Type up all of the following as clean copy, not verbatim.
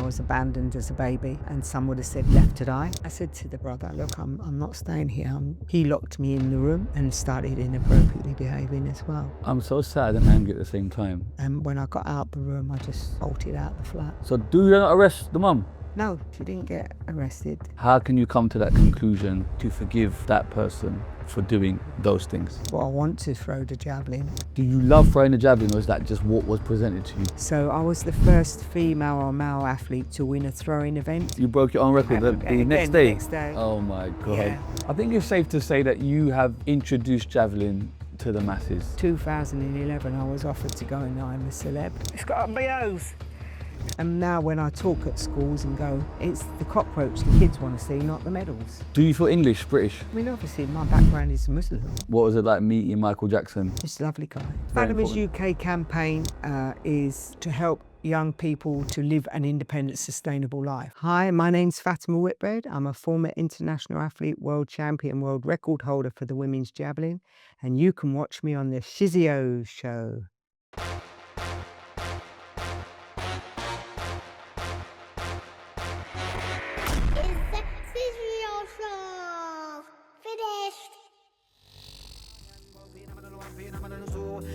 was abandoned as a baby, and some would have said left to die. I said to the brother, look, I'm not staying here. He locked me in the room and started inappropriately behaving as well. I'm so sad and angry at the same time. And when I got out the room, I just bolted out the flat. So do you not arrest the mum? No, she didn't get arrested. How can you come to that conclusion to forgive that person for doing those things? Well, I want to throw the javelin. Do you love throwing the javelin, or is that just what was presented to you? So I was the first female or male athlete to win a throwing event. You broke your own record the next day? The next day. Oh my God. Yeah. I think it's safe to say that you have introduced javelin to the masses. 2011, I was offered to go and I'm a celeb. It's got BOs. And now when I talk at schools and go, it's the cockroach the kids want to see, not the medals. Do you feel English, British? I mean, obviously my background is Muslim. What was it like meeting Michael Jackson? Just a lovely guy. Very Fatima's important. UK campaign is to help young people to live an independent, sustainable life. Hi, my name's Fatima Whitbread. I'm a former international athlete, world champion, world record holder for the women's javelin, and you can watch me on the Shizzio show.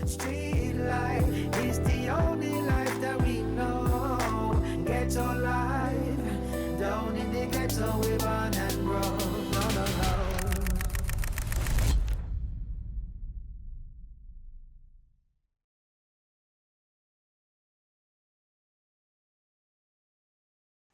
Streetlife is the only life that we know. Ghetto life, down in the ghetto we born and grow. No, no, no.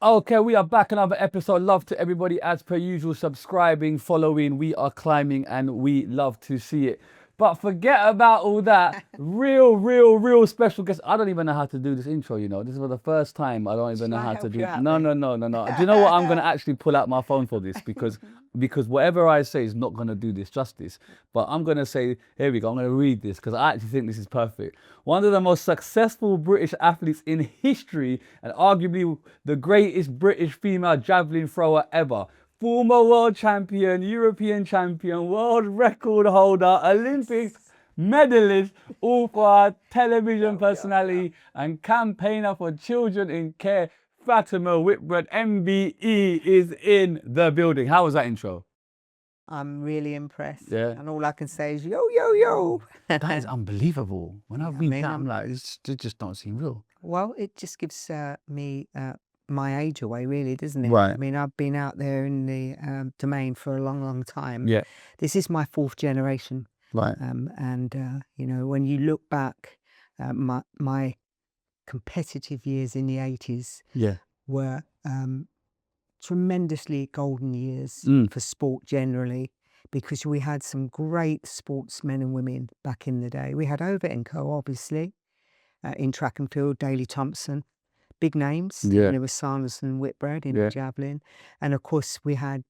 Okay, we are back, another episode. Love to everybody as per usual, subscribing, following. We are climbing and we love to see it. But forget about all that. Real special guest. I don't even know how to do this intro, you know. This is for the first time. I don't even know how to do it. No. Do you know what? I'm going to actually pull out my phone for this because whatever I say is not going to do this justice. But I'm going to say, here we go. I'm going to read this because I actually think this is perfect. One of the most successful British athletes in history and arguably the greatest British female javelin thrower ever. Former world champion, European champion, world record holder, Olympics medalist, author, television personality, and campaigner for children in care, Fatima Whitbread, MBE, is in the building. How was that intro? I'm really impressed. Yeah. And all I can say is, yo, yo, yo. That is unbelievable. When I read that, I'm like, it just don't seem real. Well, it just gives me my age away, really, doesn't it? Right. I mean, I've been out there in the domain for a long time. Yeah. This is my fourth generation. Right. You know, when you look back, my competitive years in the 80s Yeah. were tremendously golden years for sport generally, because we had some great sportsmen and women back in the day. We had Ovett and Co, obviously, in track and field, Daley Thompson. Big names. Yeah. And there was Sanderson, Whitbread in the javelin. And of course, we had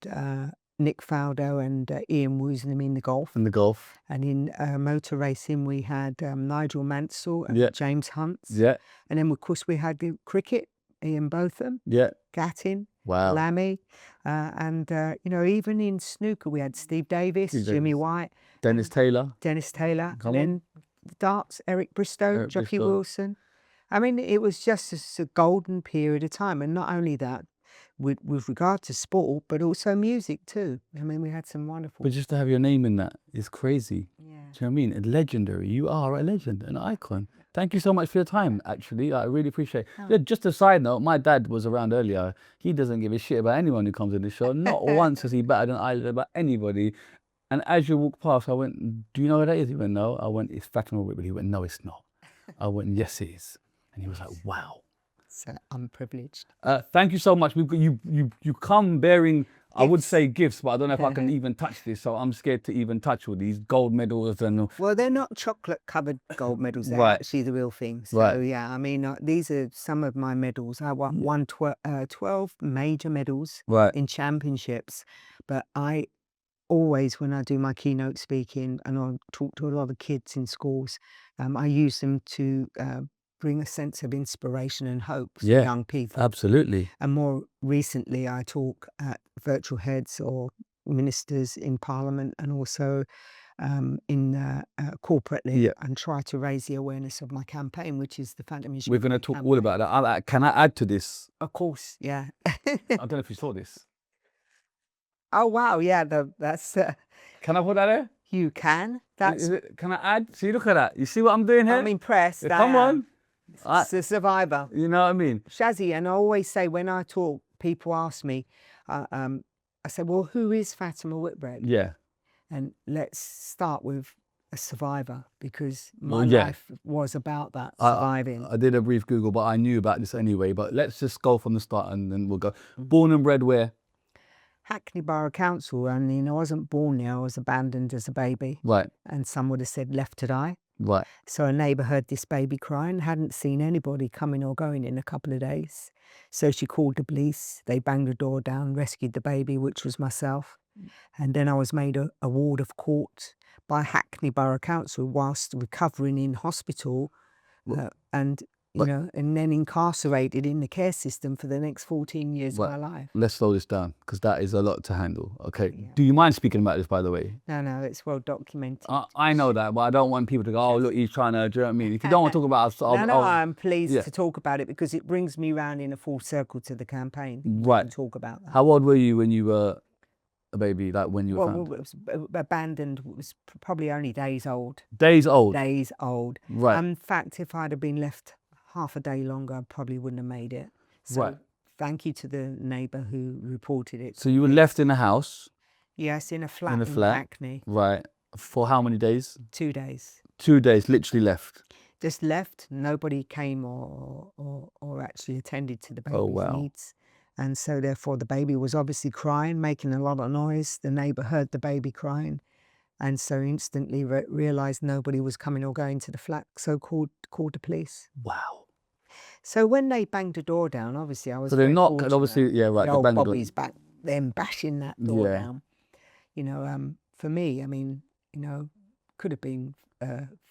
Nick Faldo and Ian Woosnam in the golf. In the golf. And in motor racing, we had Nigel Mansell and James Hunt. Yeah. And then, of course, we had the cricket, Ian Botham, Yeah. Gattin, Wow. Lammy. You know, even in snooker, we had Steve Davis, Jimmy White. Dennis Taylor. And then darts, Eric Bristow, Jockey Bristow. Wilson. I mean, it was just a golden period of time. And not only that, with regard to sport, but also music too. I mean, we had some wonderful... But just to have your name in that is crazy. Yeah. Do you know what I mean? Legendary. You are a legend, an icon. Thank you so much for your time, actually. I really appreciate it. Yeah, just a side note, my dad was around earlier. He doesn't give a shit about anyone who comes in the show. Not once has he batted an eyelid about anybody. And as you walk past, I went, do you know who that is? He went, no. I went, it's Fatima Whitbread. He went, no, it's not. I went, yes, it is. And he was like, wow. So I'm privileged. Thank you so much. We've got you come bearing, I would say gifts, but I don't know if I can even touch this. So I'm scared to even touch all these gold medals and... Well, they're not chocolate covered gold medals. They're Right. actually the real thing. So Right. yeah, I mean, these are some of my medals. I won 12 major medals Right. in championships. But I always, when I do my keynote speaking and I talk to a lot of kids in schools, I use them to bring a sense of inspiration and hope for young people. Absolutely. And more recently, I talk at virtual heads or ministers in Parliament and also corporately and try to raise the awareness of my campaign, which is the Phantom Issue. We're going to talk all about that. Can I add to this? Of course, yeah. I don't know if you saw this. Oh, wow, yeah, that's... Can I put that there? You can. Can I add? See, look at that. You see what I'm doing here? I'm impressed. Yeah, come on. It's a survivor. You know what I mean? Shazzy, and I always say when I talk, people ask me, I say, well, who is Fatima Whitbread? Yeah. And let's start with a survivor, because my life was about that, surviving. I did a brief Google, but I knew about this anyway. But let's just go from the start and then we'll go. Born and bred where? Hackney Borough Council. I mean, I wasn't born there. I was abandoned as a baby. Right. And some would have said left to die. Right. So a neighbour heard this baby crying, hadn't seen anybody coming or going in a couple of days. So she called the police. They banged the door down, rescued the baby, which was myself. And then I was made a ward of court by Hackney Borough Council whilst recovering in hospital, and then incarcerated in the care system for the next 14 years of my life. Let's slow this down, because that is a lot to handle. Okay. Yeah. Do you mind speaking about this, by the way? No, it's well documented. I know that, but I don't want people to go, oh, look, he's trying to, do you know what I mean? If you don't want to talk about it, I'm pleased to talk about it, because it brings me round in a full circle to the campaign. Right. To talk about that. How old were you when you were a baby, like when you were found? Well, it was abandoned. It was probably only days old. Days old? Days old. Right. In fact, if I'd have been left half a day longer, I probably wouldn't have made it. So thank you to the neighbour who reported it. So you were left in a house? Yes, in a flat in Hackney. Right. For how many days? 2 days. 2 days, literally left? Just left. Nobody came or actually attended to the baby's needs. And so therefore the baby was obviously crying, making a lot of noise. The neighbour heard the baby crying, and so instantly realised nobody was coming or going to the flat, so called the police. Wow. So when they banged the door down, obviously I was. So they knocked, and obviously, the old banged Bobby's back, them bashing that door down. You know, for me, I mean, could have been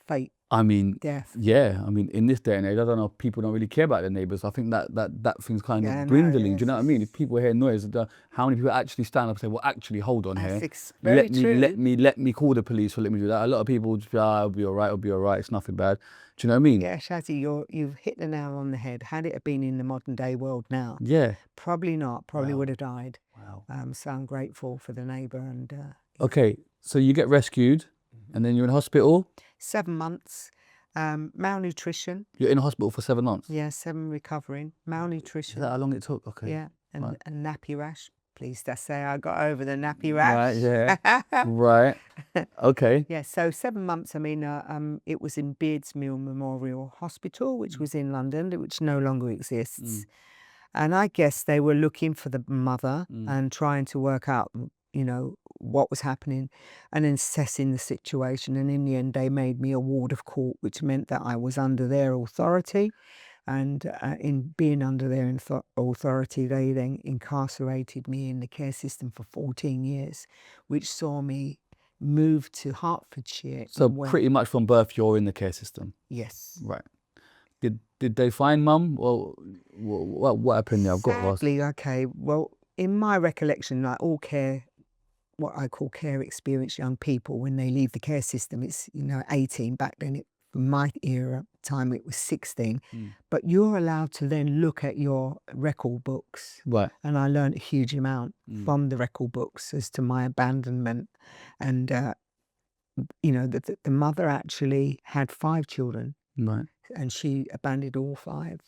fate. I mean, death. Yeah, I mean, in this day and age, I don't know if people don't really care about their neighbours. I think that thing's kind of dwindling. Do you know what I mean? If people hear noise, how many people actually stand up and say, well, actually, hold on here. Let me call the police, or let me do that. A lot of people just be, it'll be all right, it's nothing bad. Do you know what I mean? Yeah, Shazzy, you've hit the nail on the head. Had it have been in the modern day world now, probably not. Probably would have died. Wow. So I'm grateful for the neighbour. And okay, so you get rescued, and then you're in hospital. 7 months. Malnutrition. You're in hospital for 7 months? Yeah, 7 recovering. Malnutrition. Is that how long it took? Okay. Yeah, and nappy rash. Pleased to say I got over the nappy rash. Right, yeah. Right. Okay. Yeah, so 7 months, I mean, it was in Beardsmill Memorial Hospital, which was in London, which no longer exists. And I guess they were looking for the mother and trying to work out, what was happening and assessing the situation. And in the end, they made me a ward of court, which meant that I was under their authority. And in being under their authority, they then incarcerated me in the care system for 14 years, which saw me move to Hertfordshire. So pretty much from birth, you're in the care system? Yes. Right. Did they find mum? Well, what happened there? I've got lost. Sadly, okay. Well, in my recollection, like all care, what I call care experienced young people, when they leave the care system, it's 18. Back then, in my time, it was 16. But you're allowed to then look at your record books, right? And I learned a huge amount from the record books as to my abandonment, and the mother actually had 5 children, right? And she abandoned all 5.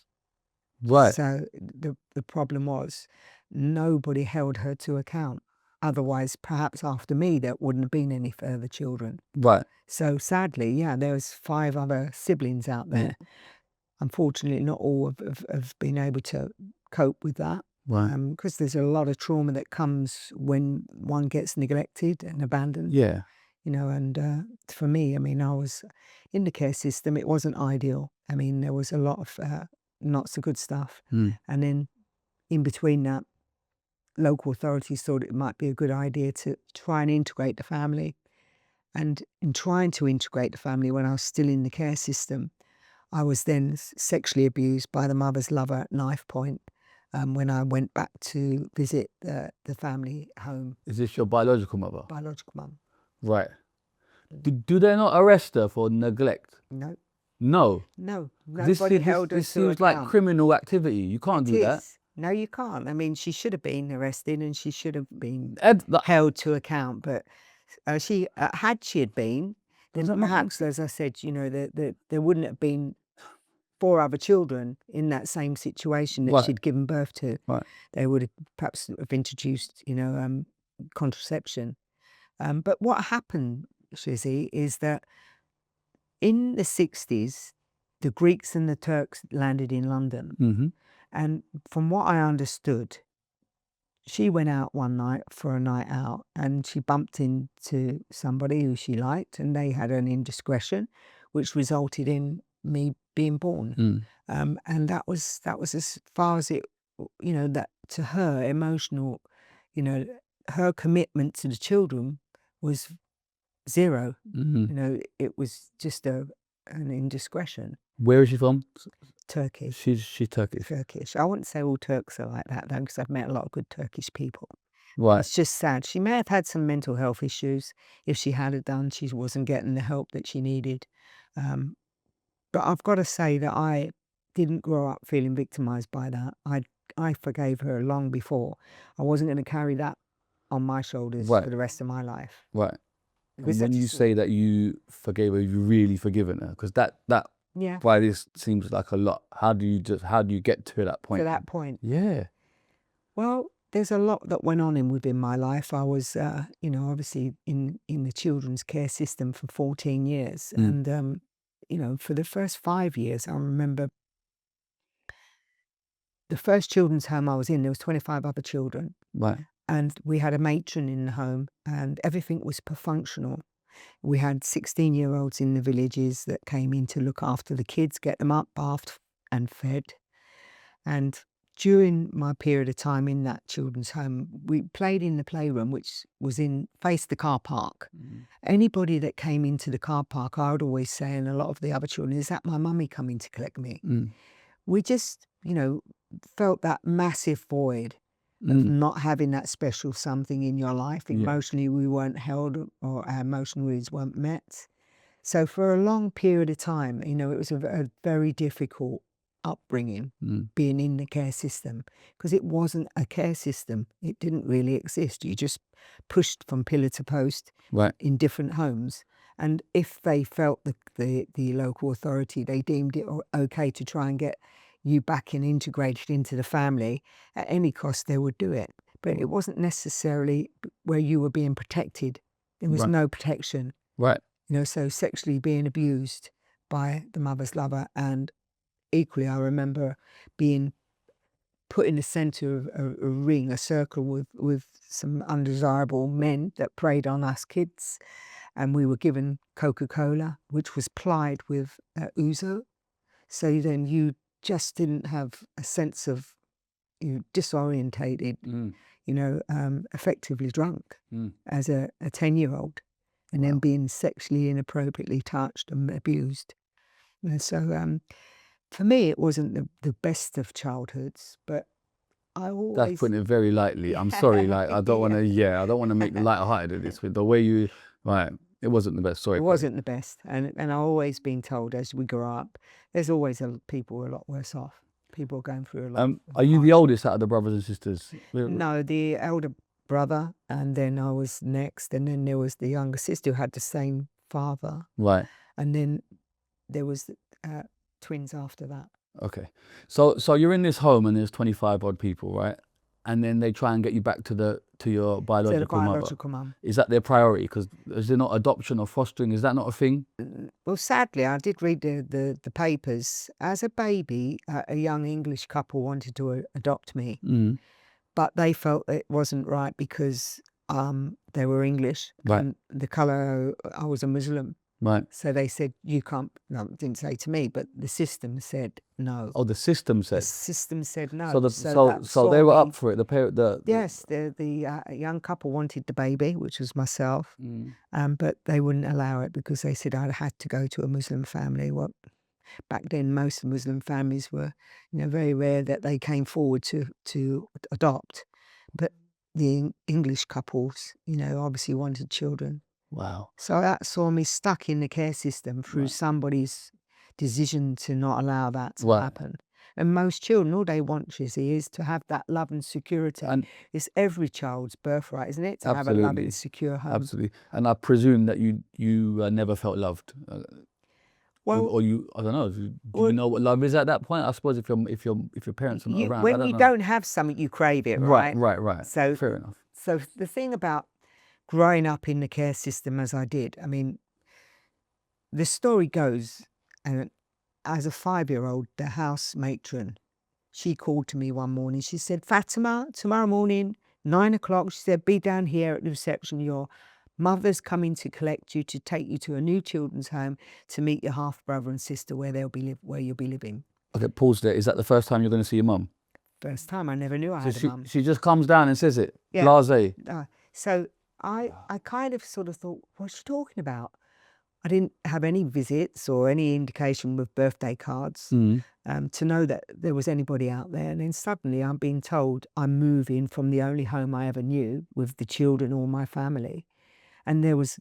Right. So the problem was nobody held her to account. Otherwise, perhaps after me, there wouldn't have been any further children. Right. So sadly, there was 5 other siblings out there. Unfortunately, not all have been able to cope with that. Right. Because there's a lot of trauma that comes when one gets neglected and abandoned. Yeah. And for me, I mean, I was in the care system. It wasn't ideal. I mean, there was a lot of not so good stuff. And then in between that, local authorities thought it might be a good idea to try and integrate the family. And in trying to integrate the family when I was still in the care system, I was then sexually abused by the mother's lover at knife point when I went back to visit the family home. Is this your biological mother? Biological mum. Right. Do they not arrest her for neglect? No, No. no, This, nobody this, held her this to seems like account. criminal activity. You can't It do that. is. No, you can't. I mean, she should have been arrested and she should have been Like, held to account. But had she had been, then Does that make perhaps, as I said, you know, there wouldn't have been 4 other children in that same situation that Right. she'd given birth to. Right. They would have perhaps have introduced, you know, contraception. But what happened, Shizzy, is that in the 60s, the Greeks and the Turks landed in London. Mm-hmm. And from what I understood, she went out one night for a night out and she bumped into somebody who she liked and they had an indiscretion, which resulted in me being born. And that was as far as it, you know, that to her emotional, you know, her commitment to the children was 0. Mm-hmm. You know, it was just an indiscretion. Where is she from? Turkish. She's Turkish. Turkish. I wouldn't say all Turks are like that though, because I've met a lot of good Turkish people. Right. It's just sad. She may have had some mental health issues. If she had it done, she wasn't getting the help that she needed. But I've got to say that I didn't grow up feeling victimized by that. I forgave her long before. I wasn't going to carry that on my shoulders Right. for the rest of my life. Right. Because And when that's you just- say that you forgave her, you really forgiven her, because that yeah, why this seems like a lot. How do you get to that point? to that point. Yeah. Well, there's a lot that went on within my life. I was, you know, obviously in the children's care system for 14 years. And, you know, for the first 5 years, I remember the first children's home I was in, there was 25 other children. Right. And we had a matron in the home and everything was functional. We had 16-year-olds in the villages that came in to look after the kids, get them up, bathed and fed. And during my period of time in that children's home, we played in the playroom, which was faced the car park. Anybody that came into the car park, I would always say, and a lot of the other children, is that my mummy coming to collect me? We just, you know, felt that massive void of not having that special something in your life. Emotionally, we weren't held or our emotional needs weren't met. So for a long period of time, you know, it was a very difficult upbringing being in the care system because it wasn't a care system. It didn't really exist. You just pushed from pillar to post in different homes. And if they felt the local authority, they deemed it okay to try and get you back and integrated into the family, at any cost they would do it. But it wasn't necessarily where you were being protected. There was no protection. Right. You know, so sexually being abused by the mother's lover. And equally, I remember being put in the centre of a ring, a circle with some undesirable men that preyed on us kids. And we were given Coca-Cola, which was plied with ouzo. So then you just didn't have a sense of, you know, disorientated, you know, effectively drunk as a 10-year-old. And then being sexually inappropriately touched and abused. And so for me, it wasn't the best of childhoods, but I always... That's putting it very lightly. I'm sorry, like, I don't want to, I don't want to make light-hearted of this. With the way you, it wasn't the best. Sorry. It wasn't the best. And I've always been told as we grow up, there's always people who are a lot worse off. People are going through a lot. Are you the oldest out of the brothers and sisters? No, the elder brother, and then I was next, and then there was the younger sister who had the same father. Right. And then there was twins after that. Okay. So you're in this home and there's 25 odd people, right? And then they try and get you back to your biological mother. Is that their priority? Because is there not adoption or fostering? Is that not a thing? Well, sadly, I did read the papers. As a baby, a young English couple wanted to adopt me, but they felt it wasn't right because they were English. Right. And the colour, I was a Muslim. Right. So they said, you can't, no, didn't say to me, but the system said no. Oh, the system said? The system said no. So they were up for it, Yes, the young couple wanted the baby, which was myself, but they wouldn't allow it because they said I had to go to a Muslim family. Well, back then, most Muslim families were, you know, very rare that they came forward to adopt. But the English couples, you know, obviously wanted children. Wow. So that saw me stuck in the care system through somebody's decision to not allow that to happen. And most children, all they want, Shizzy, is to have that love and security. And it's every child's birthright, isn't it? To have a absolutely. loving, secure home. Absolutely. And I presume that you never felt loved. Well, or you, I don't know. Do you know what love is at that point? I suppose if your parents are not around, I when don't you know. don't have something, you crave it, right? Right. So fair enough. So the thing about growing up in the care system as I did, I mean, the story goes, and as a 5-year-old, the house matron, she called to me one morning. She said, Fatima, tomorrow morning, 9 o'clock, she said, be down here at the reception. Your mother's coming to collect you to take you to a new children's home to meet your half brother and sister where you'll be living. Okay, pause there. Is that the first time you're going to see your mum? First time. I never knew I had a mum. She just comes down and says it. Yeah. Blasé. So I kind of sort of thought, what's she talking about? I didn't have any visits or any indication with birthday cards to know that there was anybody out there. And then suddenly I'm being told I'm moving from the only home I ever knew with the children or my family. And there was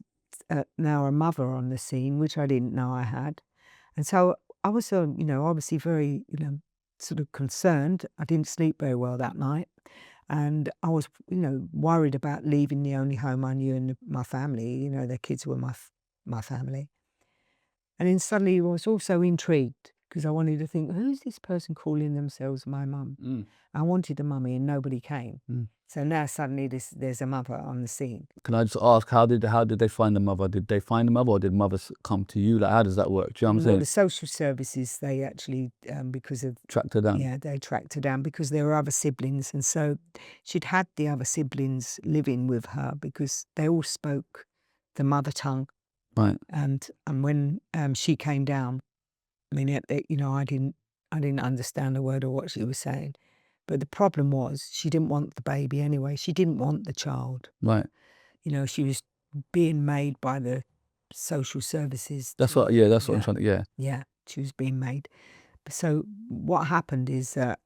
now a mother on the scene, which I didn't know I had. And so I was, obviously very, sort of concerned. I didn't sleep very well that night. And I was, worried about leaving the only home I knew in my family. The kids were my family. And then suddenly I was also intrigued because I wanted to think, who's this person calling themselves my mum? I wanted a mummy and nobody came. So now suddenly there's a mother on the scene. Can I just ask, how did they find the mother? Did they find the mother or did mothers come to you? Like, how does that work? Do you know what I'm saying? The social services, they actually, because of... Tracked her down? Yeah, they tracked her down because there were other siblings. And so she'd had the other siblings living with her because they all spoke the mother tongue. Right. And when she came down, I mean, I didn't understand a word of what she was saying. But the problem was she didn't want the baby anyway. She didn't want the child. Right. She was being made by the social services. That's what I'm trying to, Yeah, she was being made. So what happened is that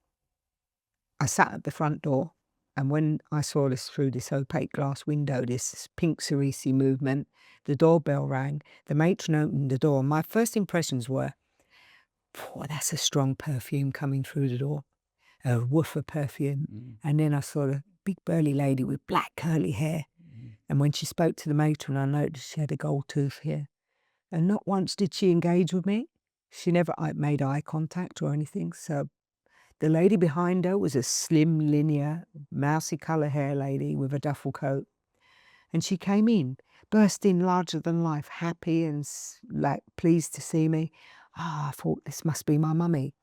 I sat at the front door, and when I saw this through this opaque glass window, this pink cerisi movement, the doorbell rang, the matron opened the door. My first impressions were, that's a strong perfume coming through the door, a woof of perfume. And then I saw a big burly lady with black curly hair. And when she spoke to the matron, I noticed she had a gold tooth here. And not once did she engage with me. She never made eye contact or anything. So the lady behind her was a slim, linear, mousy colour hair lady with a duffel coat. And she came in, burst in larger than life, happy and pleased to see me. I thought, this must be my mummy.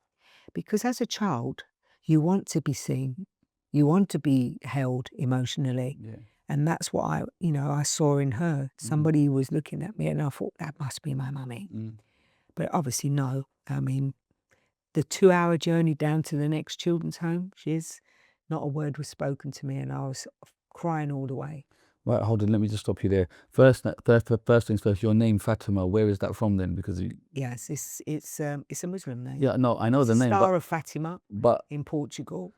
Because as a child, you want to be seen. You want to be held emotionally. Yeah. And that's what I saw in her. Somebody was looking at me and I thought, that must be my mummy. But obviously, no. I mean, the 2-hour journey down to the next children's home, not a word was spoken to me and I was crying all the way. Right, hold on, let me just stop you there. First things first, your name Fatima, where is that from then? Because yes, it's a Muslim name. Yeah, no, I know the name. Star of Fatima, but in Portugal.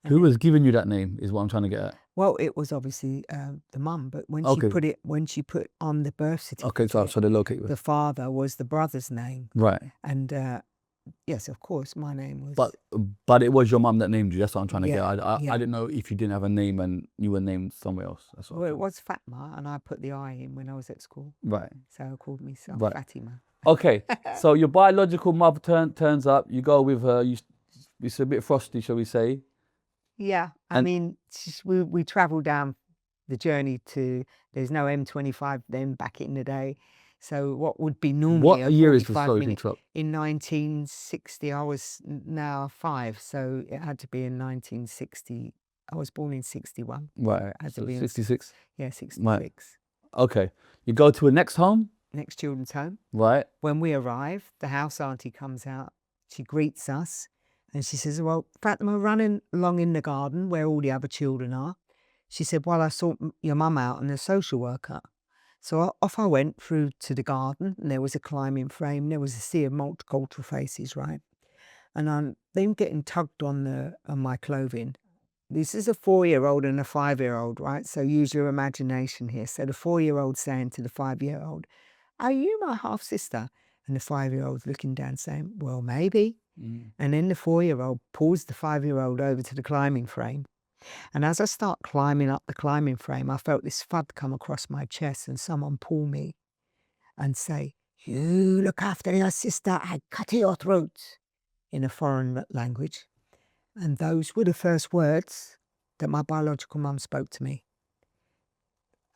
Who was giving you that name is what I'm trying to get at. Well, it was obviously the mum, but when she put on the birth certificate, okay, so they locate you. The father was the brother's name, right? And yes, of course, my name was. But it was your mum that named you. That's what I'm trying to get. I didn't know if you didn't have a name and you were named somewhere else. That's what it was Fatma, and I put the I in when I was at school. Right. So I called myself Fatima. Okay, so your biological mother turns up. You go with her. It's a bit frosty, shall we say? Yeah, I mean, we travelled down the journey to. There's no M25 then back in the day. So what would be normally what year is the story? In 1960, I was now 5, so it had to be in 1960. I was born in 61. Right, so it had so to be 66? Yeah, 66. Right. Okay, you go to a next children's home. Right. When we arrive, the house auntie comes out, she greets us, and she says, well, Fatima, running along in the garden where all the other children are. She said, well, I saw your mum out and a social worker. So off I went through to the garden, and there was a climbing frame. There was a sea of multicultural faces, right? And I'm then getting tugged on my clothing. this is a 4-year-old and a 5-year-old, right? So use your imagination here. So the 4-year-old saying to the 5-year-old, "Are you my half sister?" And the 5-year-old's looking down saying, "Well, maybe." And then the 4-year-old pulls the 5-year-old over to the climbing frame. And as I start climbing up the climbing frame, I felt this thud come across my chest and someone pull me and say, "You look after your sister, I cut your throat," in a foreign language. And those were the first words that my biological mum spoke to me.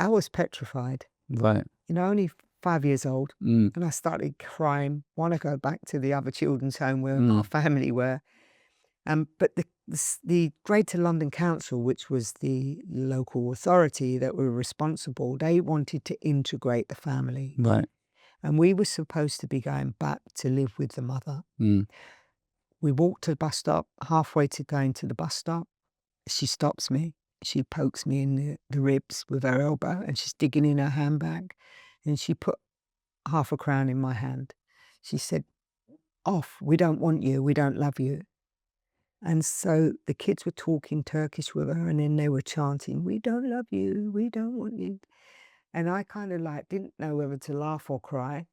I was petrified. Right. You know, only 5 years old. Mm. And I started crying. Want to go back to the other children's home where our family were. But the Greater London Council, which was the local authority that were responsible, they wanted to integrate the family. Right. And we were supposed to be going back to live with the mother. Mm. We walked to the bus stop, halfway to going to the bus stop. She stops me. She pokes me in the ribs with her elbow and she's digging in her handbag. And she put half a crown in my hand. She said, "Off, we don't want you, we don't love you." And so the kids were talking Turkish with her and then they were chanting, "We don't love you, we don't want you." And I kind of like didn't know whether to laugh or cry.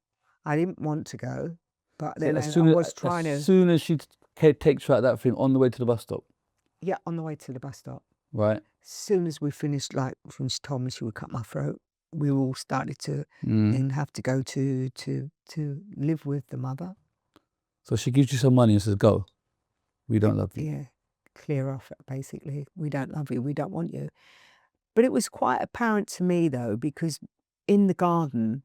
I didn't want to go, but then I was trying to... As soon as she takes you out that thing on the way to the bus stop. Yeah, on the way to the bus stop. Right. As soon as we finished, like when she told me she would cut my throat, we all started to then have to go to live with the mother. So she gives you some money and says, "Go. We don't love you." Yeah, clear off, basically. We don't love you, we don't want you. But it was quite apparent to me, though, because in the garden,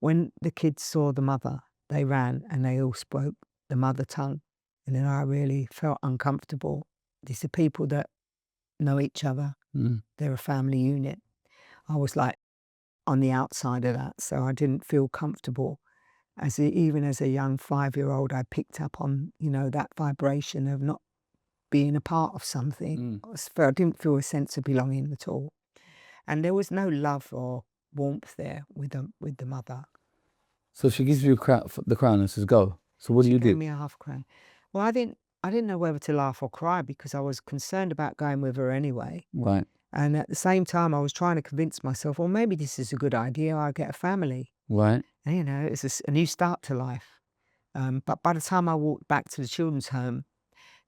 when the kids saw the mother, they ran and they all spoke the mother tongue. And then I really felt uncomfortable. These are people that know each other. They're a family unit. I was like on the outside of that, so I didn't feel comfortable. Even as a young 5-year-old, I picked up on, you know, that vibration of not being a part of something. I didn't feel a sense of belonging at all. And there was no love or warmth there with the mother. So she gives you the crown and says, "Go." So what do you do? She gave me a half crown. Well, I didn't know whether to laugh or cry because I was concerned about going with her anyway. Right. And at the same time, I was trying to convince myself, well, maybe this is a good idea. I'll get a family. Right. And, you know, it's a new start to life. But by the time I walked back to the children's home,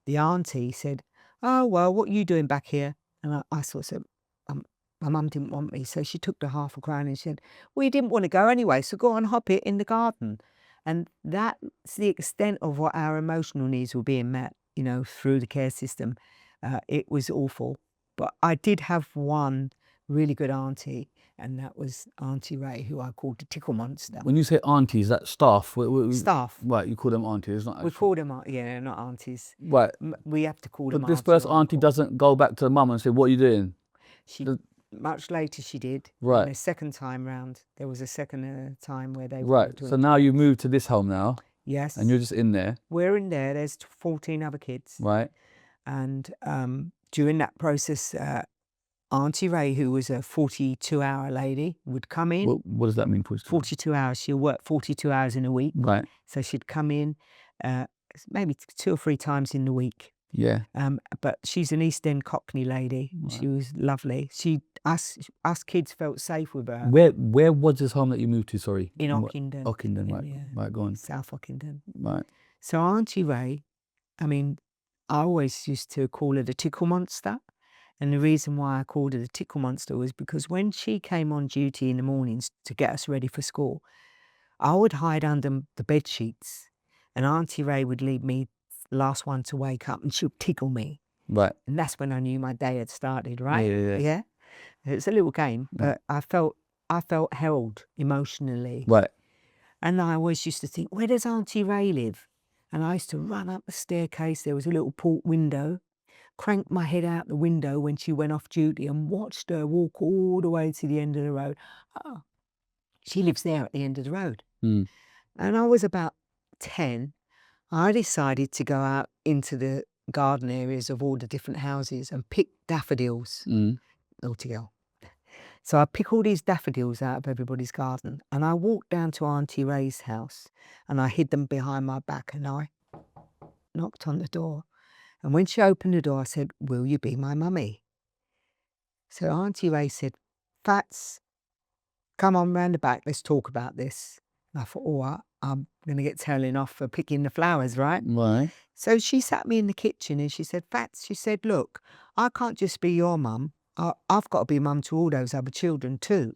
the auntie said, "Oh, well, what are you doing back here?" And I sort of said, my mum didn't want me. So she took the half a crown and she said, "Well, you didn't want to go anyway, so go on, hop it in the garden." And that's the extent of what our emotional needs were being met, you know, through the care system. It was awful. But I did have one really good auntie, and that was Auntie Ray, who I called the tickle monster. When you say auntie, is that staff? Staff. Right, you call them aunties, not We call them, yeah, not aunties. Right. We have to call them But this first auntie doesn't go back to the mum and say, "What are you doing?" Much later she did. Right. And the second time round, there was a second time where they... Right, so now you moved to this home now. Yes. And you're just in there. We're in there. There's 14 other kids. Right. And during that process, Auntie Ray, who was a 42-hour lady, would come in. What does that mean? 42 hours. She'll work 42 hours in a week. Right. So she'd come in maybe 2 or 3 times in the week. Yeah. But she's an East End Cockney lady. Right. She was lovely. Us kids felt safe with her. Where was this home that you moved to? Sorry. In Ockenden. Ockenden, right. Yeah. Right, go on. South Ockenden. Right. So Auntie Ray, I mean, I always used to call her the tickle monster. And the reason why I called her the tickle monster was because when she came on duty in the mornings to get us ready for school, I would hide under the bed sheets and Auntie Ray would leave me last one to wake up and she would tickle me. Right. And that's when I knew my day had started, right? Yeah. It's a little game, but I felt held emotionally. Right. And I always used to think, where does Auntie Ray live? And I used to run up the staircase. There was a little port window, cranked my head out the window when she went off duty and watched her walk all the way to the end of the road. Oh, she lives there at the end of the road. Mm. And I was about 10. I decided to go out into the garden areas of all the different houses and pick daffodils altogether. So I pick all these daffodils out of everybody's garden and I walked down to Auntie Ray's house and I hid them behind my back and I knocked on the door And when she opened the door, I said, will you be my mummy? So Auntie Ray said, Fats, come on round the back, let's talk about this. And I thought, I'm going to get telling off for picking the flowers, right? Right. So she sat me in the kitchen and she said, Fats, she said, look, I can't just be your mum. I've got to be mum to all those other children too.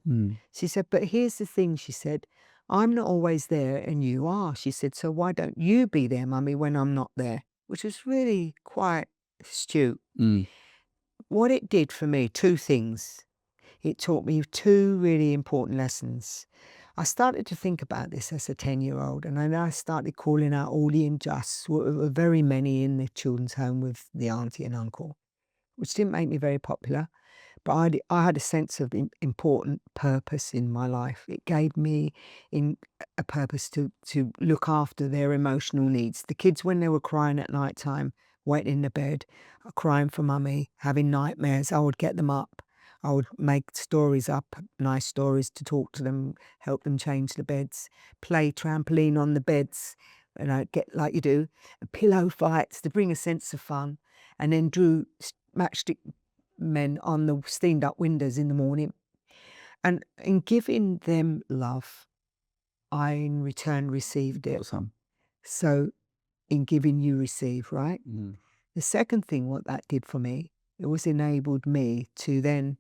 She said, but here's the thing, she said, I'm not always there and you are. She said, so why don't you be there, mummy, when I'm not there? Which was really quite astute. What it did for me, two things. It taught me two really important lessons. I started to think about this as a 10-year-old, and then I started calling out all the injustice. There were very many in the children's home with the auntie and uncle, which didn't make me very popular. But I had a sense of important purpose in my life. It gave me a purpose to look after their emotional needs. The kids, when they were crying at night time, wet in the bed, crying for mummy, having nightmares, I would get them up. I would make stories up, nice stories to talk to them, help them change the beds, play trampoline on the beds, and I'd get, like you do, pillow fights to bring a sense of fun, and then drew matchstick men on the steamed up windows in the morning. And in giving them love, I in return received it. Awesome. So in giving, you receive, right? The second thing, what that did for me, it was enabled me to then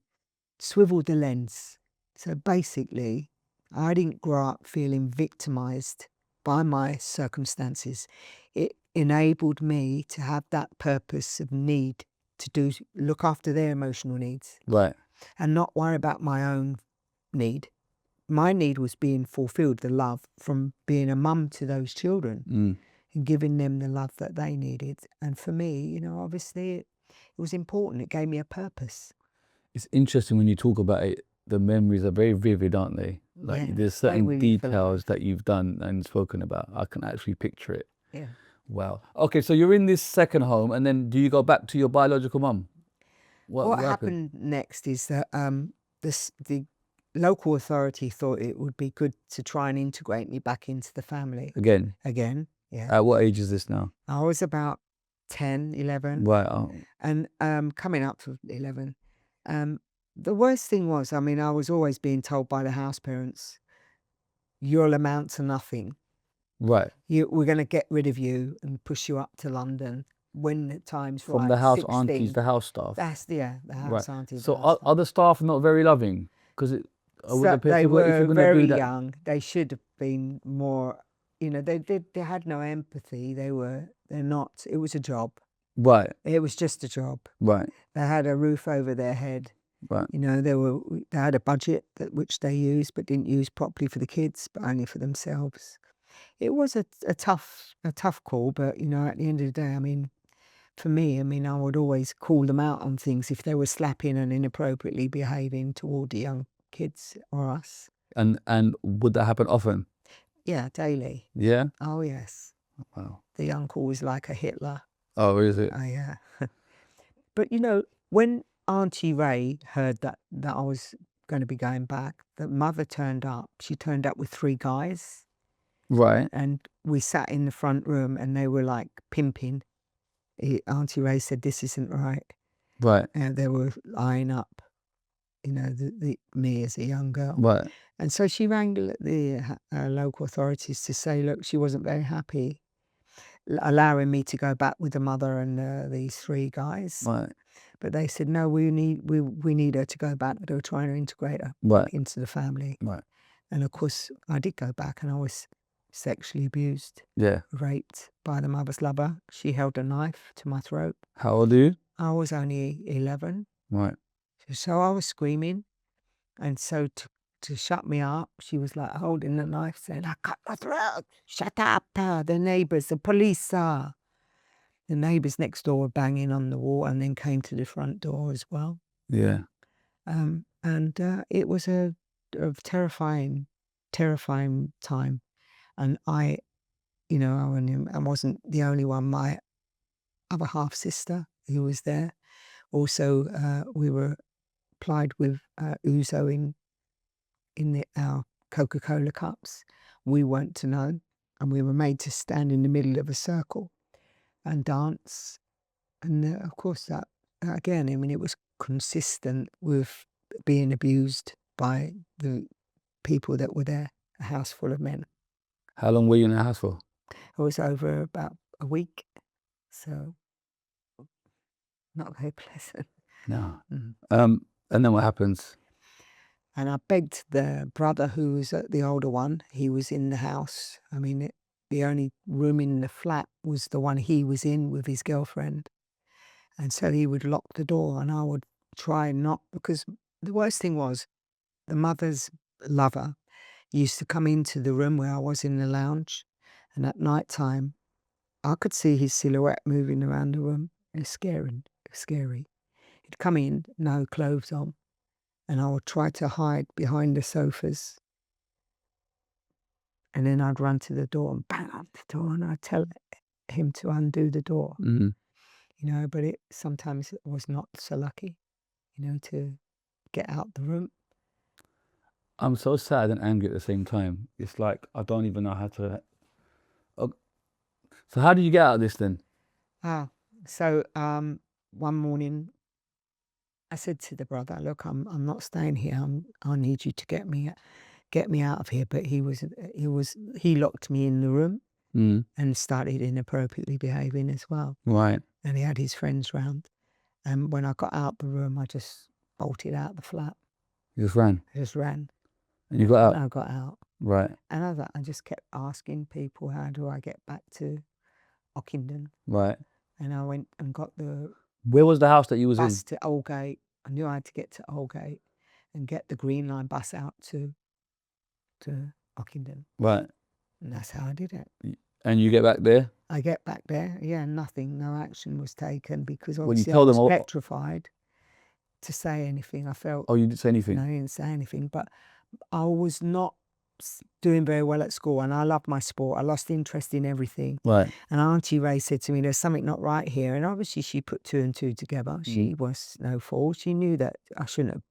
swivel the lens. So basically, I didn't grow up feeling victimized by my circumstances. It enabled me to have that purpose of need to look after their emotional needs. Right. And not worry about my own need. My need was being fulfilled, the love from being a mum to those children and giving them the love that they needed. And for me, obviously it was important. It gave me a purpose. It's interesting when you talk about it, the memories are very vivid, aren't they? Like Yeah, there's certain really details that you've done and spoken about. I can actually picture it. Yeah. Wow. Okay, so you're in this second home, and then do you go back to your biological mum? What happened next is that the local authority thought it would be good to try and integrate me back into the family. Again? Yeah. At what age is this now? I was about 10, 11. Right. Oh. And coming up to 11. The worst thing was, I was always being told by the house parents, you'll amount to nothing. Right. We're going to get rid of you and push you up to London when the time's right. From the house 16. aunties, the house staff. That's the house aunties. So are the staff not very loving? Because they were very young. They should have been more. They had no empathy. They're not. It was a job. Right. It was just a job. Right. They had a roof over their head. Right. They had a budget which they used but didn't use properly for the kids, but only for themselves. It was a tough call, but at the end of the day, for me, I would always call them out on things if they were slapping and inappropriately behaving toward the young kids or us. And would that happen often? Yeah, daily. Yeah? Oh, yes. Wow. The uncle was like a Hitler. Oh, is it? Oh, yeah. But, when Auntie Ray heard that I was going to be going back, the mother turned up. She turned up with 3 guys. Right. And we sat in the front room and they were like pimping. Auntie Ray said, this isn't right. Right. And they were eyeing up, me as a young girl. Right. And so she rang the local authorities to say, look, she wasn't very happy allowing me to go back with the mother and these 3 guys. Right. But they said, no, we need her to go back. They were trying to integrate her into the family. Right. And of course, I did go back and I was sexually abused. Yeah. Raped by the mother's lover. She held a knife to my throat. How old are you? I was only 11. Right. So I was screaming. And so to shut me up, she was like holding the knife saying, I cut my throat. Shut up. The neighbours, the police. The neighbours next door were banging on the wall and then came to the front door as well. Yeah. And it was a terrifying time. And I wasn't the only one. My other half sister who was there, also we were plied with ouzo in our Coca-Cola cups. We weren't to know, and we were made to stand in the middle of a circle and dance of course that again, I mean, it was consistent with being abused by the people that were there, a house full of men. How long were you in the house for? I was over about a week, so not very pleasant. No. Mm. And then what happens? And I begged the brother who was the older one. He was in the house. I mean, the only room in the flat was the one he was in with his girlfriend. And so he would lock the door and I would try not, because the worst thing was the mother's lover used to come into the room where I was in the lounge. And at night time, I could see his silhouette moving around the room. It's scary. He'd come in, no clothes on. And I would try to hide behind the sofas. And then I'd run to the door and bang up the door and I'd tell him to undo the door. Mm-hmm. You know, but sometimes it was not so lucky, you know, to get out the room. I'm so sad and angry at the same time. It's like, I don't even know how to... So how did you get out of this then? So one morning I said to the brother, look, I'm not staying here. I need you to get me out of here. But he locked me in the room and started inappropriately behaving as well. Right. And he had his friends round. And when I got out the room, I just bolted out the flat. You just ran? I just ran. And you got out? And I got out. Right. And I just kept asking people, how do I get back to Ockenden? Right. And I went and got the... Where was the house that you was bus in? to Aldgate. I knew I had to get to Aldgate and get the Green Line bus out to Ockenden. Right. And that's how I did it. And you get back there? I get back there, yeah, nothing, no action was taken because When you obviously told I was them, petrified to say anything. I felt... Oh, you didn't say anything? No, I didn't say anything, but I was not doing very well at school and I loved my sport. I lost interest in everything. Right. And Auntie Ray said to me, there's something not right here. And obviously she put two and two together. She was no fool. She knew that I shouldn't have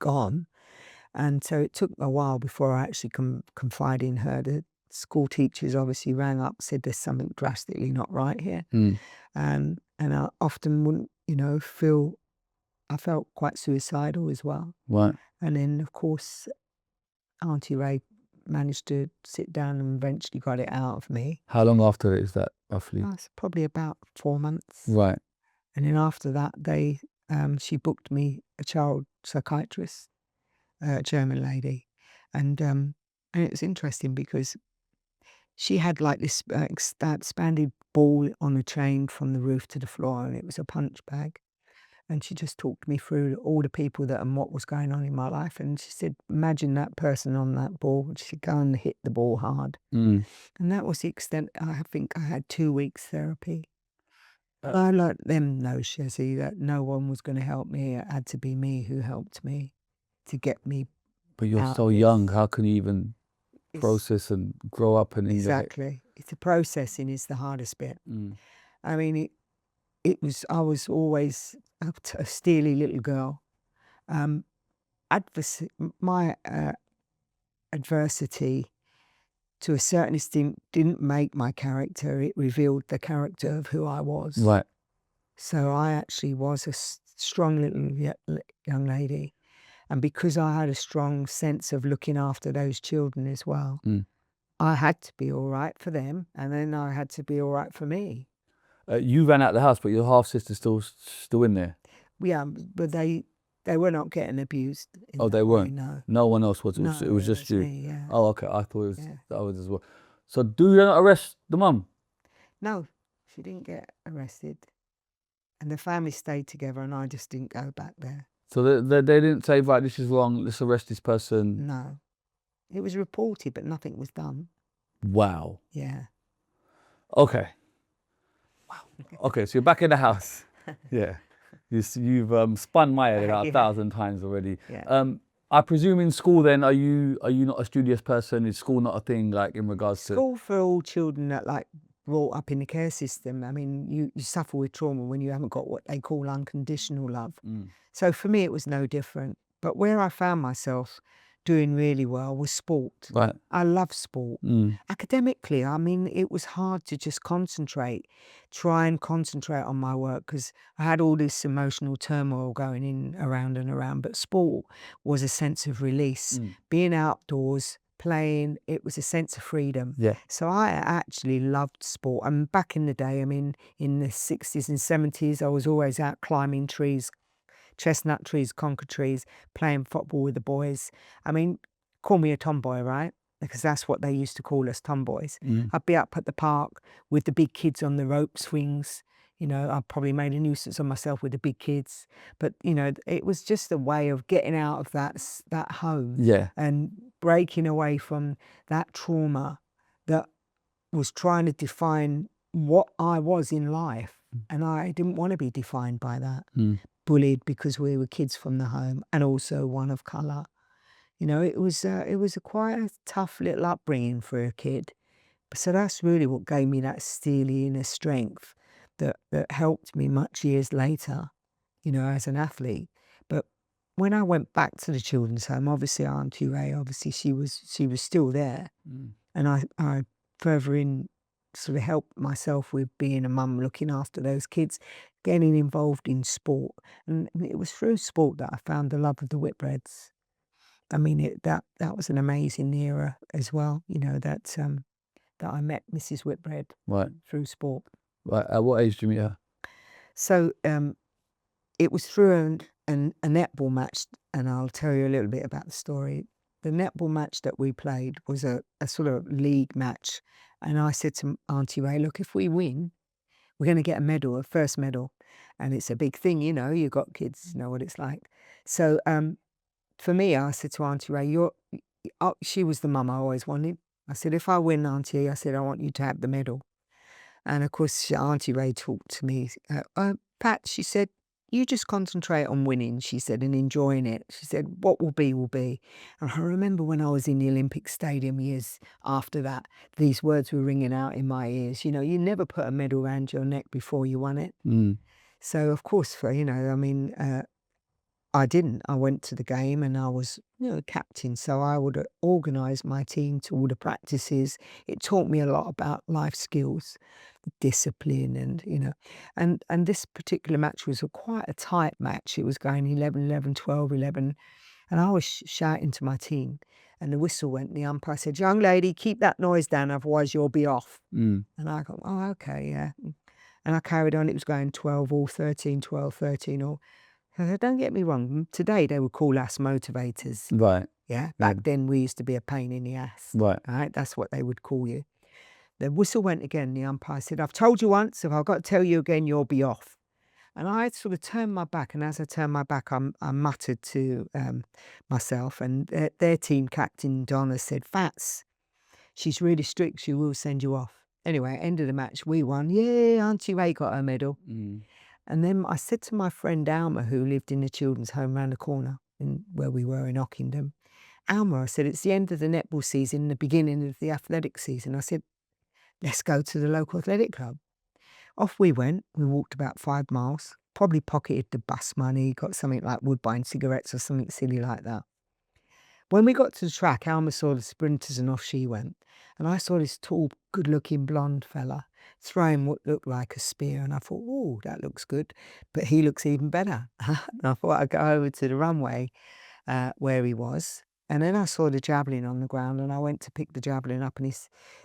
gone. And so it took a while before I actually confided in her. The school teachers obviously rang up, said there's something drastically not right here. And I often wouldn't, you know, I felt quite suicidal as well. Right. And then, of course, Auntie Ray managed to sit down and eventually got it out of me. How long after is that, roughly? It's probably about 4 months. Right. And then after that, she booked me a child psychiatrist, a German lady. And it was interesting because she had like this expanded ball on a chain from the roof to the floor, and it was a punch bag. And she just talked me through all the people and what was going on in my life. And she said, imagine that person on that ball. And she said, go and hit the ball hard. And that was the extent. I think I had 2 weeks therapy. I let them know, Shizzio, that no one was going to help me. It had to be me who helped me to get me. But you're so young. How can you even process and grow up? And exactly. It's the processing is the hardest bit. I mean, I was always a steely little girl. My adversity, to a certain extent, didn't make my character. It revealed the character of who I was. Right. So I actually was a strong little young lady. And because I had a strong sense of looking after those children as well, I had to be all right for them. And then I had to be all right for me. You ran out of the house, but your half-sister's still in there? Yeah, but they were not getting abused. Oh, they weren't? No. No one else was? No, it was just you? Me, yeah. Oh, okay. I thought it was the others as well. So do you not arrest the mum? No, she didn't get arrested. And the family stayed together and I just didn't go back there. So they didn't say, right, this is wrong, let's arrest this person? No. It was reported, but nothing was done. Wow. Yeah. Okay. Wow. Okay, so you're back in the house. Yeah. You've spun my head about 1,000 times already. Yeah. I presume in school then, are you not a studious person? Is school not a thing, like, in regards to... School for all children that, like, brought up in the care system. I mean, you suffer with trauma when you haven't got what they call unconditional love. So for me, it was no different. But where I found myself, doing really well was sport. Right. I love sport. Mm. Academically, I mean, it was hard to just try and concentrate on my work because I had all this emotional turmoil going in around and around. But sport was a sense of release. Being outdoors, playing, it was a sense of freedom. Yeah. So I actually loved sport. I mean, back in the day, I mean, in the 60s and 70s, I was always out climbing trees, chestnut trees, conker trees, playing football with the boys. I mean, call me a tomboy, right? Because that's what they used to call us, tomboys. I'd be up at the park with the big kids on the rope swings. You know, I probably made a nuisance of myself with the big kids. But, you know, it was just a way of getting out of that home. Yeah. And breaking away from that trauma that was trying to define what I was in life. And I didn't want to be defined by that. Bullied because we were kids from the home and also one of colour. You know, it was quite a tough little upbringing for a kid. So that's really what gave me that steely inner strength that helped me much years later, you know, as an athlete. But when I went back to the children's home, obviously Auntie Ray, obviously she was still there. And I further in sort of helped myself with being a mum, looking after those kids, getting involved in sport. And it was through sport that I found the love of the Whitbreads. I mean, that was an amazing era as well, you know, that I met Mrs Whitbread through sport. Right. At what age did you meet her? So it was through a netball match, and I'll tell you a little bit about the story. The netball match that we played was a sort of league match. And I said to Auntie Ray, look, if we win, we're going to get a medal, a first medal. And it's a big thing, you know, you've got kids, you know what it's like. So for me, I said to Auntie Ray, she was the mum I always wanted. I said, if I win, Auntie, I said, I want you to have the medal. And of course, Auntie Ray talked to me. Pat, she said, you just concentrate on winning, she said, and enjoying it. She said, what will be, will be. And I remember when I was in the Olympic Stadium years after that, these words were ringing out in my ears. You know, you never put a medal around your neck before you won it. So, of course, you know, I mean, I didn't. I went to the game and I was, you know, captain. So I would organise my team to all the practices. It taught me a lot about life skills, discipline, and, you know, and this particular match was quite a tight match. It was going 11-11, 12-11. And I was shouting to my team. And the whistle went. The umpire said, young lady, keep that noise down, otherwise you'll be off. And I go, oh, okay, yeah. And I carried on. It was going 12-all, 13, 12, 13-all. Don't get me wrong, today they would call us motivators. Right. Yeah. Back then we used to be a pain in the ass. Right. Right. That's what they would call you. The whistle went again. The umpire said, I've told you once, if I've got to tell you again, you'll be off. And I sort of turned my back, and as I turned my back, I muttered to myself, and their team captain, Donna, said, Fats, she's really strict, she will send you off. Anyway, end of the match, we won. Yeah, Auntie Ray got her medal. And then I said to my friend Alma, who lived in the children's home around the corner where we were in Ockendon, Alma, I said, it's the end of the netball season, the beginning of the athletic season. I said, let's go to the local athletic club. Off we went. We walked about 5 miles, probably pocketed the bus money, got something like Woodbine cigarettes or something silly like that. When we got to the track, Alma saw the sprinters and off she went. And I saw this tall, good-looking blonde fella throwing what looked like a spear. And I thought, oh, that looks good. But he looks even better. And I thought I'd go over to the runway where he was. And then I saw the javelin on the ground, and I went to pick the javelin up, and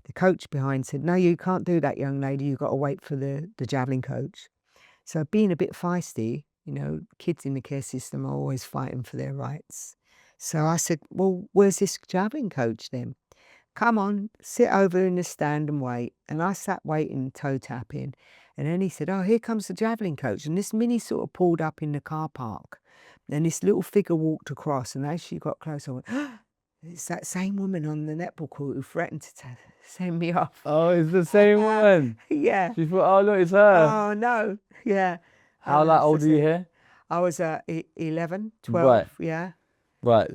the coach behind said, no, you can't do that, young lady. You've got to wait for the javelin coach. So being a bit feisty, you know, kids in the care system are always fighting for their rights. So I said, well, where's this javelin coach then? Come on, sit over in the stand and wait. And I sat waiting, toe tapping. And then he said, oh, here comes the javelin coach. And this mini sort of pulled up in the car park. And this little figure walked across. And as she got close, I went, oh, it's that same woman on the netball court who threatened to send me off. Oh, it's the same one. Yeah. She thought, oh, look, it's her. Oh, no. Yeah. How old were you here? I was 11, 12. Right. Yeah. Right.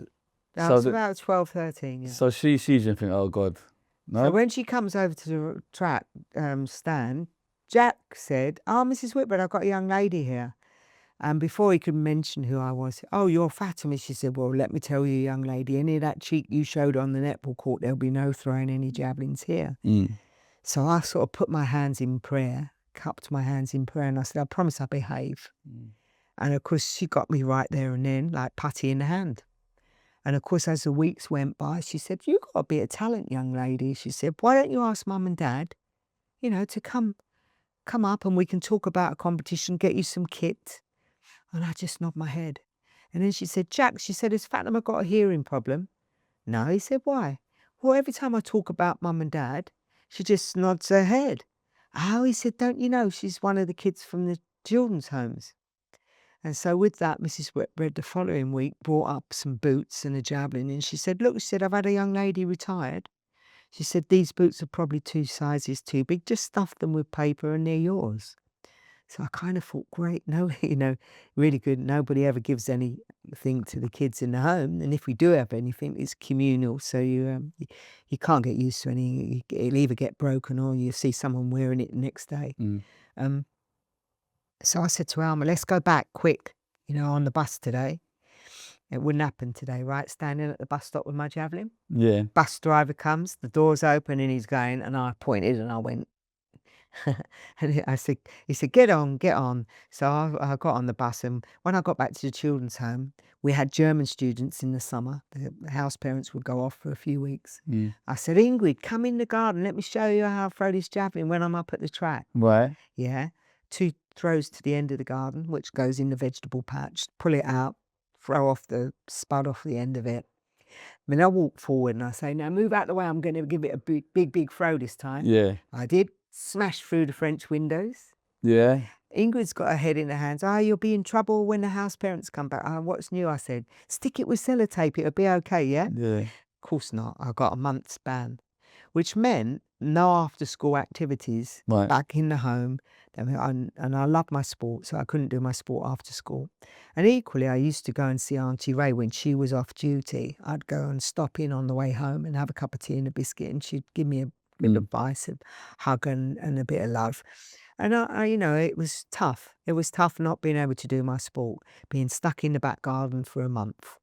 I was about 12, 13. Yeah. So she sees you and thinks, oh, God. No? So when she comes over to the track stand, Jack said, oh, Mrs Whitbread, I've got a young lady here. And before he could mention who I was, "Oh, you're Fatima," she said. "Well, let me tell you, young lady, any of that cheek you showed on the netball court, there'll be no throwing any javelins here." So I sort of put my hands in prayer, cupped my hands in prayer, and I said, "I promise I'll behave." And of course, she got me right there and then, like putty in the hand. And of course, as the weeks went by, she said, "You've got a bit of talent, young lady." She said, "Why don't you ask Mum and Dad, to come up and we can talk about a competition, get you some kit." And I just nodded my head. And then she said, "Jack," she said, "has Fatima got a hearing problem?" "No." He said, "Why?" "Well, every time I talk about Mum and Dad, she just nods her head." "Oh," he said, "don't you know she's one of the kids from the children's homes?" And so with that, Mrs Whitbread the following week brought up some boots and a javelin. And she said, "Look," she said, "I've had a young lady retired." She said, "These boots are probably 2 sizes too big. Just stuff them with paper and they're yours." So I kind of thought, great, no, really good. Nobody ever gives anything to the kids in the home. And if we do have anything, it's communal. So you can't get used to any. It'll either get broken or you see someone wearing it the next day. Um, so I said to Alma, "Let's go back quick, on the bus today." It wouldn't happen today, right? Standing at the bus stop with my javelin. Yeah. Bus driver comes, the door's open and he's going, and I pointed and I went, and he said, get on, get on. So I got on the bus, and when I got back to the children's home, we had German students in the summer. The house parents would go off for a few weeks. I said, "Ingrid, come in the garden. Let me show you how I throw this javelin when I'm up at the track." Right. Yeah. 2 throws to the end of the garden, which goes in the vegetable patch. Pull it out, throw off the spud off the end of it. Then I walk forward and I say, "Now move out the way. I'm going to give it a big throw this time." Yeah. I did. Smashed through the French windows. Yeah. Ingrid's got her head in her hands. "Oh, you'll be in trouble when the house parents come back." "Oh, what's new?" I said. "Stick it with sellotape. It'll be okay, yeah?" Yeah. Of course not. I got a month's ban, which meant no after school activities Right. back in the home. And I love my sport, so I couldn't do my sport after school. And equally, I used to go and see Auntie Ray when she was off duty. I'd go and stop in on the way home and have a cup of tea and a biscuit, and she'd give me a bit of advice, a hug and a bit of love. And it was tough. It was tough not being able to do my sport, being stuck in the back garden for a month.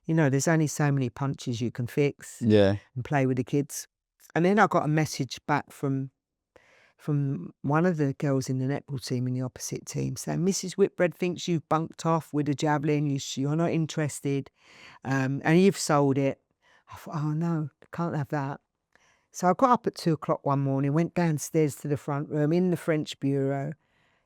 There's only so many punches you can fix Yeah. and play with the kids. And then I got a message back from one of the girls in the netball team in the opposite team saying, "Mrs Whitbread thinks you've bunked off with a javelin. You're not interested, and you've sold it." I thought, "Oh no, can't have that." So I got up at 2 o'clock one morning, went downstairs to the front room in the French bureau.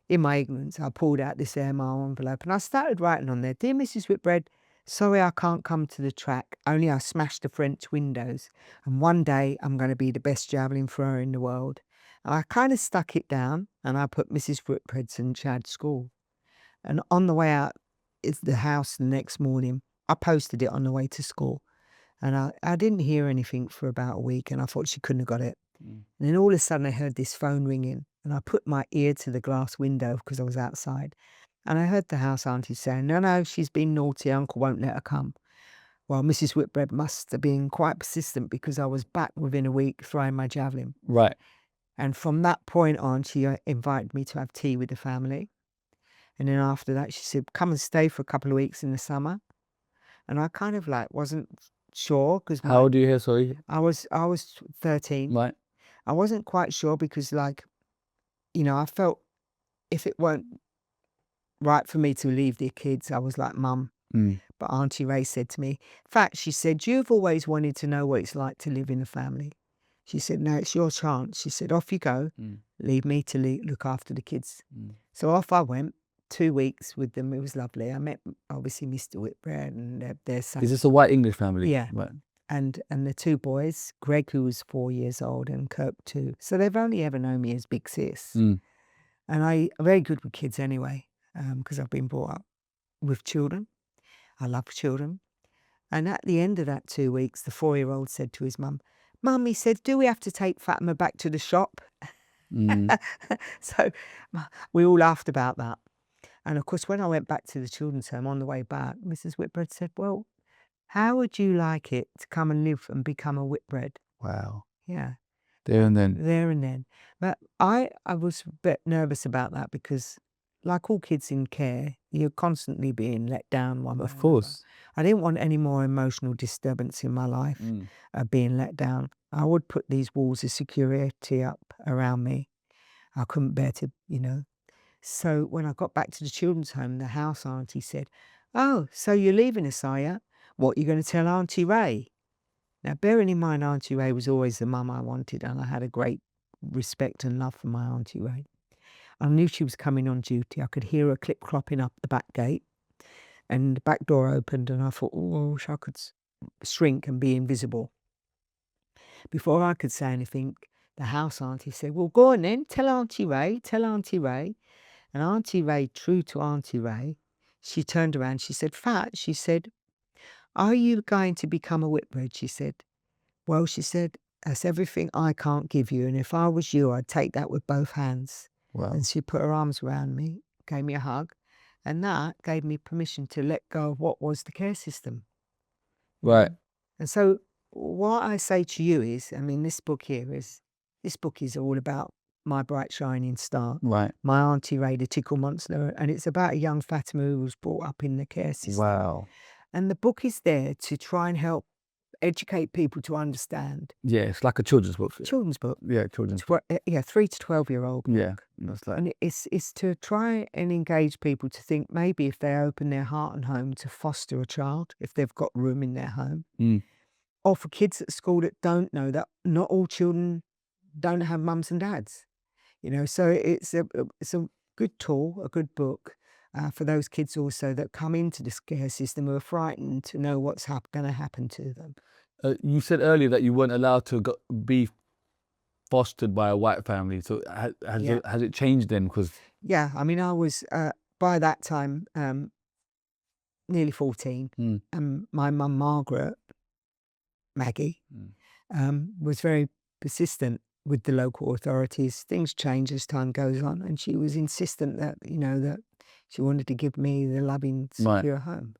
In my ignorance, I pulled out this air mile envelope and I started writing on there, "Dear Mrs Whitbread, sorry I can't come to the track, only I smashed the French windows, and one day I'm going to be the best javelin thrower in the world." And I kind of stuck it down and I put Mrs Whitbread St Chad School. And on the way out is the house the next morning, I posted it on the way to school. And I didn't hear anything for about a week, and I thought she couldn't have got it. And then all of a sudden I heard this phone ringing, and I put my ear to the glass window because I was outside. And I heard the house auntie saying, no, she's been naughty, Uncle won't let her come. Well, Mrs Whitbread must have been quite persistent because I was back within a week throwing my javelin. Right. And from that point on, she invited me to have tea with the family. And then after that, she said, "Come and stay for a couple of weeks in the summer." And I kind of wasn't sure because How old are you here? Sorry. I was 13. Right. I wasn't quite sure because I felt if it weren't right for me to leave the kids, I was like, "Mum." But Auntie Ray said to me, in fact, she said, "You've always wanted to know what it's like to live in a family." She said, "No, it's your chance." She said, "Off you go. Leave me to look after the kids." So off I went. 2 weeks with them. It was lovely. I met obviously Mr Whitbread and their son. Is this a white English family? Yeah. Right. And the 2 boys, Greg, who was 4 years old, and Kirk, 2. So they've only ever known me as Big Sis. And I'm very good with kids anyway, because I've been brought up with children. I love children. And at the end of that 2 weeks, the 4-year-old said to his mum, "Mum," he said, "do we have to take Fatima back to the shop?" So we all laughed about that. And of course, when I went back to the children's home on the way back, Mrs Whitbread said, "Well, how would you like it to come and live and become a Whitbread?" Wow. Yeah. There and then. There and then. But I was a bit nervous about that because like all kids in care, you're constantly being let down one way or Of another. course. I didn't want any more emotional disturbance in my life, being let down. I would put these walls of security up around me. I couldn't bear to, So when I got back to the children's home, the house auntie said, "Oh, so you're leaving us, are you? What are you going to tell Auntie Ray?" Now, bearing in mind, Auntie Ray was always the mum I wanted, and I had a great respect and love for my Auntie Ray. I knew she was coming on duty. I could hear her clip-clopping up the back gate, and the back door opened, and I thought, oh, I wish I could shrink and be invisible. Before I could say anything, the house auntie said, "Well, go on then, tell Auntie Ray, tell Auntie Ray." And Auntie Ray, true to Auntie Ray, she turned around, she said, "Fat," she said, "are you going to become a Whitbread?" She said. "Well," she said, "that's everything I can't give you, and if I was you, I'd take that with both hands." Wow. And she put her arms around me, gave me a hug, and that gave me permission to let go of what was the care system. Right. And so what I say to you is, this book is all about my bright shining star, Right. my Auntie Ray, the tickle monster, and it's about a young Fatima who was brought up in the care system. Wow. And the book is there to try and help educate people to understand. Yeah, it's like a children's book. Children's book. Yeah, children's book. 3 to 12-year-old book. Yeah, that's like. And it's to try and engage people to think maybe if they open their heart and home to foster a child, if they've got room in their home, or for kids at school that don't know that not all children don't have mums and dads, So it's a good tool, a good book for those kids also that come into the care system who are frightened to know what's going to happen to them. You said earlier that you weren't allowed to be fostered by a white family. So has it changed then? Because yeah, I was by that time nearly 14, and my mum Margaret, Maggie, was very persistent with the local authorities. Things change as time goes on, and she was insistent that that she wanted to give me the loving, secure home.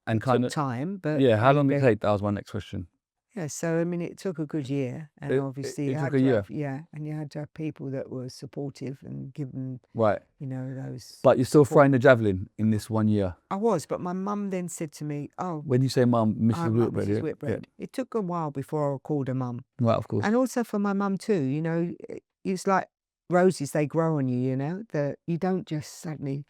And It kind took of time, but yeah. How long did it take? That was my next question. Yeah, so it took a good year, and obviously it you took had a to year. have, and you had to have people that were supportive and given Right. those. But you're still flying the Javelin in this 1 year. I was, but my mum then said to me, "Oh, When you say mum, Mrs. I'm Whitbread, Mrs. yeah? Whitbread." It took a while before I called her mum, Right, of course. and also for my mum too. It's like roses; they grow on you. That you don't just suddenly.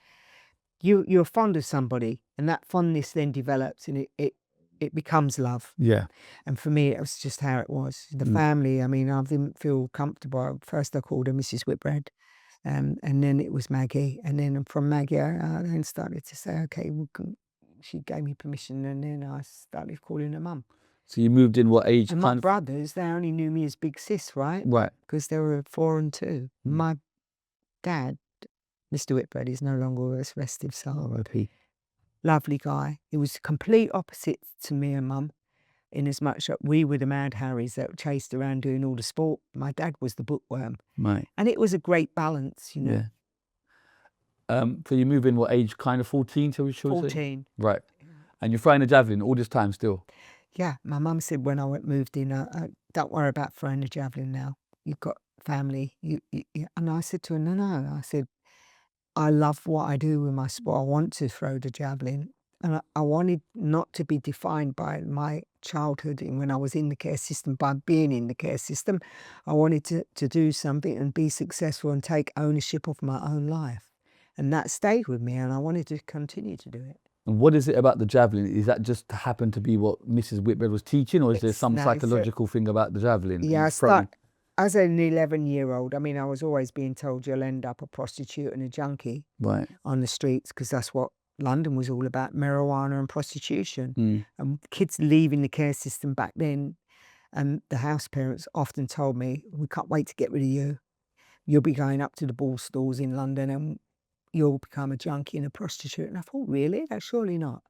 You're fond of somebody, and that fondness then develops, and it becomes love. Yeah. And for me, it was just how it was. The family, I didn't feel comfortable. First, I called her Mrs. Whitbread, and then it was Maggie. And then from Maggie, I then started to say, okay, she gave me permission, and then I started calling her mum. So you moved in what age? And my brothers, they only knew me as Big Sis, right? Right. Because they were 4 and 2. My dad, Mr. Whitbread, is no longer with us, rest his soul. R.I.P. Lovely guy. He was complete opposite to me and mum, in as much that we were the Mad Harrys that chased around doing all the sport. My dad was the bookworm. Right. And it was a great balance, Yeah. So you move in what age? Kind of 14, shall we say? 14. Right. And you're flying the Javelin all this time still? Yeah. My mum said when I moved in, don't worry about throwing the Javelin now. You've got family. And I said to her, no. I said, I love what I do with my sport. I want to throw the Javelin. And I wanted not to be defined by my childhood and when I was in the care system, by being in the care system. I wanted to do something and be successful and take ownership of my own life. And that stayed with me, and I wanted to continue to do it. And what is it about the Javelin? Is that just happen to be what Mrs. Whitbread was teaching, or is there some psychological thing about the Javelin? Yeah, as an 11-year-old, I was always being told you'll end up a prostitute and a junkie on the streets, because that's what London was all about, marijuana and prostitution. And kids leaving the care system back then, and the house parents often told me, we can't wait to get rid of you. You'll be going up to the ball stalls in London and you'll become a junkie and a prostitute. And I thought, really? No, surely not.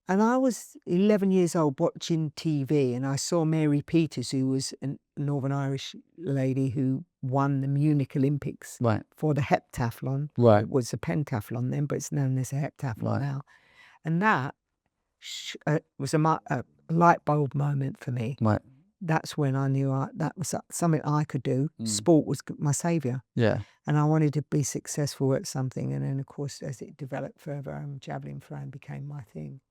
And I was 11 years old watching TV, and I saw Mary Peters, who was a Northern Irish lady who won the Munich Olympics for the heptathlon. Right. It was a pentathlon then, but it's known as a heptathlon now. And that was a light bulb moment for me. Right. that's when I knew that was something I could do. Sport was my saviour. Yeah. And I wanted to be successful at something. And then, of course, as it developed further, javelin throwing became my thing.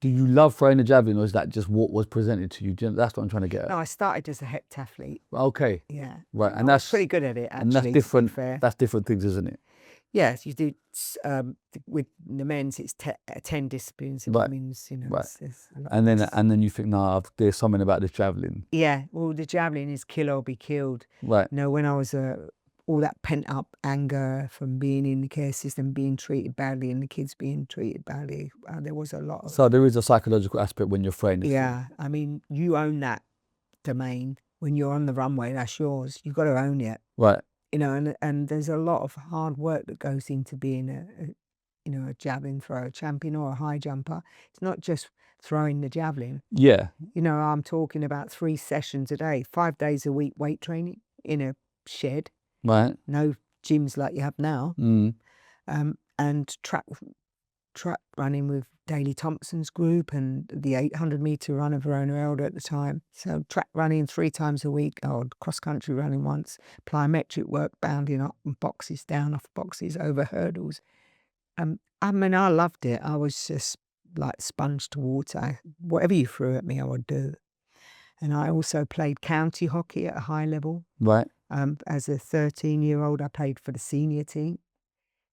Do you love throwing the javelin, or is that just what was presented to you? That's what I'm trying to get at. No, I started as a heptathlete. Okay. Yeah. Right, and I that's was pretty good at it, actually. And that's to be different. fair. That's different things, isn't it? Yes, you do. With the men's, it's 10 disciplines. The Right. women's, you know. Right. It's a lot And less. then you think, nah, there's something about this javelin. Yeah. Well, the javelin is kill or be killed. Right. You know, when I was all that pent up anger from being in the care system, being treated badly, and the kids being treated badly, there was a lot of. So there is a psychological aspect when you're throwing this thing. Yeah, I mean, you own that domain. When you're on the runway, that's yours. You've got to own it. Right. You know, and there's a lot of hard work that goes into being a javelin thrower champion or a high jumper. It's not just throwing the javelin. Yeah. You know, I'm talking about 3 sessions a day, 5 days a week weight training in a shed. Right. No gyms like you have now. And track running with Daley Thompson's group and the 800-metre run of Verona Elder at the time. So track running 3 times a week, or cross-country running once, plyometric work, bounding up boxes, down off boxes, over hurdles. I mean, I loved it. I was just like sponge to water. Whatever you threw at me, I would do. And I also played county hockey at a high level. Right. As a 13-year-old, I played for the senior team.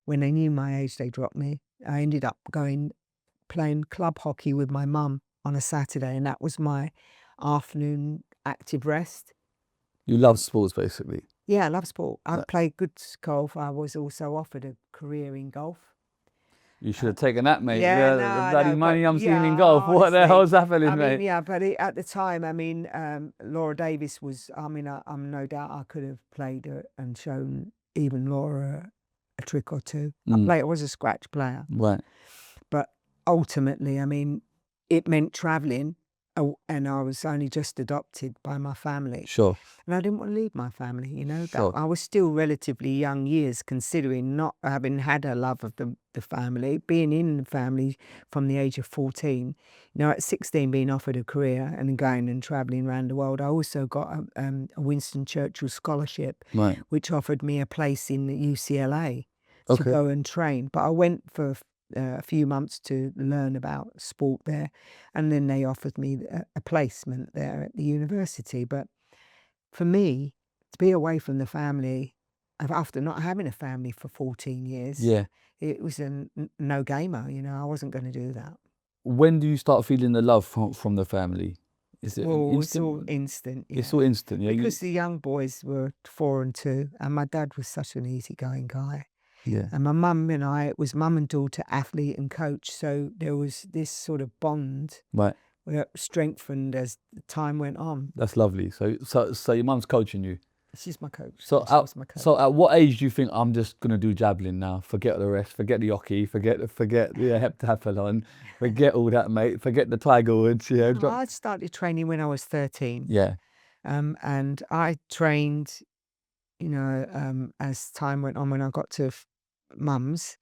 When they knew my age, they dropped me. I ended up playing club hockey with my mum on a Saturday, and that was my afternoon active rest. You love sports, basically. Yeah, I love sport. I played good golf. I was also offered a career in golf. You should have taken that, mate. Yeah, the no, bloody no, money but I'm seeing yeah, in golf. What the honestly, hell's happening, I mate? mean, yeah, but at the time, I mean, Laura Davis was, I mean, I'm no doubt I could have played and shown even Laura a trick or two. I was a scratch player. Right. But ultimately, I mean, it meant travelling, and I was only just adopted by my family. Sure. And I didn't want to leave my family, you know. Sure. I was still relatively young years, considering not having had a love of the family, being in the family from the age of 14. You know, at 16 being offered a career and going and travelling around the world. I also got a Winston Churchill scholarship, Right. which offered me a place in the UCLA to go and train. But I went for a few months to learn about sport there, and then they offered me a placement there at the university. But for me, to be away from the family after not having a family for 14 years, Yeah. it was a no-gamer. You know, I wasn't going to do that. When do you start feeling the love from the family? Is it Well, instant? it's all instant. Yeah. It's all instant, yeah. Because the young boys were 4 and 2, and my dad was such an easygoing guy. Yeah. And my mum and I, it was mum and daughter, athlete and coach. So there was this sort of bond Right. that strengthened as time went on. That's lovely. So your mum's coaching you. She's my coach. So my coach. So at what age do you think I'm just gonna do javelin now? Forget the rest. Forget the hockey. Forget the heptathlon. Forget all that, mate. Forget the Tiger Woods. Yeah. I started training when I was 13. Yeah. And I trained, you know, as time went on. When I got to mum's,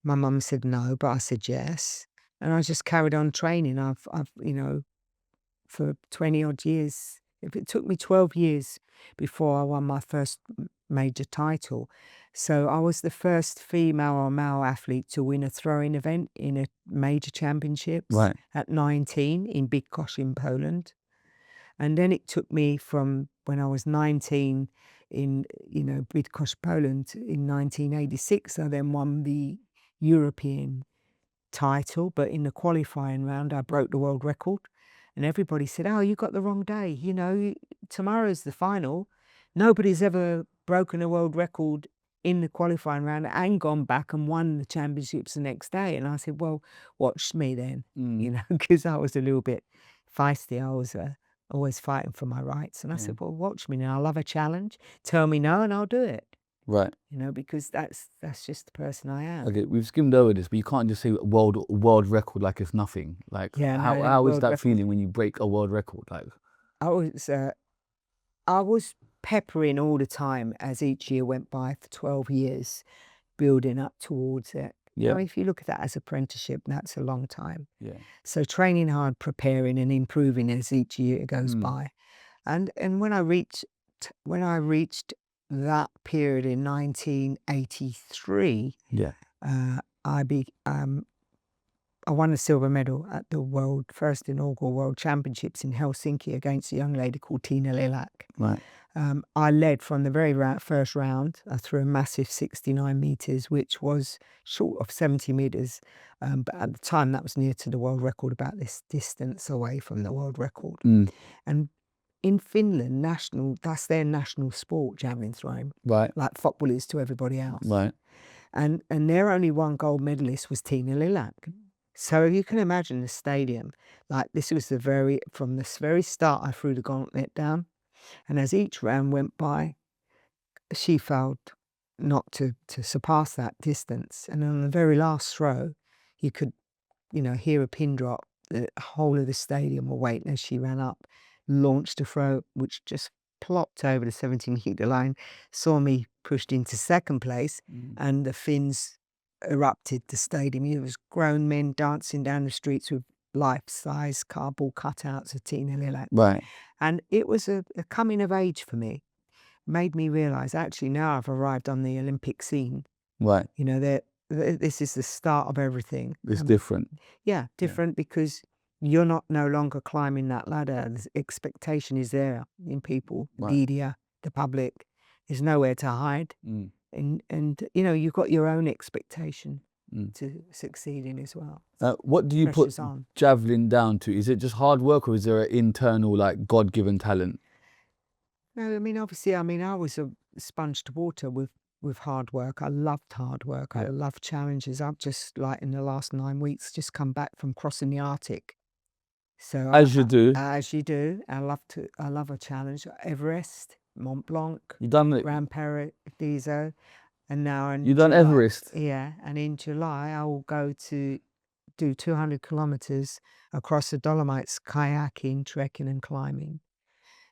my mum said no, but I said yes, and I just carried on training. I've you know, for 20 odd years. It took me 12 years before I won my first major title. So I was the first female or male athlete to win a throwing event in a major championships Right. at 19 in Bydgoszcz in Poland. And then it took me from when I was 19 in, you know, Bydgoszcz, Poland in 1986. I then won the European title, but in the qualifying round, I broke the world record. And everybody said, oh, you got the wrong day. You know, tomorrow's the final. Nobody's ever broken a world record in the qualifying round and gone back and won the championships the next day. And I said, well, watch me then, you know, because I was a little bit feisty. I was always fighting for my rights. And I said, well, watch me now. I love a challenge. Tell me no and I'll do it. Right. You know, because that's just the person I am. Okay, we've skimmed over this, but you can't just say world record like it's nothing. Like, Yeah, no, how is world that record. feeling when you break a world record? Like, I was peppering all the time as each year went by for 12 years, building up towards it. Yeah. Now, if you look at that as apprenticeship, that's a long time. yeah. So training hard, preparing and improving as each year goes by. And when I reached that period in 1983, Yeah. I won a silver medal at the first inaugural World Championships in Helsinki against a young lady called Tina Lilac. Right. I led from the very first round. I threw a massive 69 metres, which was short of 70 metres. But at the time, that was near to the world record, about this distance away from the world record. And in Finland, that's their national sport, javelin throwing. Right. Like football is to everybody else. Right. And their only one gold medalist was Tina Lilac. So you can imagine the stadium. Like this was from the very start, I threw the gauntlet down. And as each round went by, she failed not to surpass that distance. And on the very last throw, you could, hear a pin drop. The whole of the stadium were waiting as she ran up, launched a throw, which just plopped over the 17-metre line, saw me pushed into second place, and the Finns erupted the stadium. There was grown men dancing down the streets with life-size cardboard cutouts of Tina Lilac. Right. And it was a coming of age for me. Made me realise, actually, now I've arrived on the Olympic scene. Right. This is the start of everything. It's different. Yeah, different because you're no longer climbing that ladder. The expectation is there in people, media, the public. There's nowhere to hide. And you've got your own expectation to succeed in as well. What do you put javelin down to? Is it just hard work, or is there an internal, like, God-given talent? No, obviously, I was a sponge to water with hard work. I loved hard work. I loved challenges. I've just, like, in the last 9 weeks, just come back from crossing the Arctic. So As you do. As you do. I love a challenge. Everest, Mont Blanc, You done it. Grand Paradiso, and now You done Everest. Yeah, and in July I will go to do 200 kilometers across the Dolomites, kayaking, trekking, and climbing.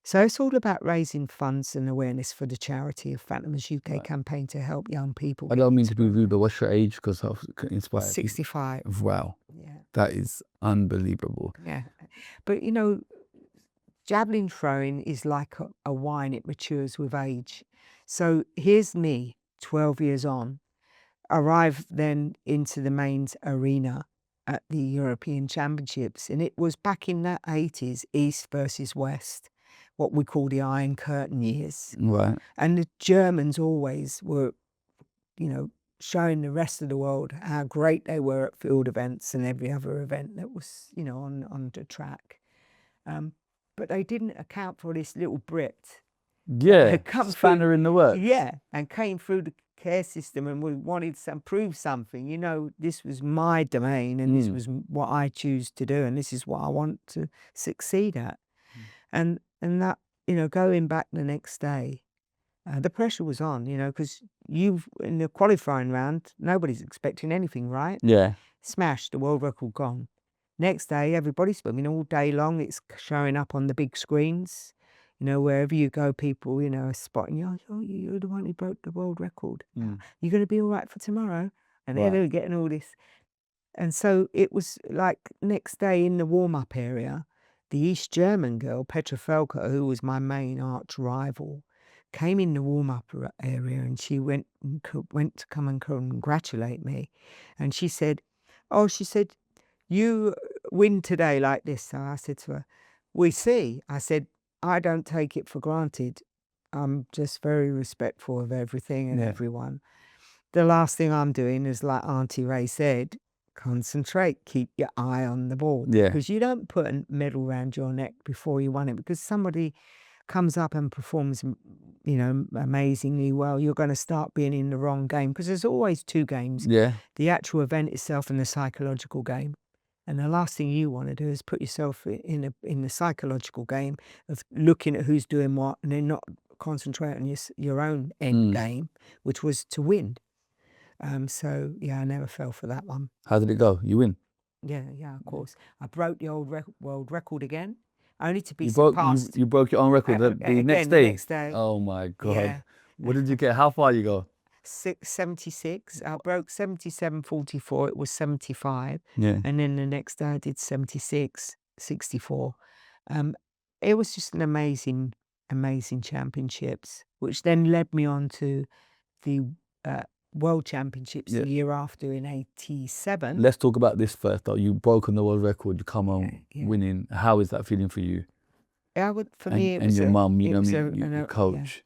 So it's all about raising funds and awareness for the charity of Fatima's UK campaign to help young people. I don't mean to be rude, but what's your age? Because I've inspired. 65. Wow. Yeah. That is unbelievable. Yeah. But javelin throwing is like a wine, it matures with age. So here's me, 12 years on, arrived then into the mains arena at the European Championships. And it was back in the 80s, East versus West, what we call the Iron Curtain years. Right. And the Germans always were, showing the rest of the world how great they were at field events and every other event that was, on the track. But they didn't account for this little Brit. Yeah, spanner in the works. Yeah, and came through the care system and wanted to prove something. This was my domain and this was what I choose to do and this is what I want to succeed at. And that, going back the next day, the pressure was on, because in the qualifying round, nobody's expecting anything, right? Yeah. Smashed, the world record gone. Next day, everybody's swimming all day long. It's showing up on the big screens. Wherever you go, people, are spotting you. Oh, you're the one who broke the world record. You're going to be all right for tomorrow. And they're getting all this. And so it was like next day in the warm-up area, the East German girl, Petra Felker, who was my main arch rival, came in the warm-up area and she went to come and congratulate me. And she said, you win today like this. So I said to her, we see. I said, I don't take it for granted. I'm just very respectful of everything and everyone. The last thing I'm doing is, like Auntie Ray said, concentrate, keep your eye on the ball. Yeah. Because you don't put a medal around your neck before you won it. Because somebody comes up and performs, amazingly well, you're going to start being in the wrong game. Because there's always two games. Yeah. The actual event itself and the psychological game. And the last thing you want to do is put yourself in the psychological game of looking at who's doing what and then not concentrate on your own end game, which was to win. So, yeah, I never fell for that one. How did it go? You win? Yeah, of course. I broke the old world record again, only to be surpassed. You broke your own record the next day? The next day. Oh, my God. Yeah. What did you get? How far you go? 76. I broke 77.44. It was 75. Yeah. And then the next day I did 76.64. it was just an amazing, amazing championships, which then led me on to the World Championships the year after in '87. Let's talk about this first, though. You've broken the world record. You come on winning. How is that feeling for you? Yeah, for and, me, it and was your mum, you know, your coach.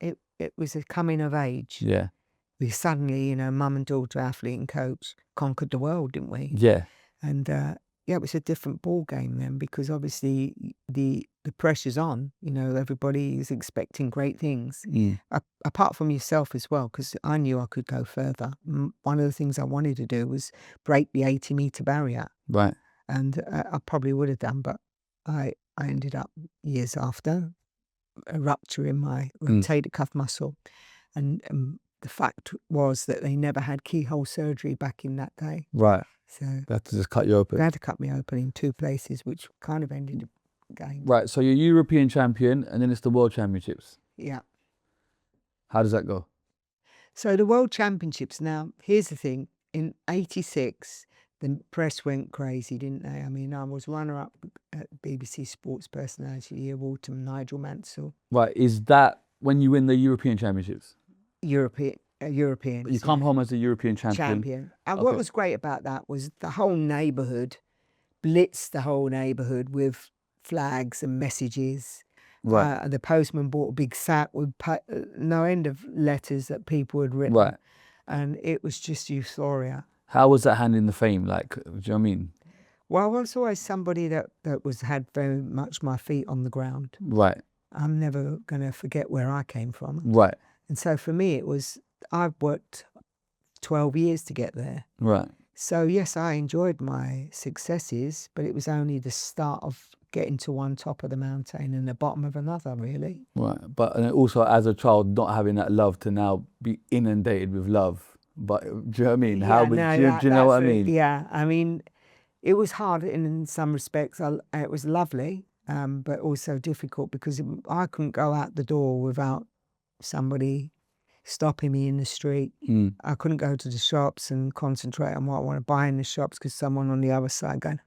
Yeah. It was a coming of age. Yeah. We suddenly, mum and daughter, athlete and coach, conquered the world, didn't we? Yeah. And it was a different ball game then, because obviously the pressure's on. Everybody is expecting great things, apart from yourself as well, because I knew I could go further. One of the things I wanted to do was break the 80-meter barrier. Right. And I probably would have done, but I ended up years after a rupture in my rotator cuff muscle. And the fact was that they never had keyhole surgery back in that day. Right. So they had to just cut you open. They had to cut me open in 2 places, which kind of ended the game. Right. So you're European champion, and then it's the World Championships. Yeah. How does that go? So the World Championships, now, here's the thing. In '86, the press went crazy, didn't they? I mean, I was runner-up at BBC Sports Personality of the Year, Autumn, Nigel Mansell. Right. Is that when you win the European Championships? European. You come home as a European champion. And what was great about that was the whole neighbourhood blitzed the whole neighbourhood with flags and messages. Right. The postman bought a big sack with no end of letters that people had written. Right. And it was just euphoria. How was that handling the fame? Like, do you know what I mean? Well, I was always somebody that had very much my feet on the ground. Right. I'm never going to forget where I came from. Right. And so for me, it was, I've worked 12 years to get there. Right. So yes, I enjoyed my successes, but it was only the start of getting to one top of the mountain and the bottom of another, really. Right. But and also as a child, not having that love to now be inundated with love. But do you know what I mean? Yeah, do you know what I mean? Yeah, I mean, it was hard in some respects. It was lovely, but also difficult because I couldn't go out the door without somebody stopping me in the street. I couldn't go to the shops and concentrate on what I want to buy in the shops because someone on the other side going.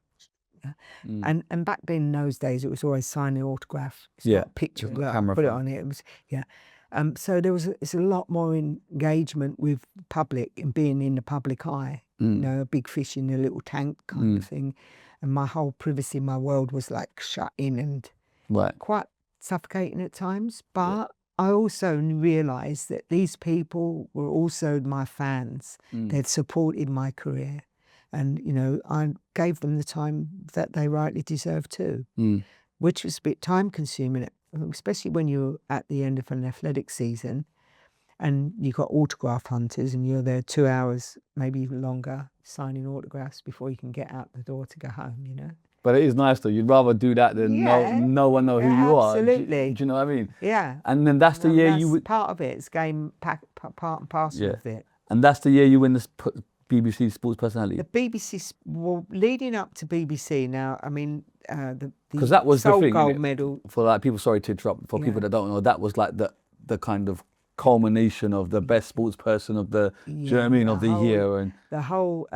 And back then in those days, it was always sign the autograph. It's got a picture, camera put it phone. on it. It was so it's a lot more engagement with public and being in the public eye. A big fish in a little tank kind of thing. And my whole privacy, my world was like shut in and quite suffocating at times. But I also realised that these people were also my fans. They'd supported my career. And, I gave them the time that they rightly deserved too, which was a bit time consuming, especially when you're at the end of an athletic season and you've got autograph hunters and you're there 2 hours, maybe even longer, signing autographs before you can get out the door to go home, But it is nice though. You'd rather do that than no one know who you are. Absolutely. Do you know what I mean? Yeah. And then that's the year that's part of it. It's game part and parcel of it. And that's the year you win the BBC Sports Personality. The BBC, well, leading up to BBC now, I mean, because that was the thing, gold medal. For like people, sorry to interrupt, for people that don't know, that was like the kind of culmination of the best sports person of the, do you know what I mean, of the year. And the whole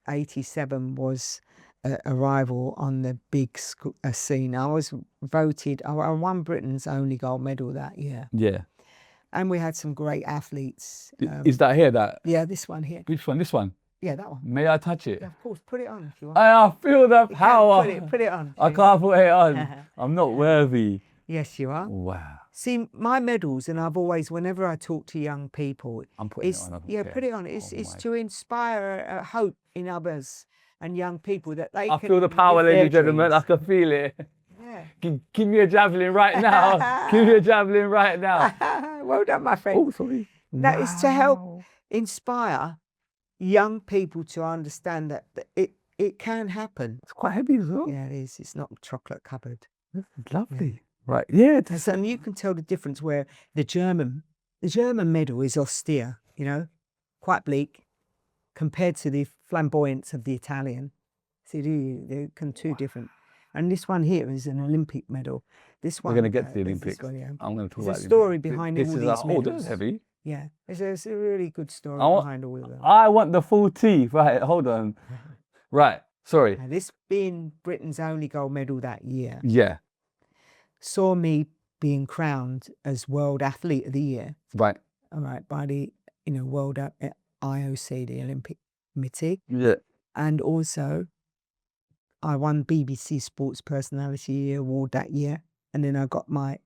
87 was a rival on the big scene. I was voted, I won Britain's only gold medal that year. Yeah. And we had some great athletes. Is that here? Yeah, this one here. Which one? This one? Yeah, that one. May I touch it? Yeah, of course. Put it on if you want. I feel the power. Put it on. I can't put it on. I'm not worthy. Yes, you are. Wow. See, my medals, and I've always, whenever I talk to young people, I'm putting it on. Yeah, put it on. It's to inspire hope in others and young people that they can. I feel the power, ladies and gentlemen. I can feel it. Yeah. Give me a javelin right now. Give me a javelin right now. Well done, my friend. Oh, sorry. That is to help inspire young people to understand that it can happen. It's quite heavy as well. Yeah, it is. It's not chocolate covered. That's lovely. Right. Yeah. And you can tell the difference where the German medal is austere, quite bleak, compared to the flamboyance of the Italian. See, they're two different. And this one here is an Olympic medal. This one. We're going to get to the Olympics. I'm going to talk about There's a story behind all these medals. Oh, that's heavy. Yeah, there's a really good story behind all of them. I want the full tea. Right, hold on. Right, sorry. Now, this being Britain's only gold medal that year. Yeah. saw me being crowned as World Athlete of the Year, Right. all right, by the World IOC, the Olympic Committee, Yeah. and also I won BBC Sports Personality Award that year, and then I got my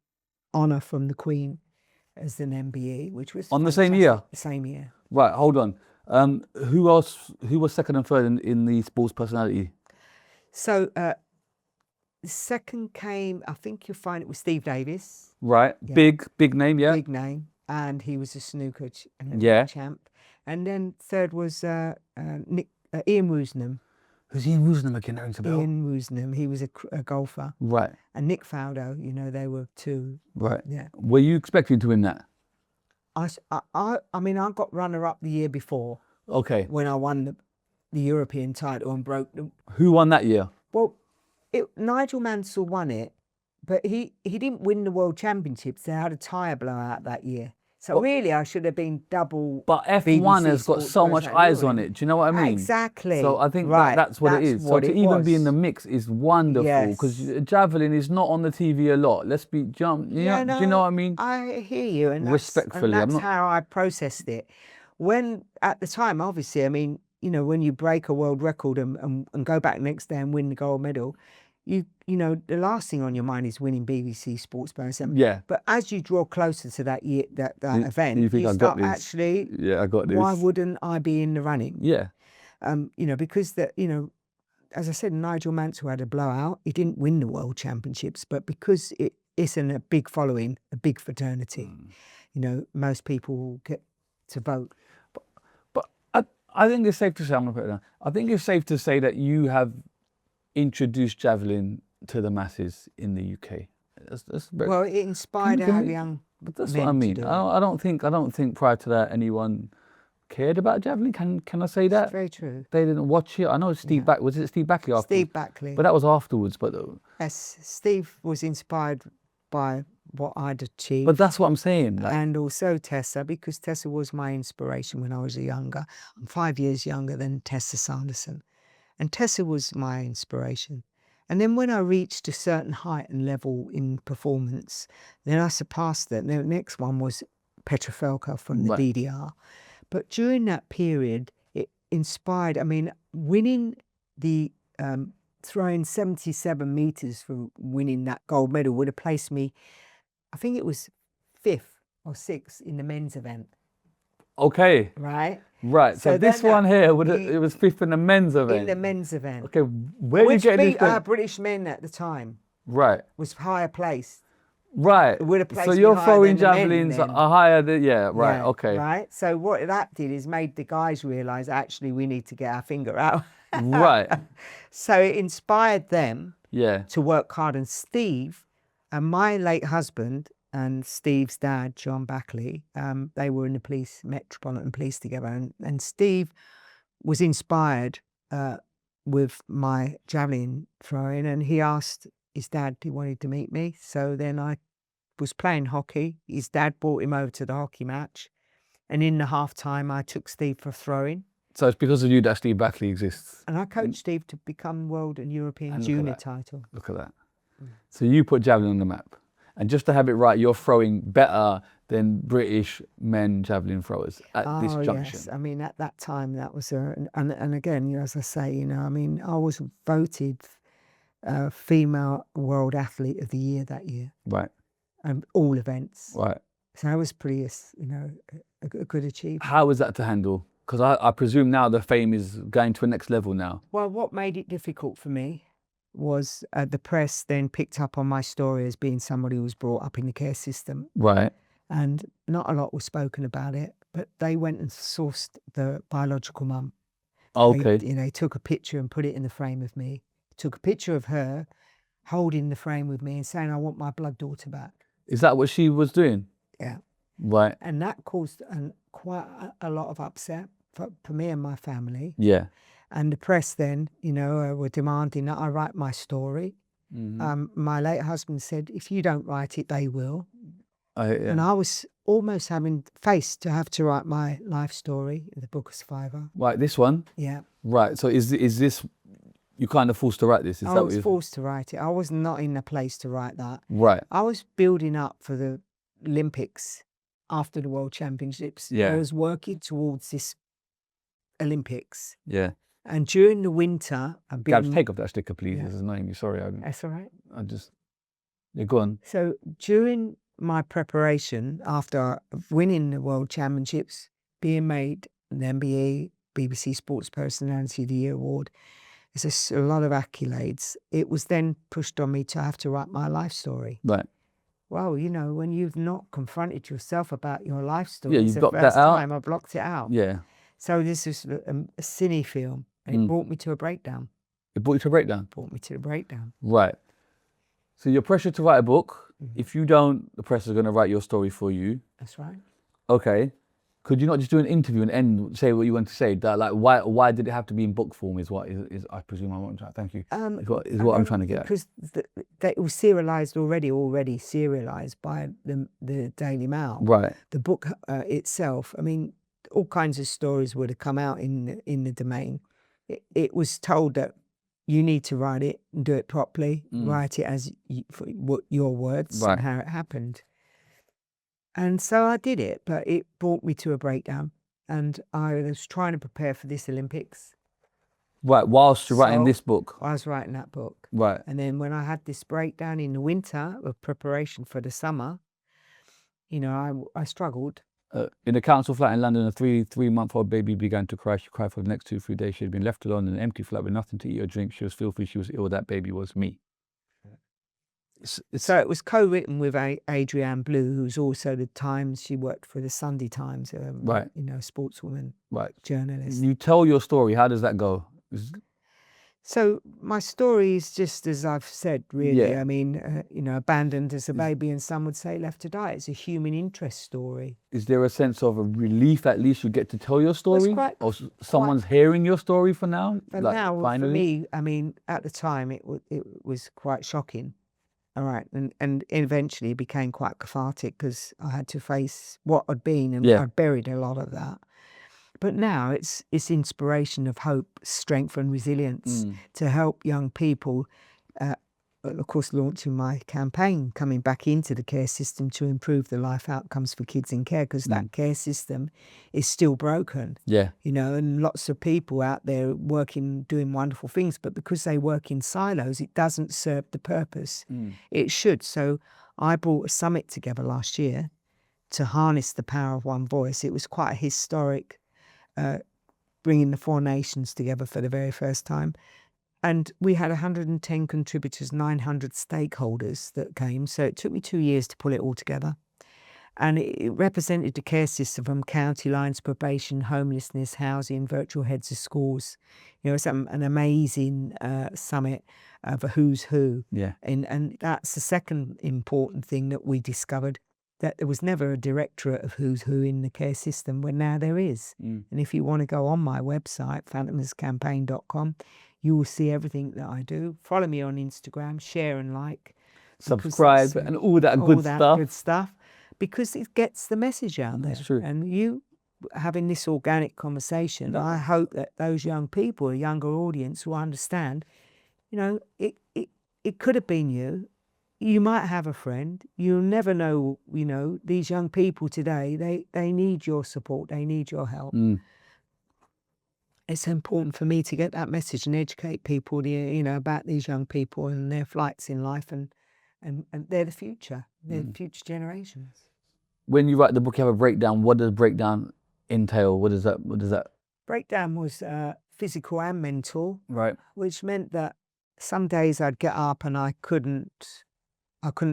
honour from the Queen as an MBE, which was On the same year? fantastic. The same year. Right, hold on. Who else? Who was second and third in the sports personality? So the second came, I think you'll find it was Steve Davis, Right, Yeah. big name, yeah. big name, and he was a snooker Yeah. champ. And then third was Ian Woosnam. Who's Ian Woosnam again? Rings a bell. Ian Woosnam, he was a golfer. Right, And Nick Faldo, they were two. right. Yeah. Were you expecting to win that? I mean, I got runner-up the year before Okay. when I won the European title and broke them. Who won that year? Well, Nigel Mansell won it, but he didn't win the World Championships. They had a tyre blowout that year. So really, I should have been double. But F1 has got Sports so much Personality eyes on Award. it. Do you know what I mean? Exactly. So I think Right, that's what it is. So what to it even be in was. the mix is wonderful because Yes. Javelin is not on the TV a lot. Let's be jump. Do you know what I mean? I hear you, and Respectfully, I'm that's not- how I processed it. When at the time, obviously, I mean, when you break a world record and go back next day and win the gold medal, the last thing on your mind is winning BBC Sports Person. Yeah. But as you draw closer to that year, that event, you think, "I got start this." actually. Yeah, I got this. Why wouldn't I be in the running? Yeah. Because as I said, Nigel Mansell had a blowout. He didn't win the World Championships, but because it's in a big following, a big fraternity, most people will get to vote. But I think it's safe to say, I'm going to put it down. I think it's safe to say that you have introduced Javelin to the masses in the UK. Well, it inspired our young But that's men what I to mean. do it. I don't think prior to that anyone cared about Javelin. Can I say that? It's very true. They didn't watch it. I know Steve Backley. Was it Steve Backley after? Steve Backley. But that was afterwards. But Steve was inspired by what I'd achieved. But that's what I'm saying. Like, And also Tessa, because Tessa was my inspiration when I was younger. I'm 5 years younger than Tessa Sanderson. And Tessa was my inspiration. And then when I reached a certain height and level in performance, then I surpassed it. The next one was Petra Felker from the Right. DDR. But during that period, it inspired, winning the throwing 77 metres for winning that gold medal would have placed me, I think it was 5th or 6th in the men's event, okay. right? Right. So So this then one here, it the- was 5th in the men's event. In the men's event. Okay. Where Which you get this? beat our British men at the time, Right. was higher placed. Right. It would have placed So me you're higher throwing than the men javelins then. are higher than right. Yeah, Okay. Right. So what that did is made the guys realise actually we need to get our finger out. Right. So it inspired them Yeah. to work hard. And Steve and my late husband and Steve's dad, John Backley, they were in the Metropolitan Police together. And Steve was inspired with my javelin throwing, and he asked his dad if he wanted to meet me. So then I was playing hockey. His dad brought him over to the hockey match. And in the half time, I took Steve for throwing. So it's because of you that Steve Backley exists. And I coached Steve to become world and European And look at junior that. title. Look at that. So you put javelin on the map. And just to have it right, you're throwing better than British men javelin throwers at this junction. Yes. At that time, that was and again, as I say, I was voted female world athlete of the year that year, Right. all events. Right. So that was pretty, a good achievement. How was that to handle? Because I presume now the fame is going to a next level now. Well, what made it difficult for me was the press then picked up on my story as being somebody who was brought up in the care system. Right. And not a lot was spoken about it, but they went and sourced the biological mum. Okay. They took a picture and put it in the frame of me. Took a picture of her holding the frame with me and saying, "I want my blood daughter back." Is that what she was doing? Yeah. Right. And that caused quite a lot of upset for me and my family. Yeah. And the press then, were demanding that I write my story. My late husband said, "If you don't write it, they will." Yeah. And I was almost having to have to write my life story in the Book of Survivor. Right. This one. Yeah. Right. So is this You kind of forced to write this, is I that what was you're... forced to write it. I was not in a place to write that. Right. I was building up for the Olympics after the World Championships. Yeah. I was working towards this Olympics. Yeah. And during the winter, I've been... Gabs, take off that sticker, please. Yeah. It's annoying me. Sorry. That's all right. I just... Yeah, go on. So during my preparation, after winning the World Championships, being made an NBA, BBC Sports Personality of the Year award, there's a lot of accolades. It was then pushed on me to have to write my life story. Right. Well, you know, when you've not confronted yourself about your life story, Yeah, it's you the blocked that first out. time I blocked it out. Yeah. So this is a cine film, and it brought me to a breakdown. It brought you to a breakdown? Brought me to the breakdown. Right. So you're pressured to write a book. If you don't, the press is going to write your story for you. That's right. Okay. Could you not just do an interview and say what you want to say? That, like, why did it have to be in book form? Is what is I presume I want to. Thank you. Is what I'm trying to get at. Because it was serialized already serialized by the Daily Mail. Right. The book itself, I mean, all kinds of stories would have come out in the domain. It was told that you need to write it and do it properly. Write it as your words and how it happened. And so I did it, but it brought me to a breakdown. And I was trying to prepare for this Olympics. Right, whilst you're writing this book. I was writing that book. Right. And then when I had this breakdown in the winter of preparation for the summer, you know, I struggled. In a council flat in London, a three-month-old baby began to cry. She cried for the next 2-3 days. She had been left alone in an empty flat with nothing to eat or drink. She was filthy. She was ill. That baby was me. So it was co-written with Adrienne Blue, who's also the Times. She worked for the Sunday Times, right? You know, sportswoman, right? Journalist. You tell your story. How does that go? So my story is just as I've said, really. Yeah. I mean, you know, abandoned as a baby, and some would say left to die. It's a human interest story. Is there a sense of a relief? At least you get to tell your story, or someone's hearing your story for now. For now, finally. For me, I mean, at the time, it was quite shocking. All right, and eventually it became quite cathartic because I had to face what had been, and I'd buried a lot of that. But now it's inspiration of hope, strength and resilience to help young people, of course, launching my campaign, coming back into the care system to improve the life outcomes for kids in care, because that care system is still broken. Yeah. You know, and lots of people out there working, doing wonderful things, but because they work in silos, it doesn't serve the purpose it should. So I brought a summit together last year to harness the power of one voice. It was quite a historic, bringing the 4 nations together for the very first time. And we had 110 contributors, 900 stakeholders that came. So it took me 2 years to pull it all together. And it represented the care system from county lines, probation, homelessness, housing, virtual heads of schools. You know, it's an amazing summit of a who's who. Yeah. And that's the second important thing that we discovered, that there was never a directorate of who's who in the care system, when now there is. And if you want to go on my website, phantomscampaign.com, you will see everything that I do. Follow me on Instagram, share and like. Subscribe and all that good stuff. Because it gets the message out there. That's true. And you having this organic conversation, I hope that those young people, a younger audience, will understand, you know, it could have been you. You might have a friend. You'll never know, you know, these young people today, they need your support. They need your help. It's important for me to get that message and educate people, you know, about these young people and their flights in life, and they're the future. They're the future generations. When you write the book, you have a breakdown. What does breakdown entail? What does that? Breakdown was physical and mental. Right. Which meant that some days I'd get up and I couldn't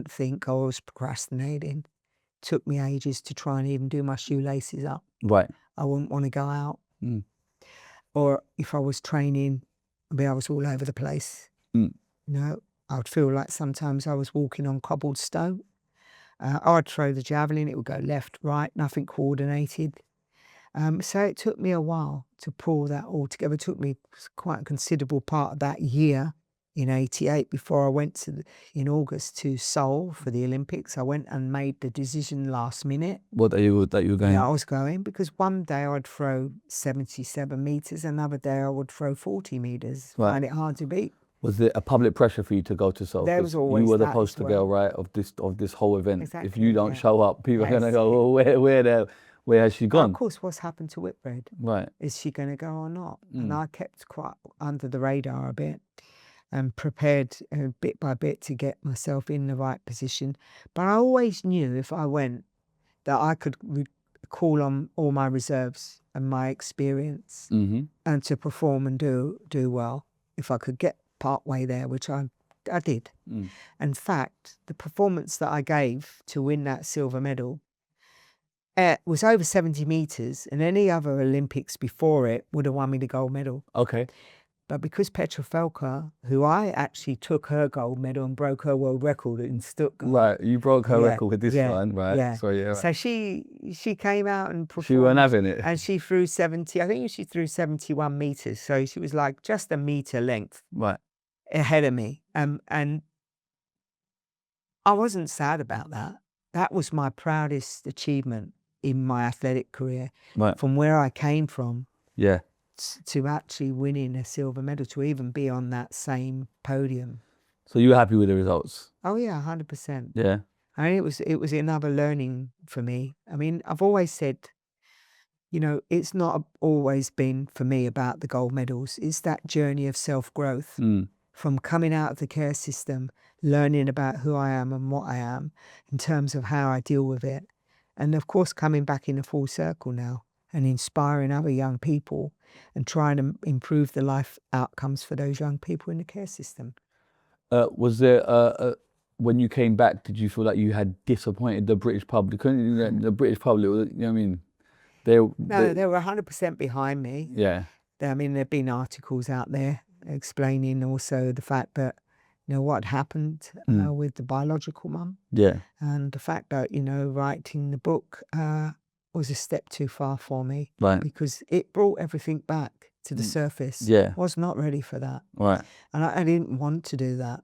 think. I was procrastinating. Took me ages to try and even do my shoelaces up. Right. I wouldn't want to go out. Or if I was training, I was all over the place. You know, I would feel like sometimes I was walking on cobbled stone. I'd throw the javelin, it would go left, right, nothing coordinated. So it took me a while to pull that all together. It took me quite a considerable part of that year in '88 before I went in August to Seoul for the Olympics. I went and made the decision last minute. What that you were going? Yeah, I was going because one day I'd throw 77 meters, another day I would throw 40 meters. Right. Find it hard to beat. Was there a public pressure for you to go to Seoul? There was always you were the that as poster well. girl, right, of this whole event. Exactly, If you don't yeah. show up, people are Yes. gonna go, well, where has she Now, gone? of course, what's happened to Whitbread? Right. Is she going to go or not? And I kept quite under the radar a bit and prepared bit by bit to get myself in the right position. But I always knew if I went that I could call on all my reserves and my experience and to perform and do well if I could get part way there, which I did. In fact, the performance that I gave to win that silver medal was over 70 meters, and any other Olympics before it would have won me the gold medal. Okay. But because Petra Felker, who I actually took her gold medal and broke her world record in Stuttgart. Right, you broke her record with this yeah, one, right? Yeah. So yeah. Right. So she came out and performed. She weren't having it. And she threw 70. I think she threw 71 meters. So she was like just a meter length Right. ahead of me. And I wasn't sad about that. That was my proudest achievement in my athletic career. Right. From where I came from. Yeah. To actually winning a silver medal, to even be on that same podium. So you were happy with the results? Oh yeah, 100%. Yeah. I mean, it was another learning for me. I mean, I've always said, you know, it's not always been for me about the gold medals. It's that journey of self-growth from coming out of the care system, learning about who I am and what I am in terms of how I deal with it. And of course, coming back in a full circle now and inspiring other young people and trying to improve the life outcomes for those young people in the care system. Was there, when you came back, did you feel like you had disappointed the British public? The British public, you know what I mean? They were 100% behind me. Yeah. I mean, there have been articles out there explaining also the fact that, you know, what happened with the biological mum. Yeah. And the fact that, you know, writing the book was a step too far for me. Right. Because it brought everything back to the surface. Yeah. Was not ready for that. Right. And I didn't want to do that.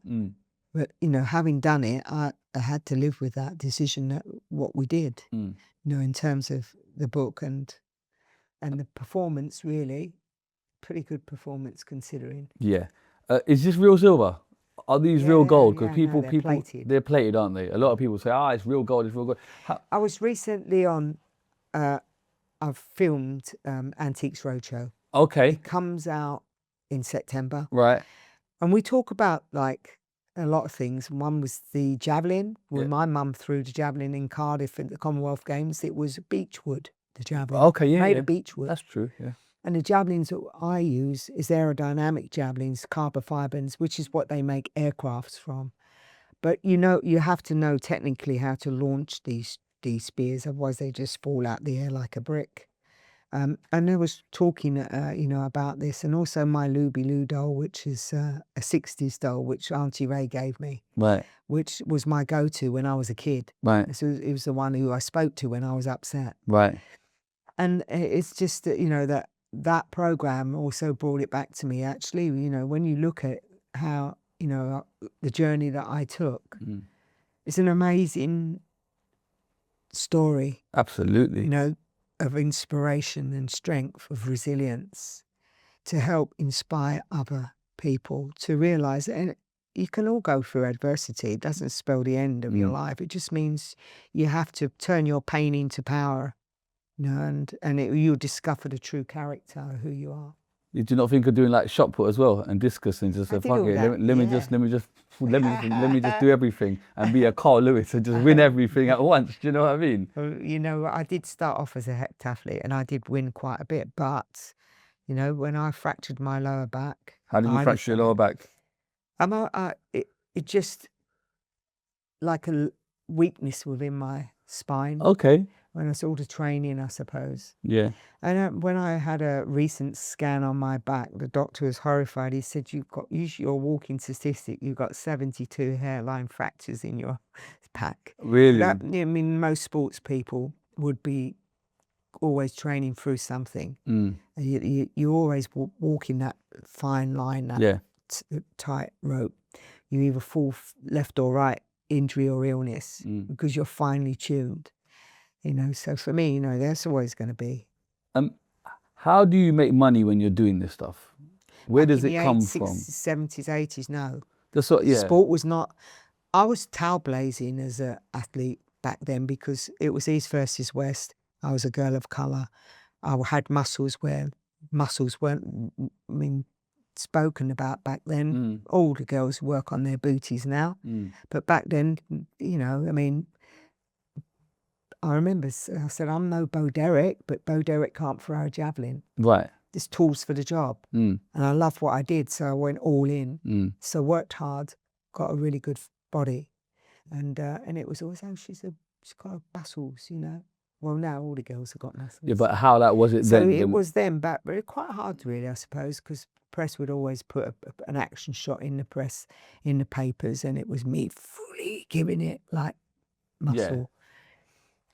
But, you know, having done it, I had to live with that decision, that what we did, you know, in terms of the book and the performance, really. Pretty good performance considering. Yeah. Is this real silver? Are these real gold? Because no, they're plated. They're plated, aren't they? A lot of people say, it's real gold, it's real gold. I was recently on, I've filmed Antiques Roadshow. Okay. It comes out in September. Right. And we talk about like a lot of things. One was the javelin. When my mum threw the javelin in Cardiff at the Commonwealth Games, it was beechwood, the javelin. Okay, yeah. Made of beechwood. That's true, yeah. And the javelins that I use is aerodynamic javelins, carbon fibers, which is what they make aircrafts from. But you know, you have to know technically how to launch these spears, otherwise they just fall out the air like a brick. And I was talking, you know, about this, and also my Luby Loo doll, which is a 60s doll, which Auntie Ray gave me, Right. which was my go-to when I was a kid. Right. So it was the one who I spoke to when I was upset. Right. And it's just that, you know, that program also brought it back to me, actually. You know, when you look at how, you know, the journey that I took, it's an amazing story. Absolutely. You know, of inspiration and strength, of resilience, to help inspire other people to realise that, and you can all go through adversity. It doesn't spell the end of your life. It just means you have to turn your pain into power, you know, and you'll discover the true character of who you are. Did you not think of doing like shot put as well and discus and just say, fuck it, let me just do everything and be a Carl Lewis and just win everything at once? Do you know what I mean? You know, I did start off as a heptathlete and I did win quite a bit, but you know, when I fractured my lower back. How did you fracture your lower back? It just like a weakness within my spine. Okay. When I saw the training, I suppose. Yeah. And when I had a recent scan on my back, the doctor was horrified. He said, your walking statistic, you've got 72 hairline fractures in your back. Really? I mean, most sports people would be always training through something. You're always walking that fine line, that tight rope. You either fall left or right, injury or illness, because you're finely tuned. You know, so for me, you know, there's always going to be. How do you make money when you're doing this stuff? Where Back does in it the come 80s, from? 70s, 80s, no. The sort, yeah. Sport was not. I was tailblazing as an athlete back then because it was East versus West. I was a girl of colour. I had muscles where muscles weren't, spoken about back then. All the girls work on their booties now. But back then, you know, I mean, I remember I said, I'm no Bo Derek, but Bo Derek can't throw a javelin. Right. There's tools for the job. And I loved what I did, so I went all in. So worked hard, got a really good body. And it was always, oh, she's got muscles, you know. Well, now all the girls have got muscles. Yeah, but how that was it so then? it was then back, but it's quite hard really, I suppose, because press would always put an action shot in the press, in the papers, and it was me fully giving it like muscle.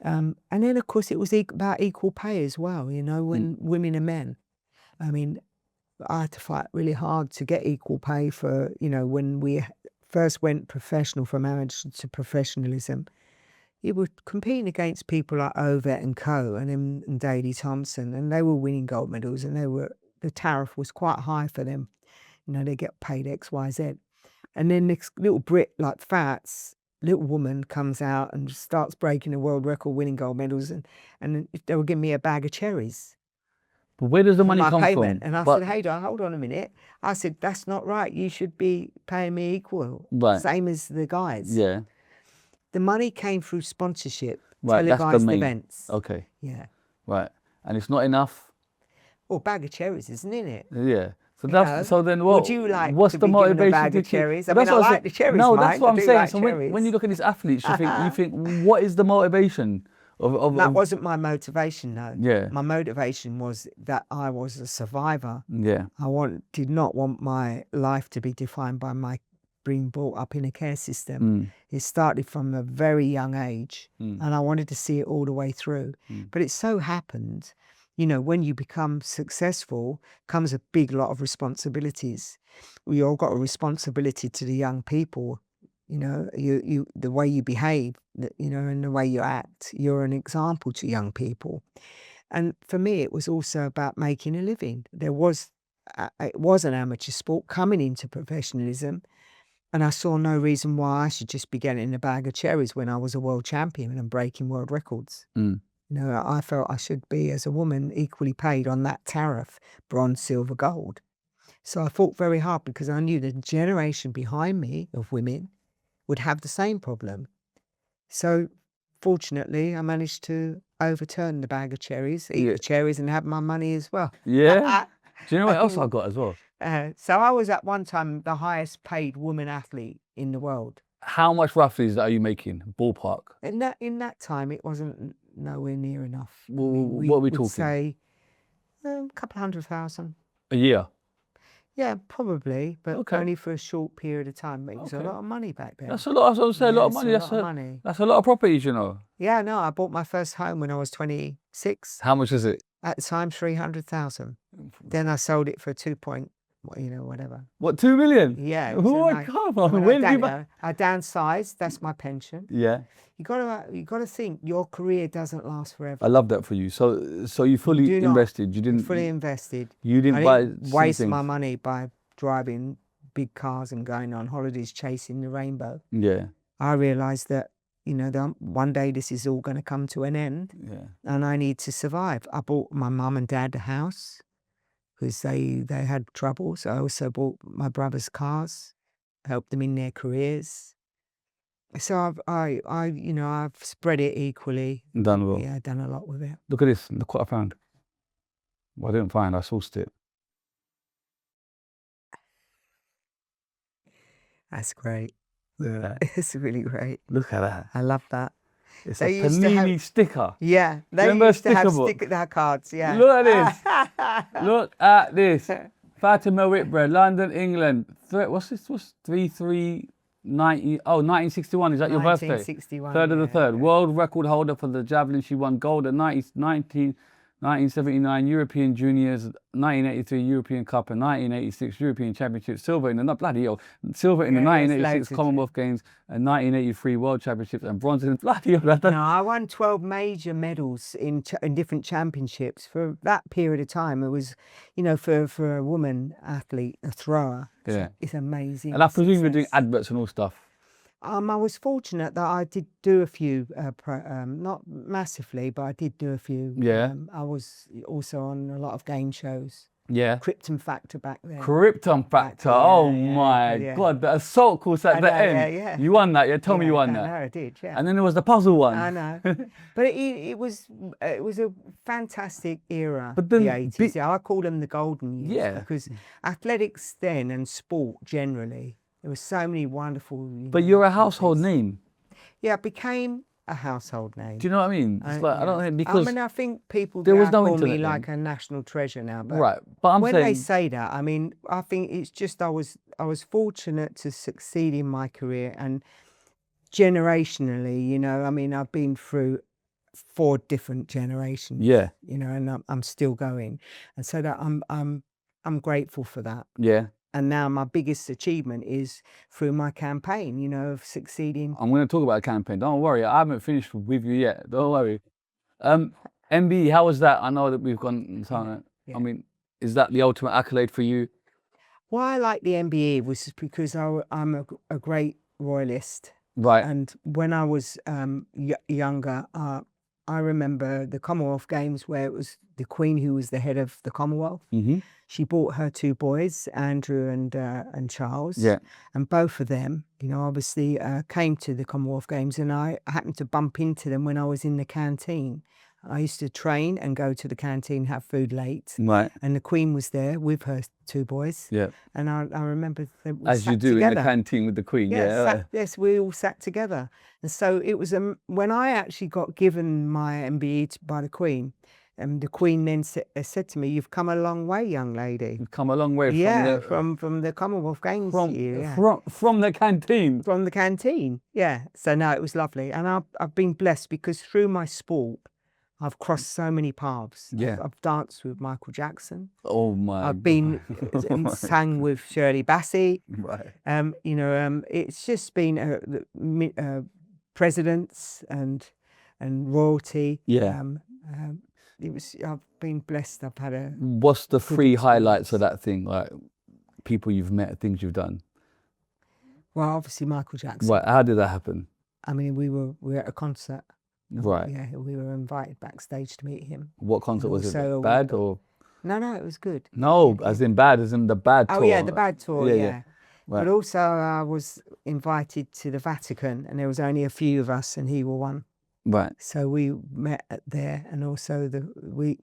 And then, of course, it was about equal pay as well, you know, when women and men. I mean, I had to fight really hard to get equal pay for, you know, when we first went professional, from marriage to professionalism. You were competing against people like Ovett and Co. and Daley Thompson, and they were winning gold medals, and the tariff was quite high for them. You know, they get paid X, Y, Z. And then this little Brit like Fats, little woman, comes out and starts breaking the world record, winning gold medals, and they were giving me a bag of cherries. But where does the money come from? And I said, hey, hold on a minute. I said, that's not right. You should be paying me equal, same as the guys. Yeah. The money came through sponsorship, Right, that's the televised main. events. Okay. Yeah. Right. And it's not enough? Well, bag of cherries, isn't it? Yeah. So You that's know? so then what? Would you like what's to the be given a motivation bag to of keep? cherries? I That's mean, I what like the cherries, No, mate. that's what I I'm do saying. like So cherries. when you look at these athletes, you think, what is the motivation of That wasn't my motivation, though. Yeah. My motivation was that I was a survivor. Yeah. Did not want my life to be defined by my being brought up in a care system. It started from a very young age, and I wanted to see it all the way through. But it so happened, you know, when you become successful comes a big lot of responsibilities. We all got a responsibility to the young people. You know, you the way you behave, you know, and the way you act. You're an example to young people. And for me, it was also about making a living. It was an amateur sport coming into professionalism. And I saw no reason why I should just be getting a bag of cherries when I was a world champion and breaking world records. You know, I felt I should be, as a woman, equally paid on that tariff, bronze, silver, gold. So I fought very hard because I knew the generation behind me of women would have the same problem. So fortunately, I managed to overturn the bag of cherries, eat the cherries and have my money as well. Yeah. Do you know what else I got as well? So I was at one time the highest paid woman athlete in the world. How much roughly are you making? Ballpark? In that time, it wasn't nowhere near enough. Well, I mean, what are we would talking? say a couple 100,000. A year? Yeah, probably, but Okay. only for a short period of time. But it was a Okay. lot of money back then. That's a lot. I was saying, a lot of it's money. a lot of money. That's a lot of properties, you know. Yeah, no, I bought my first home when I was 26. How much is it? At the time, 300,000. Then I sold it for whatever. What, 2 million? Yeah. Oh my God! When did you buy? I downsized. That's my pension. Yeah. You gotta think your career doesn't last forever. I love that for you. So you fully do not. invested. You didn't. Fully invested. You didn't I buy. didn't waste things. my money by driving big cars and going on holidays chasing the rainbow. Yeah. I realised that, you know, one day this is all going to come to an end. Yeah. And I need to survive. I bought my mum and dad a house because they had troubles. I also bought my brother's cars, helped them in their careers. So I've spread it equally. Done well. Yeah, done a lot with it. Look at this. Look what I found. Well, I didn't find. I sourced it. That's great. Look at that. It's really great. Look at that. I love that. It's They a used to Panini sticker. Yeah, they Remember used to have sticker book? sticker cards. Yeah. Look at this. Look at this. Fatima Whitbread, London, England. What's this? What's 3390? Oh, 1961. Is that your birthday? 1961. 3rd of the yeah. 3rd. World record holder for the javelin. She won gold at 19. 1979 European Juniors, 1983 European Cup, and 1986 European Championship, silver in the bloody hell, silver in the 1986 Commonwealth Games, and 1983 World Championships, and bronze in bloody hell. No, I won 12 major medals in different championships for that period of time. It was, you know, for a woman athlete, a thrower, it's amazing. And I presume you're doing adverts and all stuff. I was fortunate that I did do a few, not massively, but I did do a few. Yeah. I was also on a lot of game shows. Yeah. Krypton Factor back then. Krypton Factor. Oh my God, the assault course at the end. Yeah. You won that. Yeah, tell me you won that. No, I did. Yeah. And then there was the puzzle one. I know, but it was a fantastic era. But then the 80s. I call them the golden years. Yeah. Because athletics then and sport generally, there were so many wonderful. But you're a household name. Yeah, it became a household name. Do you know what I mean? It's like, I don't think because I think people there was no call internet me like then. a national treasure now. But right, but I'm when saying they say that, I mean, I think it's just I was fortunate to succeed in my career, and generationally, you know, I mean, I've been through 4 different generations. Yeah. You know, and I'm still going, and so that I'm grateful for that. Yeah. And now my biggest achievement is through my campaign, you know, of succeeding. I'm going to talk about a campaign. Don't worry, I haven't finished with you yet. Don't worry. MB, how was that? I know that we've gone. Yeah. I mean, is that the ultimate accolade for you? Why I like the MBE was because I'm a great royalist. Right. And when I was younger, I remember the Commonwealth Games where it was the Queen who was the head of the Commonwealth. Mm-hmm. She brought her 2 boys, Andrew and Charles. Yeah. And both of them, you know, obviously came to the Commonwealth Games, and I happened to bump into them when I was in the canteen. I used to train and go to the canteen, have food late. Right. And the Queen was there with her 2 boys. Yeah. And I remember that we As you sat do together. in the canteen with the Queen. Yes, we all sat together. And so it was when I actually got given my MBE by the Queen, the Queen then said to me, "You've come a long way, young lady." You've come a long way from the Commonwealth Games. From the canteen. From the canteen, yeah. So no, it was lovely. And I've been blessed because through my sport, I've crossed so many paths. Yeah. I've danced with Michael Jackson. Oh my. I've been and sang with Shirley Bassey. Right. You know, it's just been presidents and royalty. Yeah. I've been blessed. I've had a. What's the 3 highlights of that thing? Like people you've met, things you've done. Well, obviously Michael Jackson. Right. How did that happen? I mean, we were at a concert. Right. Yeah, we were invited backstage to meet him. What concert was it? Also, Bad or? No, it was good. No, as in bad, as in the bad tour. Oh yeah, the bad tour. Yeah. Right. But also, I was invited to the Vatican, and there was only a few of us, and he were one. Right. So we met there, and also we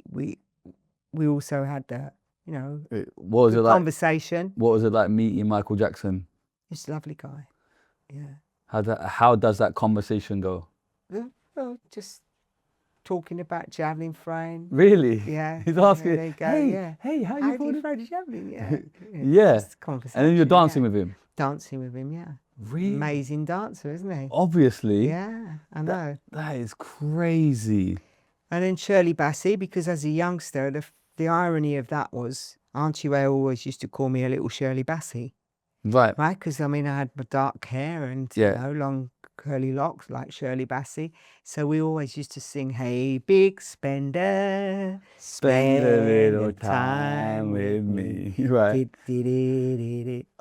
also had the, you know, what was it like? Conversation. What was it like meeting Michael Jackson? He's a lovely guy. Yeah. How does that conversation go? Well, just talking about javelin throwing. Really? Yeah. He's asking, there you go, hey, how do you you throw the javelin? Yeah. Yeah. Just conversation, And then you're dancing with him? Dancing with him, yeah. Really? Amazing dancer, isn't he? Obviously. Yeah, I know. That is crazy. And then Shirley Bassey, because as a youngster, the irony of that was Auntie Ray always used to call me a little Shirley Bassey. Right. Right? Because, I mean, I had my dark hair and, you know, long curly locks like Shirley Bassey. So we always used to sing, "Hey, big spender, spend a little time with me." Right.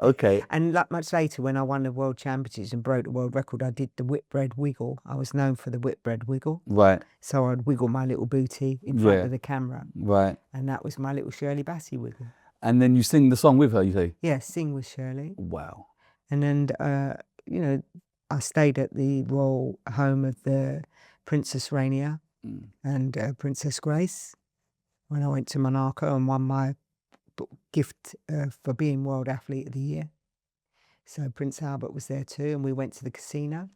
Okay. And much later, when I won the World Championships and broke the world record, I did the Whitbread wiggle. I was known for the Whitbread wiggle. Right. So I'd wiggle my little booty in front of the camera. Right. And that was my little Shirley Bassey wiggle. And then you sing the song with her, you say? Yeah, sing with Shirley. Wow. And then, you know, I stayed at the royal home of the Princess Rainier and Princess Grace when I went to Monaco and won my gift for being World Athlete of the Year. So Prince Albert was there too, and we went to the casino.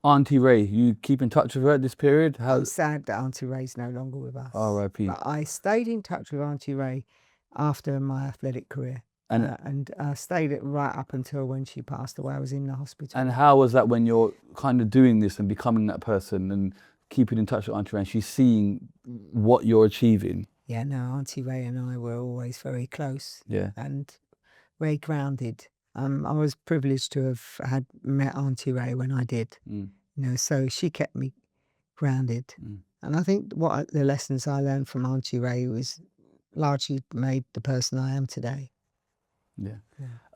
Auntie Ray, you keep in touch with her at this period? I'm sad that Auntie Ray's no longer with us. R.I.P. But I stayed in touch with Auntie Ray after my athletic career. And I stayed right up until when she passed away. I was in the hospital. And how was that when you're kind of doing this and becoming that person and keeping in touch with Auntie Ray and she's seeing what you're achieving. Yeah, no, Auntie Ray and I were always very close. Yeah. And very grounded. I was privileged to have met Auntie Ray when I did. You know, so she kept me grounded. And I think the lessons I learned from Auntie Ray was largely made the person I am today. Yeah.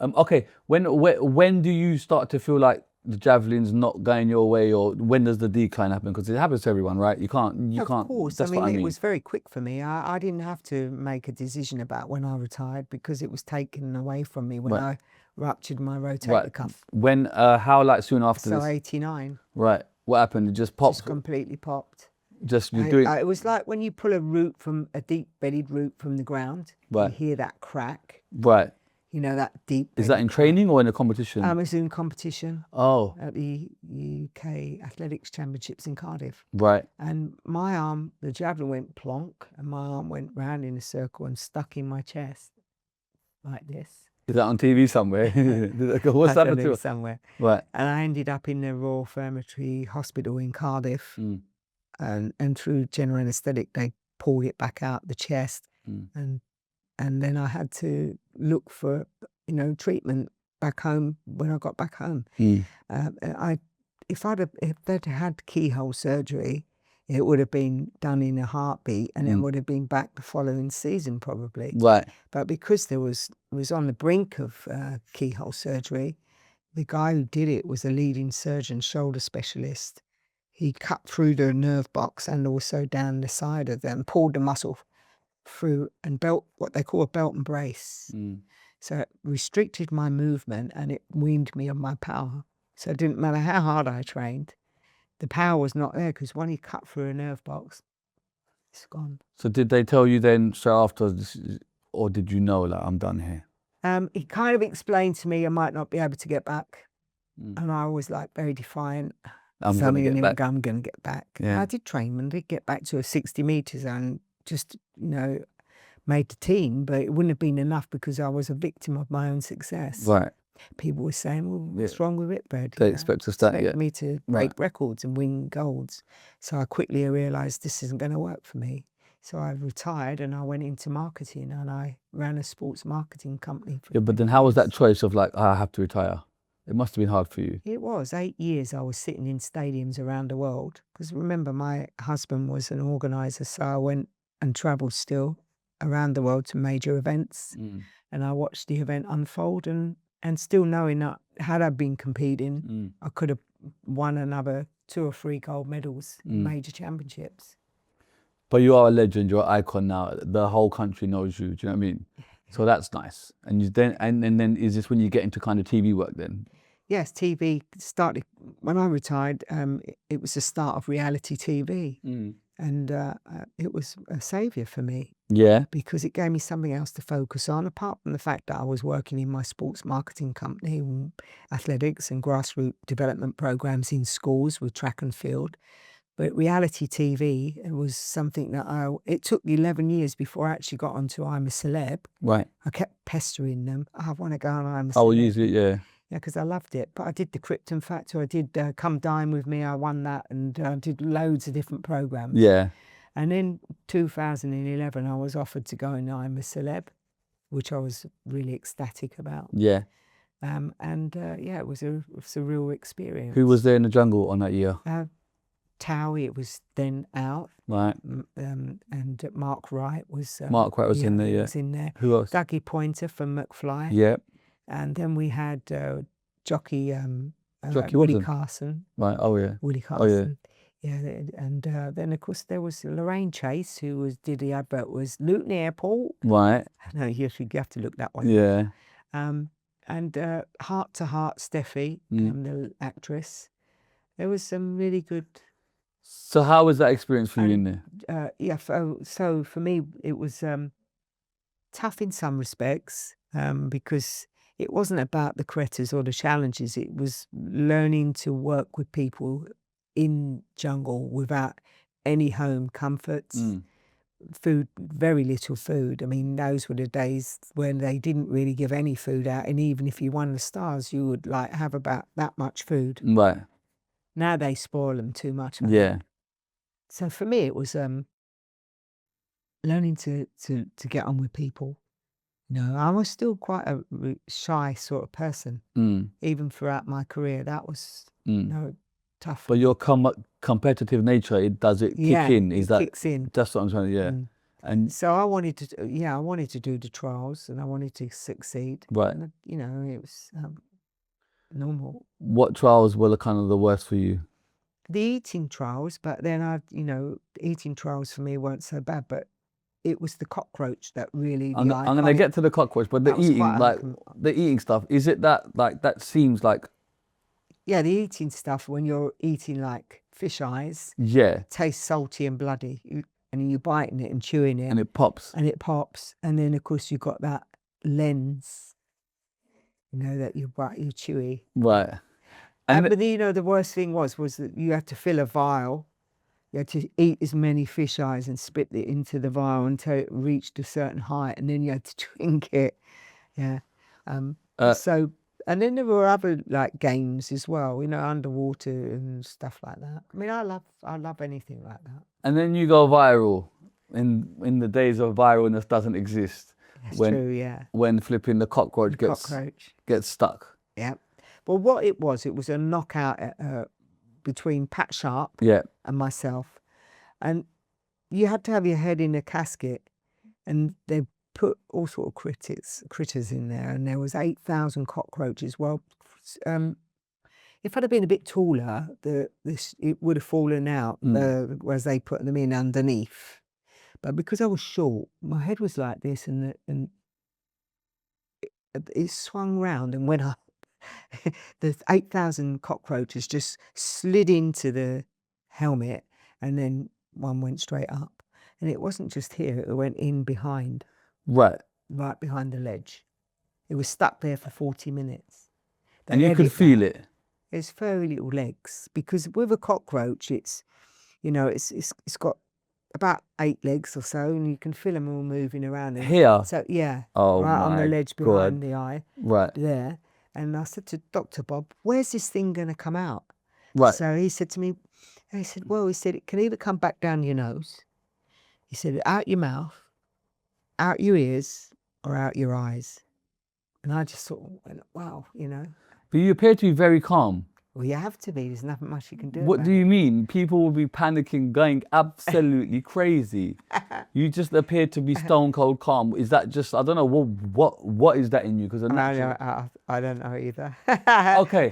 Okay. When do you start to feel like the javelin's not going your way, or when does the decline happen? Because it happens to everyone, right? You can't. Of course. That's I mean, what I mean. it was very quick for me. I didn't have to make a decision about when I retired because it was taken away from me when I ruptured my rotator cuff. When? How? Like soon after So this? 89. Right. What happened? It just popped. Just completely popped. Just you doing. It was like when you pull a deep-bedded root from the ground. Right. You hear that crack. Right. You know, that deep. Is that in training or in a competition? It was in competition. Oh. At the UK Athletics Championships in Cardiff. Right. And my arm, the javelin went plonk, and my arm went round in a circle and stuck in my chest, like this. Is that on TV somewhere? What's happened to it? Somewhere. Right. And I ended up in the Royal Infirmary Hospital in Cardiff, and through general anaesthetic, they pulled it back out the chest, and then I had to look for, treatment back home when I got back home. If they'd had keyhole surgery, it would have been done in a heartbeat, and it would have been back the following season probably. Right. But because it was on the brink of keyhole surgery, the guy who did it was a leading surgeon, shoulder specialist. He cut through the nerve box and also down the side of them, pulled the muscle through and what they call a belt and brace. So it restricted my movement and it weaned me of my power. So it didn't matter how hard I trained, the power was not there because when he cut through a nerve box, it's gone. So did they tell you then straight after, or did you know, like, I'm done here? He kind of explained to me I might not be able to get back. And I was like very defiant. I'm going to get back. Yeah. I did train and did get back to a 60 metres and just, made the team, but it wouldn't have been enough because I was a victim of my own success. Right. People were saying, well, what's wrong with Whitbread? They expect me to break records and win golds. So I quickly realised this isn't going to work for me. So I retired and I went into marketing and I ran a sports marketing company. But then how was that choice of like, I have to retire? It must have been hard for you. It was. 8 years I was sitting in stadiums around the world. Because remember, my husband was an organiser, so I went and travelled still around the world to major events. And I watched the event unfold and still knowing that had I been competing, I could have won another 2 or 3 gold medals in major championships. But you are a legend, you're an icon now. The whole country knows you, do you know what I mean? So that's nice. And then is this when you get into kind of TV work then? Yes, TV started, when I retired, it was the start of reality TV. And it was a saviour for me. Yeah. Because it gave me something else to focus on, apart from the fact that I was working in my sports marketing company, athletics and grassroots development programs in schools with track and field. But reality TV, it was something that it took 11 years before I actually got onto I'm a Celeb. Right. I kept pestering them. I want to go on I'm a Celeb. Oh, usually, yeah. Yeah, because I loved it. But I did the Krypton Factor. I did Come Dine With Me. I won that and did loads of different programs. Yeah. And in 2011, I was offered to go in I'm a Celeb, which I was really ecstatic about. Yeah. It was a real experience. Who was there in the jungle on that year? Towie, it was then out. Right. And Mark Wright was... Mark Wright was in there, yeah. was in there. Who else? Dougie Pointer from McFly. Yeah. And then we had jockey Jockey Willie Carson. Right, oh yeah. Willie Carson. Oh yeah. And then of course there was Lorraine Chase, who did the advert, was Luton Airport. Right. No, you have to look that one. Yeah. And Heart to Heart Steffi, the actress. There was some really good... So how was that experience for you in there? So for me, it was tough in some respects because it wasn't about the cretters or the challenges. It was learning to work with people in jungle without any home comforts. Food, very little food. I mean, those were the days when they didn't really give any food out. And even if you won the stars, you would have about that much food. Right. Now they spoil them too much. Yeah. So for me, it was learning to get on with people. I was still quite a shy sort of person, even throughout my career. That was tough. But your competitive nature, does it kick in? Is it that kicks in? That's what I'm trying to, And so I wanted to, I wanted to do the trials, and I wanted to succeed. Right. And, it was normal. What trials were the worst for you? The eating trials, but then the eating trials for me weren't so bad, but it was the cockroach that really. I'm going to get to the cockroach, but the eating, the eating stuff, is it that seems like? Yeah, the eating stuff, when you're eating like fish eyes, tastes salty and bloody, and you're biting it and chewing it, and it pops, and then of course you've got that lens, that you're chewy, right? But the worst thing was that you had to fill a vial. You had to eat as many fish eyes and spit it into the vial until it reached a certain height, and then you had to drink it. Yeah. And then there were other games as well, underwater and stuff like that. I mean, I love anything like that. And then you go viral in the days of viralness doesn't exist. That's true, yeah. When flipping the cockroach gets stuck. Yeah. Well, what it was a knockout between Pat Sharp and myself, and you had to have your head in a casket, and they put all sort of critters in there, and there was 8,000 cockroaches. Well, if I'd have been a bit taller, it would have fallen out as they put them in underneath. But because I was short, my head was like this, and it swung round and went up. The 8,000 cockroaches just slid into the helmet, and then one went straight up. And it wasn't just here, it went in behind. Right behind the ledge. It was stuck there for 40 minutes. And you could feel it. It's very little legs, because with a cockroach, it's got about 8 legs or so, and you can feel them all moving around. Here? So yeah, right on the ledge behind the eye, there. And I said to Dr. Bob, "Where's this thing going to come out?" Right. So he said to me, it can either come back down your nose. He said, out your mouth, out your ears, or out your eyes. And I just sort of went, wow, But you appear to be very calm. Well, you have to be. There's nothing much you can do. What do you mean? People will be panicking, going absolutely crazy. You just appear to be stone cold calm. Is that just, I don't know, what is that in you? Because I don't know either. Okay.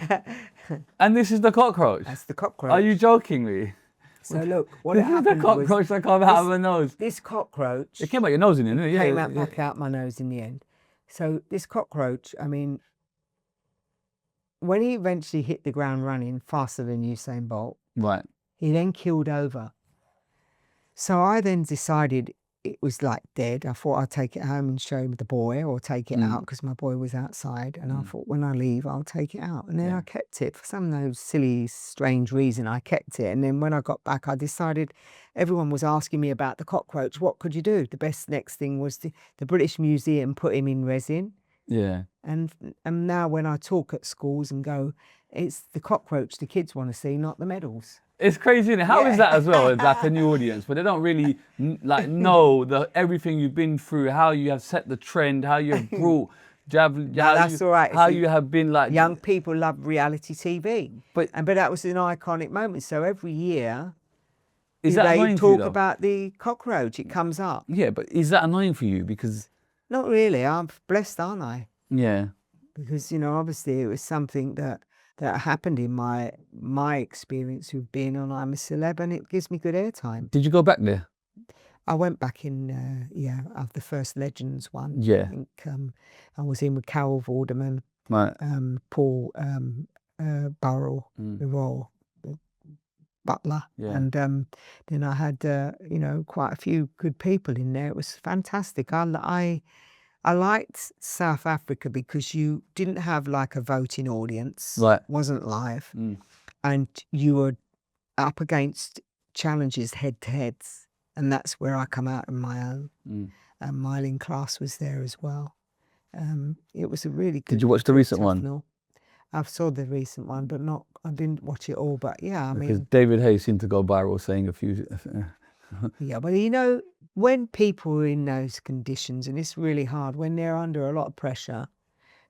And this is the cockroach? That's the cockroach. Are you joking me? So look, what this is the cockroach that came out of my nose. This cockroach. It came out your nose in the end, didn't it? Came back out my nose in the end. So this cockroach, I mean, when he eventually hit the ground running faster than Usain Bolt, right, he then keeled over. So I then decided it was dead. I thought I'd take it home and show the boy, or take it out, because my boy was outside. And I thought, when I leave, I'll take it out. And then I kept it for some silly, strange reason. I kept it. And then when I got back, I decided, everyone was asking me about the cockroach. What could you do? The next thing was the British Museum put him in resin. Yeah. And now when I talk at schools and go, it's the cockroach the kids want to see, not the medals. It's crazy, isn't it? How is that as well? Like a new audience, but they don't really know everything you've been through, how you have set the trend, how you have brought Javelin. That's all right. How you have been young people love reality TV, but that was an iconic moment. So every year, is that they talk about the cockroach. It comes up. Yeah, but is that annoying for you? Because not really. I'm blessed, aren't I? Yeah. Because obviously it was something that happened in my experience with being on I'm a Celeb, and it gives me good airtime. Did you go back there? I went back in, of the first Legends one. Yeah. I think I was in with Carol Vorderman, right. Paul Burrell, the Royal Butler, and then I had quite a few good people in there. It was fantastic. I liked South Africa because you didn't have a voting audience. Right. Wasn't live. And you were up against challenges head to heads. And that's where I come out in my own. And Myling Class was there as well. It was a really good. Did you watch the recent one? I've saw the recent one, but I didn't watch it all. But yeah, I Because mean, David Haye seemed to go viral saying a few. yeah, but you know, when people are in those conditions, and it's really hard, when they're under a lot of pressure,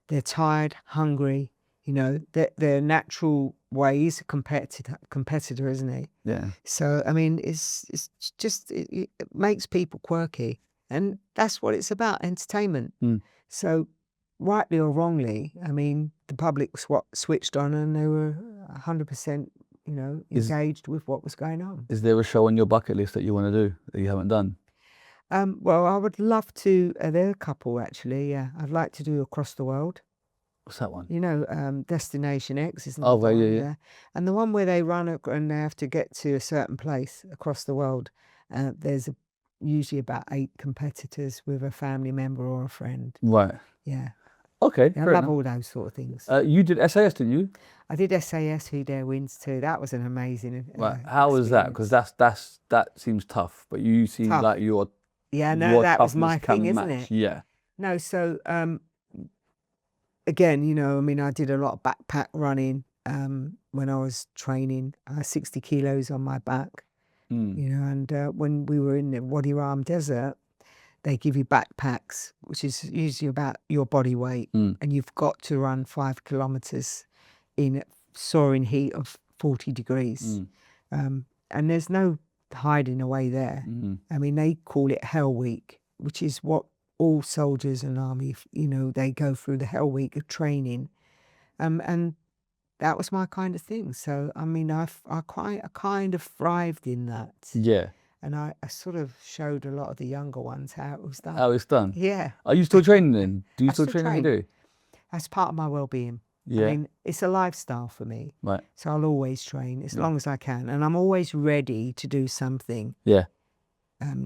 they're tired, hungry, you know, their natural way, he's a competitor, isn't he? Yeah. So, I mean, it's just, it makes people quirky. And that's what it's about, entertainment. Mm. So, rightly or wrongly, I mean, the public switched on and they were 100%, you know, engaged with what was going on. Is there a show on your bucket list that you want to do that you haven't done? Well, I would love to, there are a couple actually, yeah. I'd like to do Across the World. What's that one? You know, Destination X, isn't it? Oh, right, yeah. And the one where they run and they have to get to a certain place across the world. There's usually about 8 competitors with a family member or a friend. Right. Yeah. Okay. I love all those sort of things. You did SAS, didn't you? I did SAS, Who Dare Wins too. That was an amazing Right. How was that? Because that seems tough, but you seem Tough. like your that was my thing, isn't match. it? Yeah. No, so again, you know, I mean, I did a lot of backpack running when I was training. I had 60 kilos on my back, you know, and when we were in the Wadi Rum Desert, they give you backpacks, which is usually about your body weight, and you've got to run 5 kilometers in soaring heat of 40 degrees. And there's no hiding away there. I mean, they call it Hell Week, which is what all soldiers and army, you know, they go through the Hell Week of training. And that was my kind of thing. So, I mean, I kind of thrived in that. Yeah. And I sort of showed a lot of the younger ones how it was done. How it's done? Yeah. Are you still training then? Do you I still still train every day? That's part of my well-being. Yeah. I mean, it's a lifestyle for me. Right. So I'll always train as long as I can. And I'm always ready to do something. Yeah.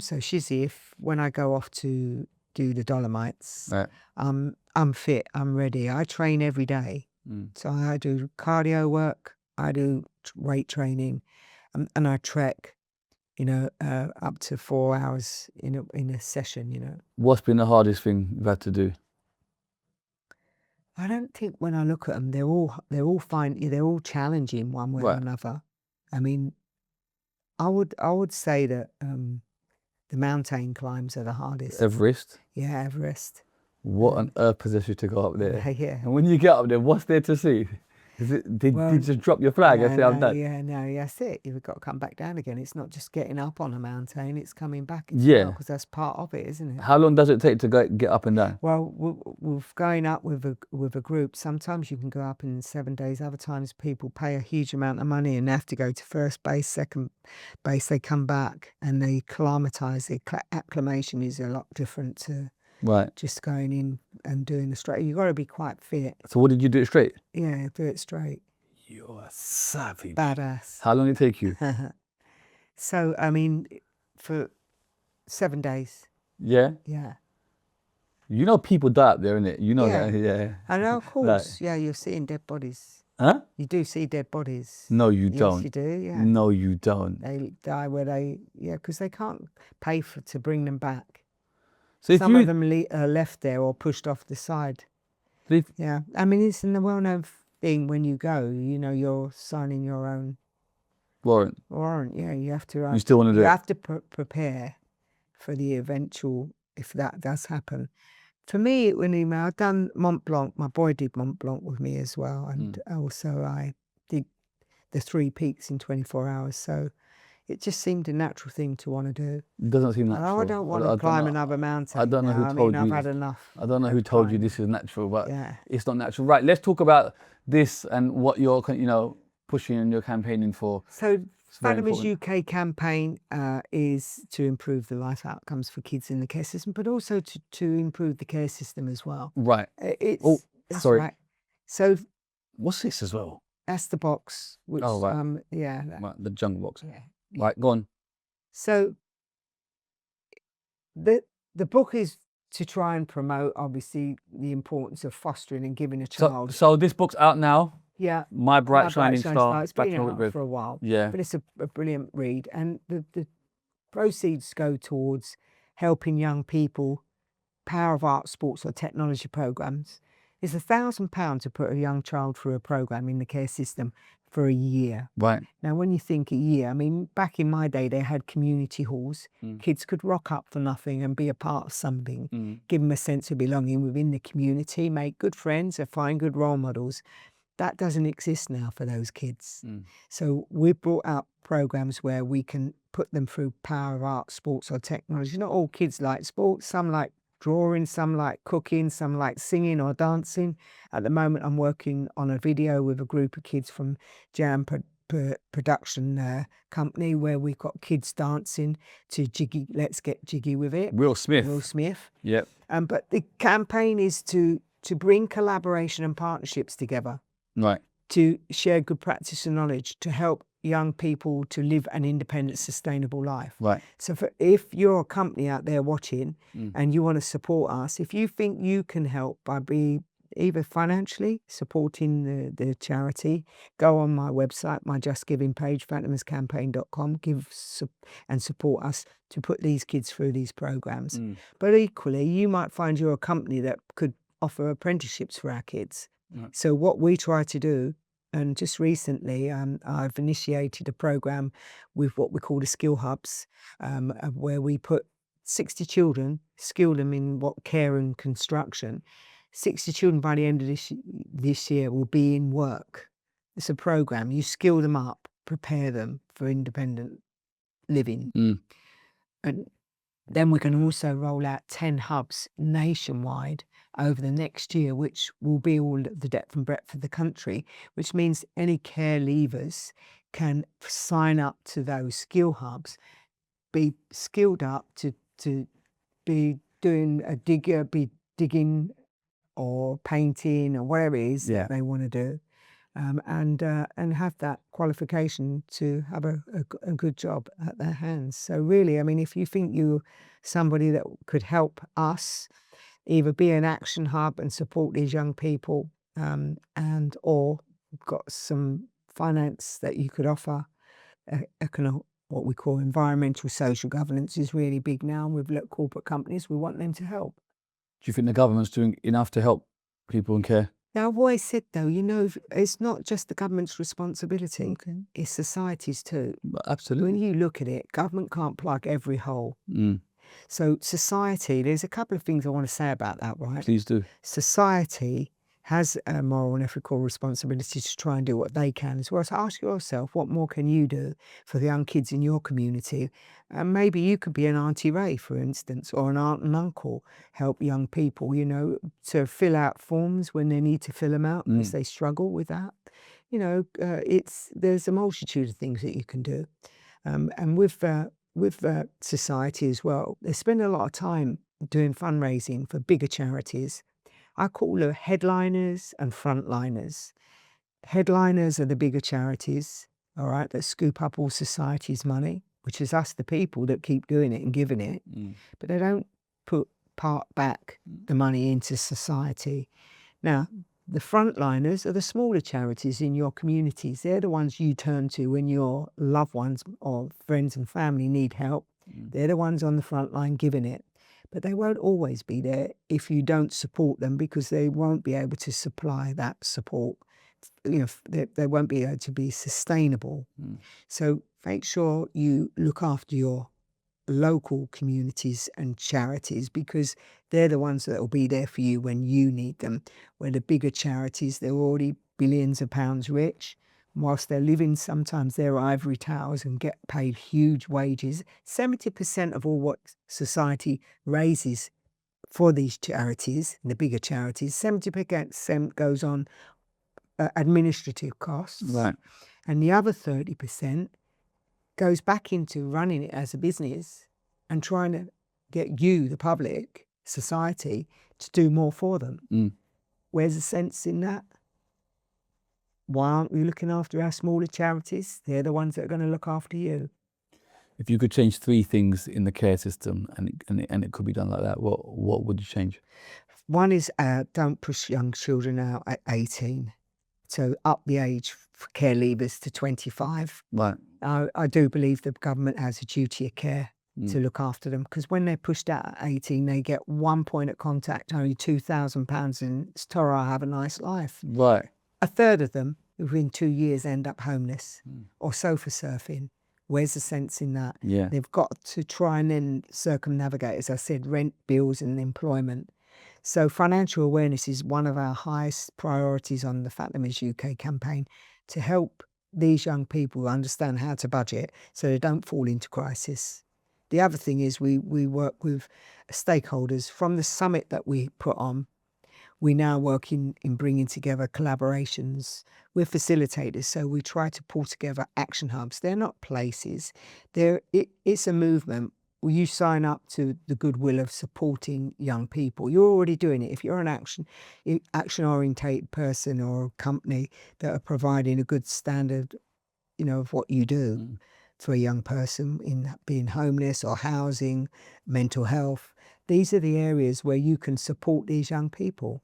So Shizzio, when I go off to do the Dolomites, Right. I'm fit, I'm ready. I train every day. So I do cardio work, I do weight training, and I trek, you know, up to 4 hours in a session, you know. What's been the hardest thing you've had to do? I don't think when I look at them, they're all fine. They're all challenging one way or another. I mean, I would say that the mountain climbs are the hardest. Everest? Yeah, Everest. What on earth possessed you to go up there? Yeah. And when you get up there, what's there to see? Did you just drop your flag and say, I'm done? Yeah, no, that's it. You've got to come back down again. It's not just getting up on a mountain, it's coming back as well, because that's part of it, isn't it? How long does it take to get up and down? Well, with going up with a group, sometimes you can go up in 7 days. Other times people pay a huge amount of money and they have to go to first base, second base. They come back and they acclimatise. The acclimation is a lot different to just going in and doing the straight. You've got to be quite fit. So what did you do it straight? Yeah, do it straight. You're a savage. Badass. How long did it take you? So, I mean, for 7 days. Yeah? Yeah. You know people die up there, innit? You know Yeah. that, yeah. I know, of course. Yeah, you're seeing dead bodies. Huh? You do see dead bodies. No, you Yes, don't. you do, yeah. No, you don't. They die where because they can't pay to bring them back. So Some of them are left there or pushed off the side. Yeah, I mean, it's a well-known thing when you go, you know, you're signing your own warrant. Yeah, you have to. You still want to do it? You have to prepare for the eventual, if that does happen. For me, when I've done Mont Blanc, my boy did Mont Blanc with me as well. And also I did the 3 peaks in 24 hours. So it just seemed a natural thing to want to do. It doesn't seem natural. I don't want to climb another mountain. I don't know who told you. I've had enough. I don't know who told you this is natural, but it's not natural. Right, let's talk about this and what you're, you know, pushing and you're campaigning for. So Fatima's UK campaign is to improve the life outcomes for kids in the care system, but also to improve the care system as well. Right. Sorry. Right. So what's this as well? That's the box. Which, right. Right, the jungle box. Yeah. Right, go on. So the book is to try and promote, obviously, the importance of fostering and giving a child. So this book's out now. Yeah. My Bright Shining Star. It's been out for a while. Yeah. But it's a brilliant read. And the proceeds go towards helping young people, power of art, sports or technology programs, It's £1,000 to put a young child through a programme in the care system for a year. Right. Now, when you think a year, I mean, back in my day, they had community halls. Kids could rock up for nothing and be a part of something, give them a sense of belonging within the community, make good friends and find good role models. That doesn't exist now for those kids. So we've brought out programmes where we can put them through power of art, sports or technology. Not all kids like sports. Some like drawing, some like cooking, some like singing or dancing. At the moment, I'm working on a video with a group of kids from Jam production company where we've got kids dancing to Jiggy, Let's Get Jiggy with It. Will Smith. Will Smith. Yep. But the campaign is to bring collaboration and partnerships together. Right. To share good practice and knowledge to help young people to live an independent, sustainable life. Right. So if you're a company out there watching and you want to support us, if you think you can help by either financially supporting the charity, go on my website, my Just Giving page, fatimascampaign.com, and support us to put these kids through these programs. But equally, you might find you're a company that could offer apprenticeships for our kids. So what we try to do, and just recently I've initiated a program with what we call the skill hubs, where we put 60 children, skill them in what care and construction. 60 children by the end of this year will be in work. It's a program. You skill them up, prepare them for independent living. And then we can also roll out 10 hubs nationwide over the next year, which will be all the depth and breadth of the country, which means any care leavers can sign up to those skill hubs, be skilled up to be doing be digging or painting or whatever it is that they want to do, and have that qualification to have a good job at their hands. So really, I mean, if you think you're somebody that could help us, either be an action hub and support these young people, and or got some finance that you could offer, what we call environmental social governance is really big now with corporate companies. We want them to help. Do you think the government's doing enough to help people in care? Now, I've always said, though, it's not just the government's responsibility, it's society's too. Absolutely. When you look at it, government can't plug every hole. So society, there's a couple of things I want to say about that, right? Please do. Society has a moral and ethical responsibility to try and do what they can as well. So ask yourself, what more can you do for the young kids in your community? And maybe you could be an Auntie Ray, for instance, or an aunt and uncle, help young people, to fill out forms when they need to fill them out because they struggle with that. There's a multitude of things that you can do. And with society as well, they spend a lot of time doing fundraising for bigger charities. I call them headliners and frontliners. Headliners are the bigger charities, all right, that scoop up all society's money, which is us, the people, that keep doing it and giving it. But they don't part back the money into society. Now, the frontliners are the smaller charities in your communities. They're the ones you turn to when your loved ones or friends and family need help. They're the ones on the front line giving it. But they won't always be there if you don't support them, because they won't be able to supply that support. They won't be able to be sustainable. So make sure you look after your local communities and charities, because they're the ones that will be there for you when you need them. Where the bigger charities, they're already billions of pounds rich. Whilst they're living sometimes their ivory towers and get paid huge wages, 70% of all what society raises for these charities, the bigger charities, 70% goes on administrative costs. Right. And the other 30% goes back into running it as a business and trying to get you, the public, society, to do more for them. Where's the sense in that? Why aren't we looking after our smaller charities? They're the ones that are going to look after you. If you could change 3 things in the care system and it could be done like that, what would you change? One is don't push young children out at 18. So up the age for care leavers to 25. Right. I do believe the government has a duty of care to look after them, because when they're pushed out at 18, they get 1 point of contact, only £2,000, and it's Torah, have a nice life. Right. A third of them within 2 years end up homeless or sofa surfing. Where's the sense in that? Yeah. They've got to try and then circumnavigate, as I said, rent, bills and employment. So financial awareness is one of our highest priorities on the Fatima's UK campaign, to help these young people understand how to budget so they don't fall into crisis. The other thing is we work with stakeholders. From the summit that we put on, we now work in bringing together collaborations. We're facilitators, so we try to pull together action hubs. They're not places. It's a movement. You sign up to the goodwill of supporting young people. You're already doing it. If you're an action-orientated person or a company that are providing a good standard, of what you do for a young person in being homeless or housing, mental health, these are the areas where you can support these young people.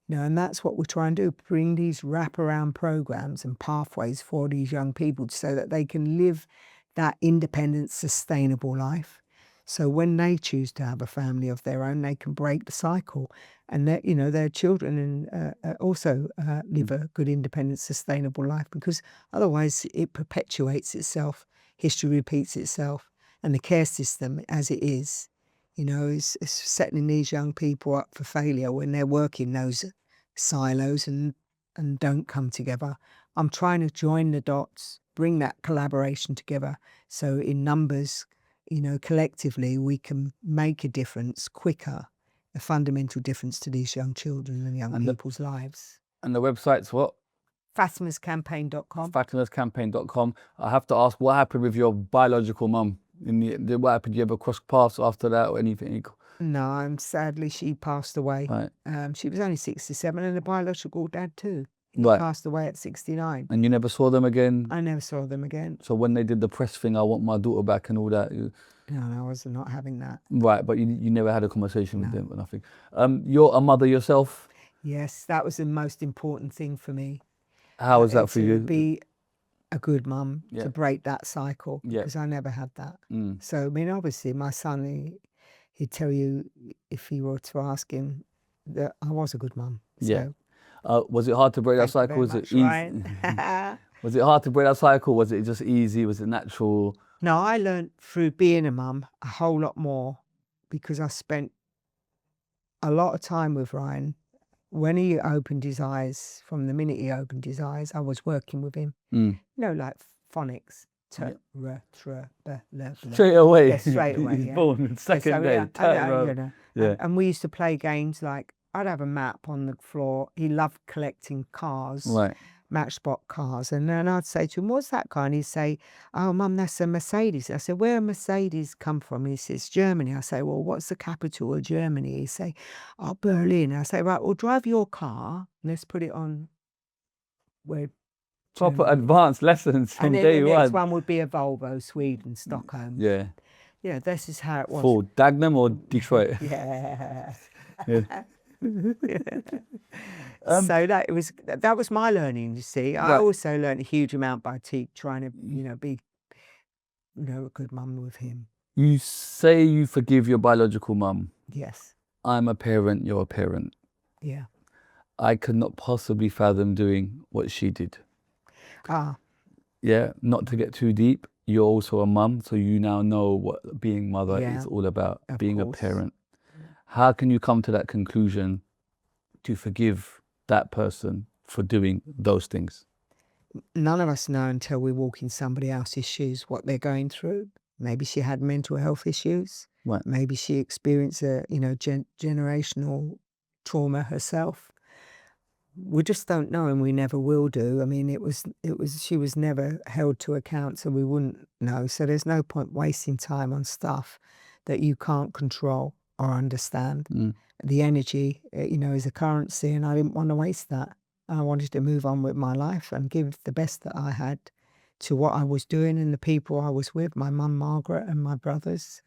And that's what we try and do, bring these wraparound programs and pathways for these young people so that they can live that independent, sustainable life. So when they choose to have a family of their own, they can break the cycle, and their children and also live a good, independent, sustainable life, because otherwise it perpetuates itself. History repeats itself, and the care system as it is, is setting these young people up for failure when they're working those silos and don't come together. I'm trying to join the dots, bring that collaboration together, so in numbers, collectively we can make a difference quicker, a fundamental difference to these young children and young people's lives. And the website's what? FatimasCampaign.com. FatimasCampaign.com. I have to ask, what happened with your biological mum? What happened? Did you ever cross paths after that or anything? No, sadly she passed away. Right. She was only 67, and the biological dad too. He Right. passed away at 69. And you never saw them again? I never saw them again. So when they did the press thing, I want my daughter back and all that. No, I was not having that. Right, but you never had a conversation with them or nothing. You're a mother yourself? Yes, that was the most important thing for me. How was that for To you? be a good mum, Yeah. to break that cycle, Yeah. because I never had that. Mm. So, obviously my son, he'd tell you, if you were to ask him, that I was a good mum. Yeah. So, Was it hard to break that thank cycle? you Was very it much, easy? Ryan. Was it hard to break that cycle? Was it just easy? Was it natural? No, I learned through being a mum a whole lot more, because I spent a lot of time with Ryan. When he opened his eyes, from the minute he opened his eyes, I was working with him. Like phonics. Straight away. Yeah, straight away. He's Yeah. born second day. Yeah. And we used to play games like, I'd have a map on the floor. He loved collecting cars. Right. Matchbox cars, and then I'd say to him, "What's that car?" And he'd say, "Oh, Mum, that's a Mercedes." I said, "Where Mercedes come from?" He says, "Germany." I say, "Well, what's the capital of Germany?" He say, "Oh, Berlin." I say, "Right, well, drive your car. Let's put it on where." Proper advanced lessons from and then day the one. next one would be a Volvo, Sweden, Stockholm. Yeah. Yeah, this is how it was. For Dagenham or Detroit? Yeah. Yeah. So that was my learning, you see. I Right. also learned a huge amount by trying to, be, a good mum with him. You say you forgive your biological mum. Yes. I'm a parent, you're a parent. Yeah. I could not possibly fathom doing what she did. Yeah, not to get too deep, you're also a mum, so you now know what being mother is all about, being course. a parent. How can you come to that conclusion to forgive that person for doing those things? None of us know until we walk in somebody else's shoes what they're going through. Maybe she had mental health issues. Right. Maybe she experienced a generational trauma herself. We just don't know, and we never will do. I mean, she was never held to account, so we wouldn't know. So there's no point wasting time on stuff that you can't control or understand. The energy, is a currency, and I didn't want to waste that. I wanted to move on with my life and give the best that I had to what I was doing and the people I was with, my mum Margaret and my brothers,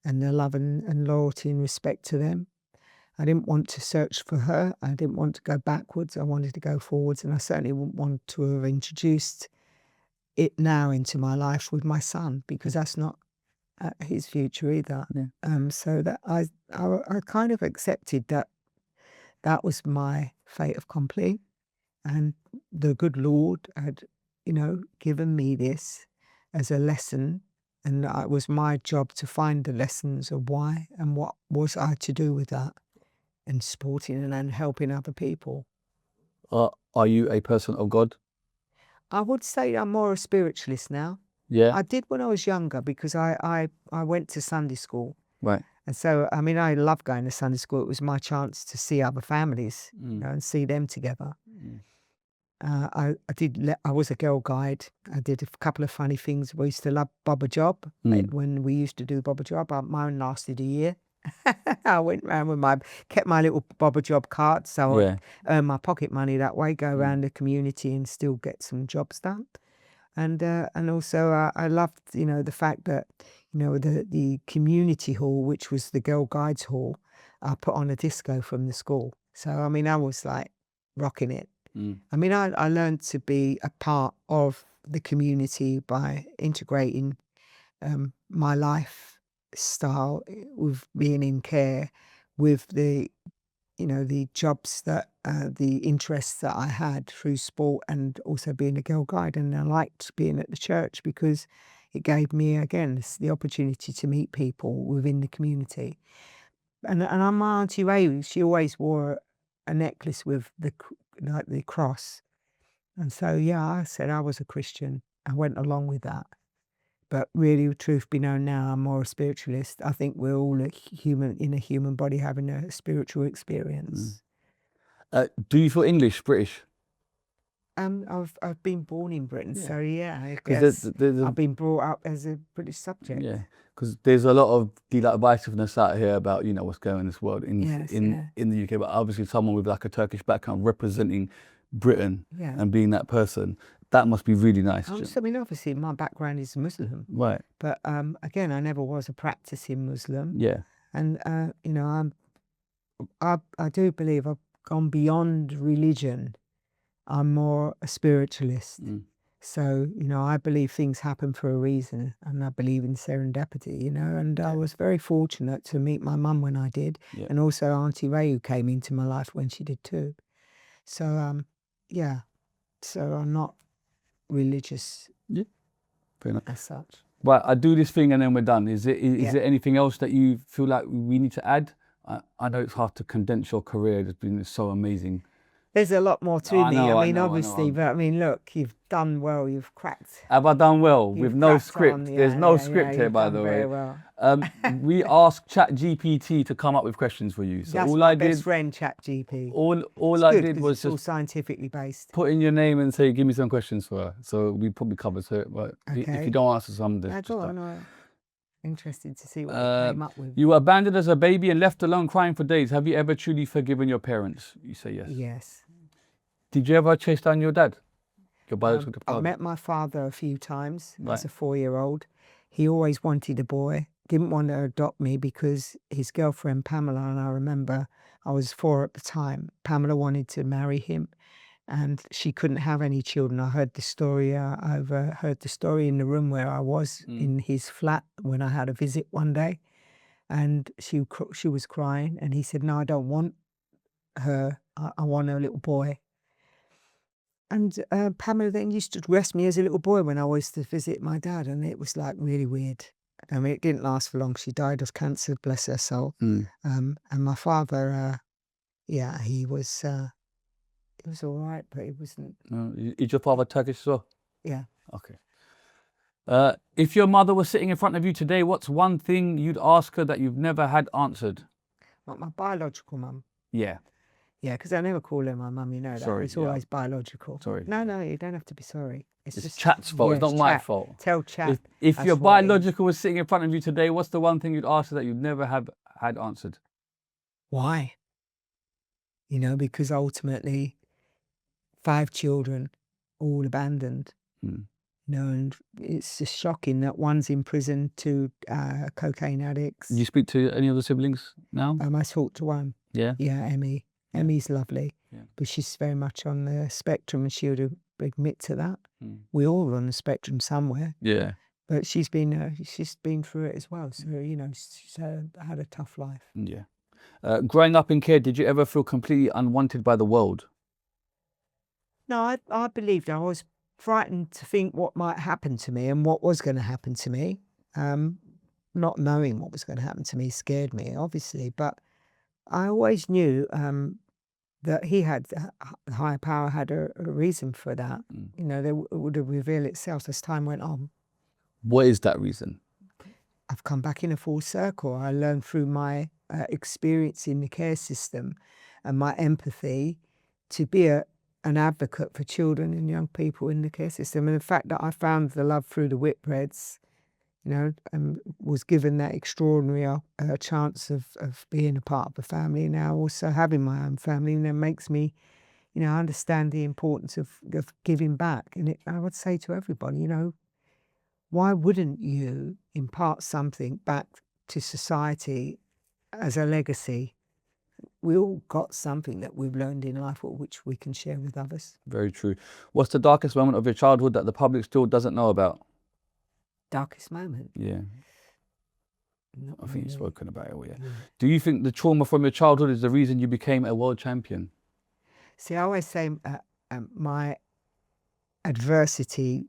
and the love and loyalty and respect to them. I didn't want to search for her. I didn't want to go backwards. I wanted to go forwards, and I certainly wouldn't want to have introduced it now into my life with my son, because that's not his future either. Yeah. So that I kind of accepted that was my fait accompli, and the good Lord had, given me this as a lesson, and it was my job to find the lessons of why and what was I to do with that, and supporting and helping other people. Are you a person of God? I would say I'm more a spiritualist now. Yeah. I did when I was younger because I went to Sunday school. Right. And so, I mean, I love going to Sunday school. It was my chance to see other families, and see them together. I was a girl guide. I did a couple of funny things. We used to love Bob a Job. When we used to do Bob a Job, mine lasted a year. I went around kept my little Bob a Job card, so I earned my pocket money that way, go around the community and still get some jobs done. And also I loved, the fact that, the community hall, which was the Girl Guides Hall, I put on a disco from the school. So, I mean, I was like rocking it. I mean, I learned to be a part of the community by integrating my lifestyle with being in care, with the jobs that, the interests that I had through sport and also being a girl guide. And I liked being at the church because it gave me, again, the opportunity to meet people within the community. And my Auntie Ray, she always wore a necklace with the cross. And so, yeah, I said I was a Christian. I went along with that. But really, truth be known now, I'm more a spiritualist. I think we're all in a human body having a spiritual experience. Do you feel English, British? I've been born in Britain, so yeah, I 'Cause guess I've been brought up as a British subject. Yeah, because there's a lot of divisiveness out here about what's going on in this world in the UK. But obviously, someone with like a Turkish background representing Britain and being that person, that must be really nice. I mean, obviously, my background is Muslim, Right. but again, I never was a practicing Muslim. Yeah. And I do believe I've gone beyond religion. I'm more a spiritualist. So, I believe things happen for a reason, and I believe in serendipity, and I was very fortunate to meet my mum when I did, and also Auntie Ray, who came into my life when she did too. So, so I'm not religious Fair enough. as such. Right, I do this thing and then we're done. Is there anything else that you feel like we need to add? I know it's hard to condense your career. It's been so amazing. There's a lot more to me. I mean, I know. obviously, but I mean, look, you've done well. You've cracked. Have I done well? With no script. On, There's no script here, you've by done the very way. Well. We asked ChatGPT to come up with questions for you. So That's all my I best did, friend, ChatGPT. all I did was it's all just scientifically based. put in your name and say, give me some questions for her. So we probably covered it. But if you don't answer some, then Go on. Interested to see what they came up with. You were abandoned as a baby and left alone crying for days. Have you ever truly forgiven your parents? You say yes. Yes. Did you ever chase down your dad? Your biological father? I met my father a few times as a 4-year-old. He always wanted a boy. Didn't want to adopt me because his girlfriend Pamela, and I remember I was 4 at the time, Pamela wanted to marry him and she couldn't have any children. I heard the story. I overheard the story in the room where I was in his flat when I had a visit one day, and she was crying, and he said, "No, I don't want her. I want a little boy." And Pamela then used to dress me as a little boy when I was to visit my dad, and it was like really weird. I mean, it didn't last for long. She died of cancer, bless her soul. And my father, he was all right, but he wasn't. Is your father Turkish as well? Yeah. Okay. If your mother was sitting in front of you today, what's one thing you'd ask her that you've never had answered? Like my biological mum. Yeah. Yeah, because I never call her my mum, you know that. Sorry, It's always biological. Sorry. No, you don't have to be sorry. It's just Chat's fault. It's not my fault. Tell Chat. If your biological was sitting in front of you today, what's the one thing you'd ask her that you'd never have had answered? Why? Because ultimately, 5 children, all abandoned. And it's just shocking that one's in prison, 2 cocaine addicts. Do you speak to any other siblings now? I talked to one. Yeah? Yeah, Emmy. Yeah. Emmy's lovely, but she's very much on the spectrum, and she would admit to that. We all are on the spectrum somewhere. Yeah. but she's been through it as well. So, you know, she's had a tough life. Yeah. Growing up in care, did you ever feel completely unwanted by the world? No, I believed I was frightened to think what might happen to me and what was going to happen to me. Not knowing what was going to happen to me scared me, obviously, but I always knew that he had, the higher power had a reason for that. You know, it would have revealed itself as time went on. What is that reason? I've come back in a full circle. I learned through my experience in the care system and my empathy to be an advocate for children and young people in the care system. And the fact that I found the love through the Whitbreads, you know, and was given that extraordinary chance of being a part of a family, now also having my own family, and that makes me, you know, understand the importance of giving back. And I would say to everybody, you know, why wouldn't you impart something back to society as a legacy? We all got something that we've learned in life which we can share with others. Very true. What's the darkest moment of your childhood that the public still doesn't know about? Darkest moment? Yeah. Not I think you've really. spoken about it all, yeah. Yeah. Do you think the trauma from your childhood is the reason you became a world champion? See, I always say my adversity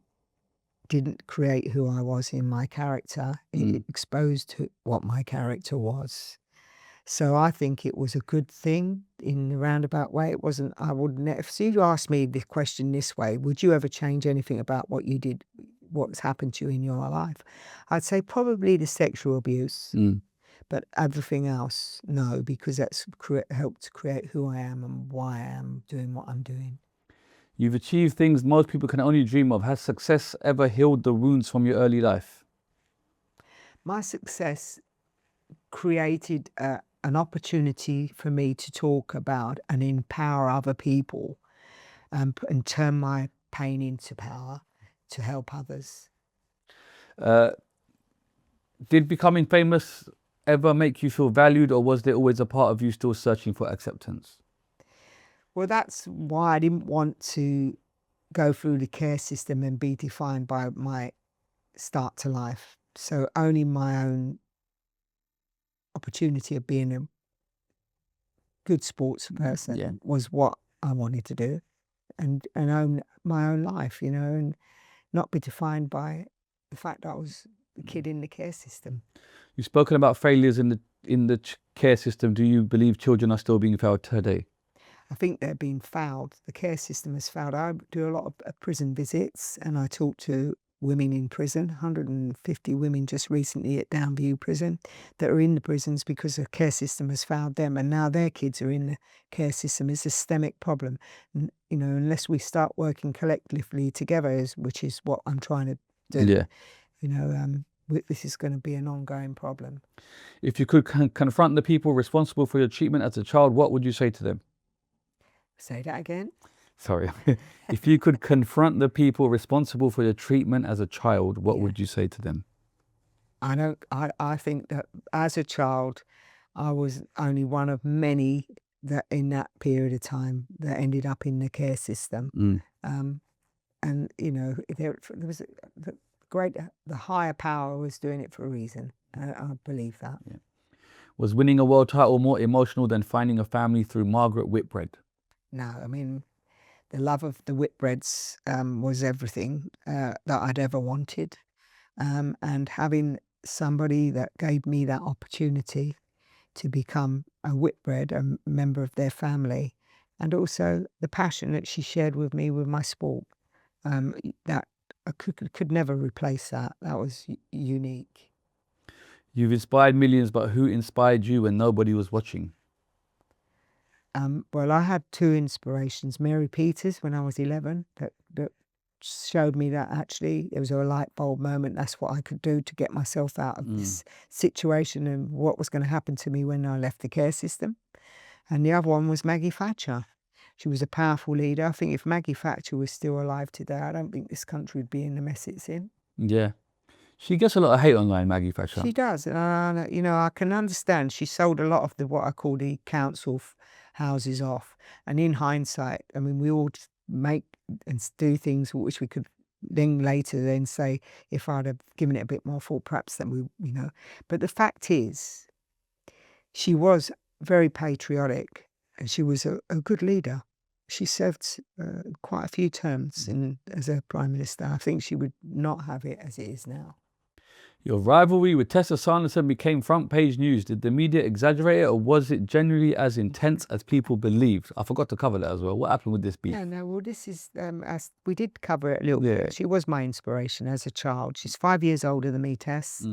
didn't create who I was in my character. It exposed what my character was. So I think it was a good thing in a roundabout way. It wasn't, I wouldn't, if you asked me the question this way, would you ever change anything about what you did, what's happened to you in your life? I'd say probably the sexual abuse, but everything else, no, because that's helped to create who I am and why I am doing what I'm doing. You've achieved things most people can only dream of. Has success ever healed the wounds from your early life? My success created an opportunity for me to talk about and empower other people and turn my pain into power to help others. Did becoming famous ever make you feel valued, or was there always a part of you still searching for acceptance? Well, that's why I didn't want to go through the care system and be defined by my start to life. So only my own opportunity of being a good sports person was what I wanted to do, and own my own life, you know, and not be defined by the fact that I was the kid in the care system. You've spoken about failures in the care system. Do you believe children are still being failed today? I think they're being fouled. The care system has failed. I do a lot of prison visits, and I talk to women in prison, 150 women just recently at Downview Prison that are in the prisons because the care system has failed them, and now their kids are in the care system. It's a systemic problem. You know, unless we start working collectively together, which is what I'm trying to do, you know, this is going to be an ongoing problem. If you could confront the people responsible for your treatment as a child, what would you say to them? Say that again? Sorry. If you could confront the people responsible for your treatment as a child, what would you say to them? I think that as a child, I was only one of many that in that period of time that ended up in the care system. And, you know, there was the higher power was doing it for a reason. I believe that. Yeah. Was winning a world title more emotional than finding a family through Margaret Whitbread? No, I mean, the love of the Whitbreads was everything that I'd ever wanted. And having somebody that gave me that opportunity to become a Whitbread, a member of their family, and also the passion that she shared with me with my sport, that I could never replace that. That was unique. You've inspired millions, but who inspired you when nobody was watching? Well, I had two inspirations. Mary Peters, when I was 11, that showed me that actually there was a light bulb moment. That's what I could do to get myself out of this situation and what was going to happen to me when I left the care system. And the other one was Maggie Thatcher. She was a powerful leader. I think if Maggie Thatcher was still alive today, I don't think this country would be in the mess it's in. Yeah. She gets a lot of hate online, Maggie Thatcher. She does. And, you know, I can understand. She sold a lot of what I call the council houses off. And in hindsight, I mean, we all make and do things which we could then later then say, if I'd have given it a bit more thought, perhaps then we. But the fact is, she was very patriotic and she was a good leader. She served quite a few terms as a Prime Minister. I think she would not have it as it is now. Your rivalry with Tessa Sanderson became front page news. Did the media exaggerate it, or was it genuinely as intense as people believed? I forgot to cover that as well. What happened with this beef? No, well, this is, as we did cover it a little bit. She was my inspiration as a child. She's 5 years older than me, Tess.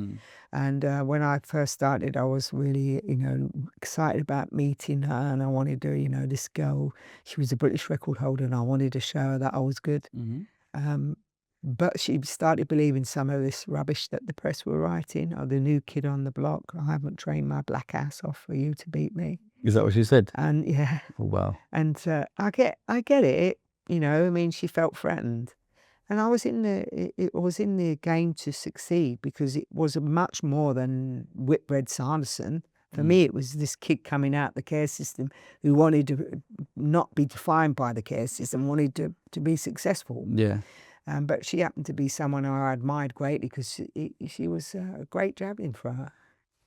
And when I first started, I was really, excited about meeting her, and I wanted to, this girl, she was a British record holder, and I wanted to show her that I was good. But she started believing some of this rubbish that the press were writing. Oh, the new kid on the block. I haven't trained my black ass off for you to beat me. Is that what she said? And yeah. Oh, wow. And I get it. She felt threatened. And I was in the game to succeed, because it was much more than Whitbread Sanderson. For me, it was this kid coming out the care system who wanted to not be defined by the care system, wanted to be successful. Yeah. But she happened to be someone I admired greatly, because she was a great javelin thrower.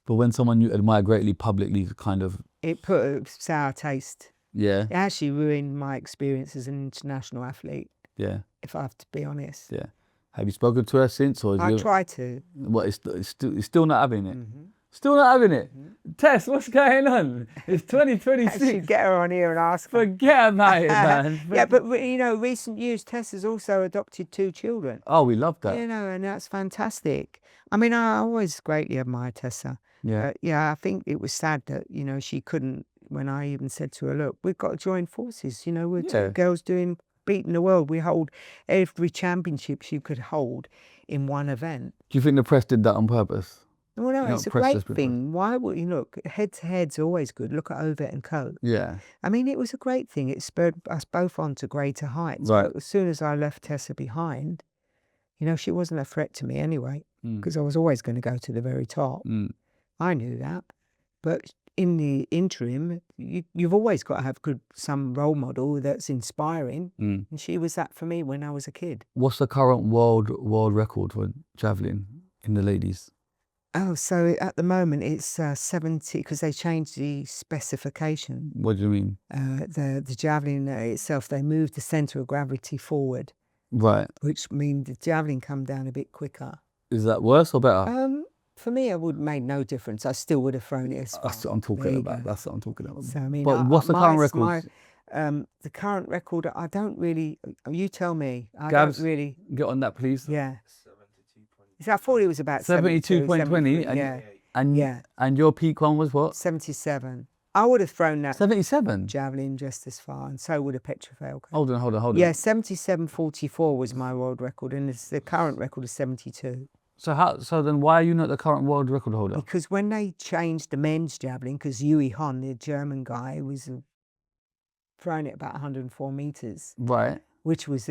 But when someone you admire greatly publicly kind of... It put a sour taste. Yeah. It actually ruined my experience as an international athlete. Yeah. If I have to be honest. Yeah. Have you spoken to her since? Or I try to. What, it's still not having it? Still not having it? Tess, what's going on? It's 2026. I should get her on here and ask her. Forget about it, man. Yeah, but recent years, Tess has also adopted 2 children. Oh, we love that. And that's fantastic. I mean, I always greatly admired Tessa. Yeah. I think it was sad that, she couldn't, when I even said to her, look, we've got to join forces. We're 2 girls beating the world. We hold every championship she could hold in one event. Do you think the press did that on purpose? Well, no, it's a great thing. Why would you look? Head to head's always good. Look at Ovett and Co. Yeah. I mean, it was a great thing. It spurred us both on to greater heights. Right. But as soon as I left Tessa behind, she wasn't a threat to me anyway, because I was always going to go to the very top. I knew that. But in the interim, you've always got to have some role model that's inspiring. And she was that for me when I was a kid. What's the current world record for javelin in the ladies? Oh, so at the moment it's 70, because they changed the specification. What do you mean? The javelin itself, they moved the centre of gravity forward. Right. Which means the javelin come down a bit quicker. Is that worse or better? For me, it would have made no difference. I still would have thrown it as far. That's what I'm talking about. That's what I'm talking about. So, I mean, but what's the current record? The current record, I don't really, you tell me. Gabs, don't really. Get on that, please. Yeah. I thought it was about 72.20. And your peak one was what? 77. I would have thrown that 77 javelin just as far, and so would a petrofail. Hold on. Yeah, 77.44 was my world record, and the current record is 72. So then why are you not the current world record holder? Because when they changed the men's javelin, because Yui Hon, the German guy, was throwing it about 104 meters. Right. Which was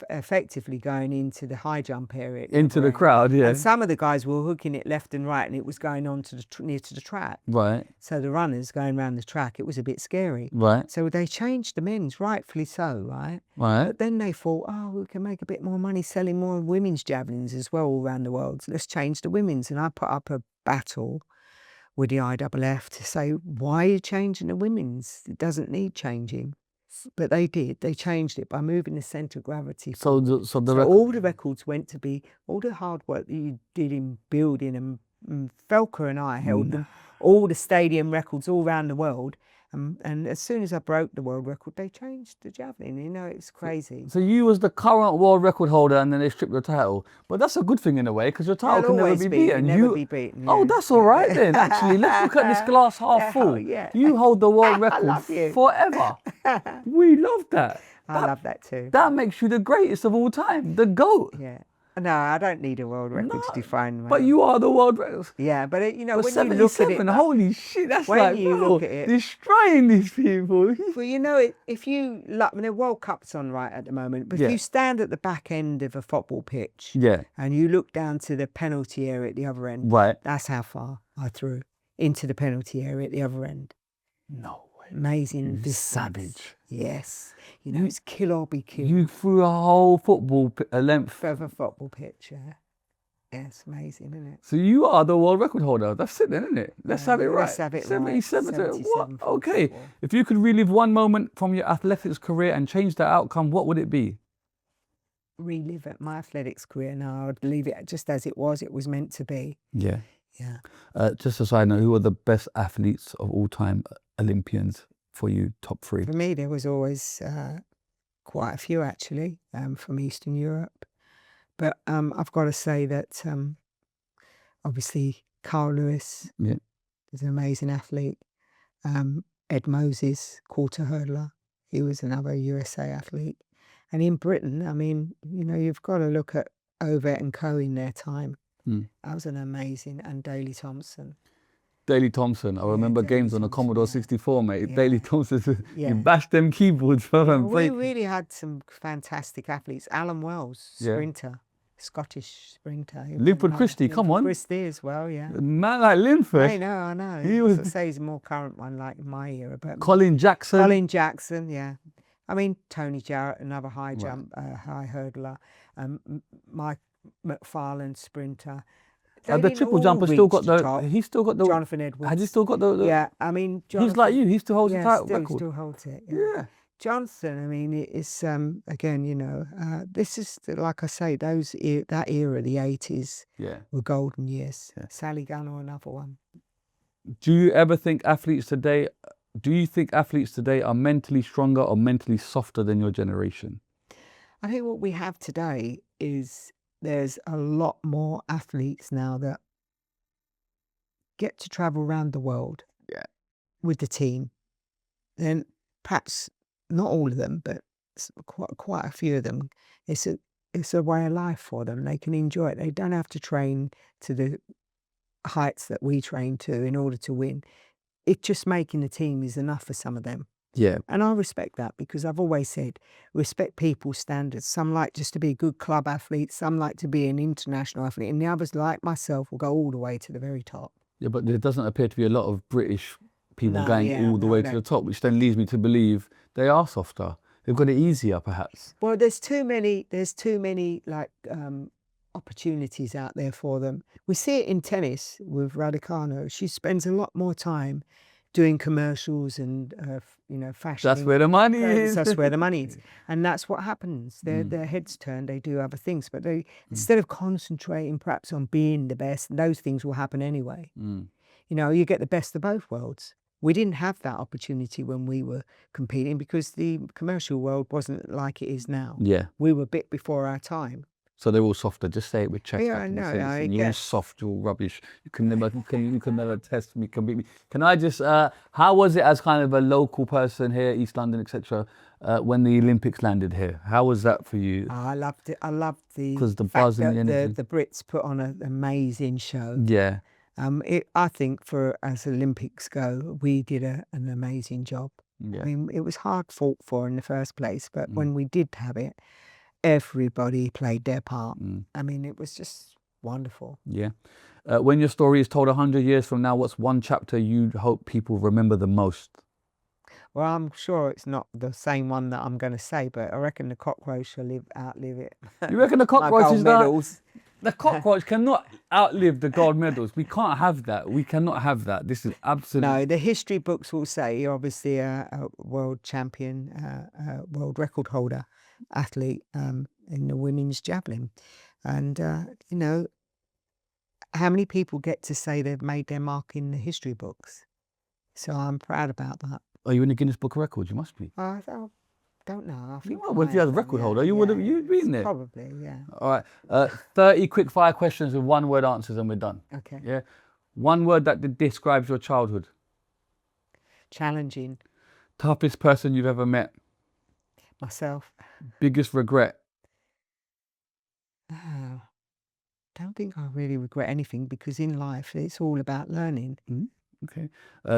effectively going into the high jump area. Into the crowd, yeah. And some of the guys were hooking it left and right, and it was going on to near to the track. Right. So the runners going around the track, it was a bit scary. Right. So they changed the men's, rightfully so, right? Right. But then they thought, we can make a bit more money selling more women's javelins as well all around the world. So let's change the women's. And I put up a battle with the IAAF to say, why are you changing the women's? It doesn't need changing. But they did. They changed it by moving the centre of gravity. So all the records went to be, all the hard work that you did in building, and Felker and I held them, all the stadium records all around the world. And as soon as I broke the world record, they changed the javelin. It's crazy. So you was the current world record holder, and then they stripped your title. But that's a good thing in a way, because your title can never be beaten. Never be beaten. Oh, that's all right then. Actually, let's look at this glass half full. Yeah. You hold the world record forever. We love that. I love that too. That makes you the greatest of all time, the GOAT. Yeah. No, I don't need a world record to define me. But you are the world record. Yeah, but when you look at it, holy shit, that's when like, you look at it, destroying these people. Well, if you the World Cup's on right at the moment, but if you stand at the back end of a football pitch, and you look down to the penalty area at the other end, right, that's how far I threw into the penalty area at the other end. No way. amazing. You savage. Yes. You know, it's kill or be killed. You threw a whole football length. Of a football pitch, yeah. Yeah, it's amazing, isn't it? So you are the world record holder. That's it then, isn't it? Let's have it right. Let's have it 77. right. 77 What? from Okay. football. If you could relive one moment from your athletics career and change the outcome, what would it be? Relive it. My athletics career, no, I'd leave it just as it was. It was meant to be. Yeah. Yeah. Just a side note, who are the best athletes of all time, Olympians, for you, top 3? For me, there was always quite a few, actually, from Eastern Europe. But I've got to say that obviously Carl Lewis is an amazing athlete. Ed Moses, quarter hurdler, he was another USA athlete. And in Britain, I mean, you know, you've got to look at Ovett and Co in their time. That was an amazing, and Daley Thompson. Daley Thompson, I remember Daley games on the Thompson, Commodore 64, mate. Yeah. Daley Thompson, Yeah. you bashed them keyboards. We really had some fantastic athletes. Alan Wells, sprinter, Scottish sprinter. Linford Christie, come on. Christie as well, yeah. Man like Linford. I know. He was- I'd say he's a more current one, like in my era. But Colin Jackson. Colin Jackson, yeah. I mean, Tony Jarrett, another high jump, high hurdler. Mike McFarlane, sprinter. They the didn't triple all jumper still reach got the the. top. He's still got the. Jonathan Edwards. Has he still got the? Yeah, I mean, Jonathan, He's like you. He still holds the title still, record. still holds it. Yeah. Johnson, I mean, it is again, you know, this is like I say, that era, the 80s, were golden years. Yeah. Sally Gunn, another one. Do you ever think athletes today? Do you think athletes today are mentally stronger or mentally softer than your generation? I think what we have today is there's a lot more athletes now that get to travel around the world with the team. Then perhaps not all of them, but quite a few of them. It's a way of life for them. They can enjoy it. They don't have to train to the heights that we train to in order to win. It just making the team is enough for some of them. Yeah. And I respect that because I've always said, respect people's standards. Some like just to be a good club athlete, some like to be an international athlete, and the others, like myself, will go all the way to the very top. Yeah, but there doesn't appear to be a lot of British people going all the way to the top, which then leads me to believe they are softer. They've got it easier, perhaps. Well, there's too many like opportunities out there for them. We see it in tennis with Raducanu. She spends a lot more time doing commercials and fashion. That's where the money is. That's where the money is, and that's what happens. Their heads turn. They do other things, but they instead of concentrating perhaps on being the best, those things will happen anyway. You know, you get the best of both worlds. We didn't have that opportunity when we were competing because the commercial world wasn't like it is now. Yeah. We were a bit before our time. So they're all softer. Just say it with chest. Yeah, I know. You're all soft, you're all rubbish. You can never test me, can beat me. Can I just? How was it as kind of a local person here, East London, etc., when the Olympics landed here? How was that for you? I loved it. I loved the Because the buzz and the energy. The Brits put on an amazing show. Yeah. I think as Olympics go, we did an amazing job. Yeah. I mean, it was hard fought for in the first place, but when we did have it, everybody played their part. I mean, it was just wonderful. Yeah. When your story is told 100 years from now, what's one chapter you hope people remember the most? Well, I'm sure it's not the same one that I'm going to say, but I reckon the cockroach shall outlive it. You reckon the cockroach is medals. The cockroach cannot outlive the gold medals. We can't have that. We cannot have that. This is absolutely... No, the history books will say you're obviously a world champion, world record holder athlete in the women's javelin. And, you know, how many people get to say they've made their mark in the history books? So I'm proud about that. Are you in the Guinness Book of Records? You must be. I don't know. I think Well, if you had a record holder, you'd be in there. Probably, yeah. All right. 30 quick fire questions with one word answers and we're done. Okay. Yeah. One word that describes your childhood. Challenging. Toughest person you've ever met. Myself. Biggest regret. Don't think I really regret anything because in life it's all about learning. Okay.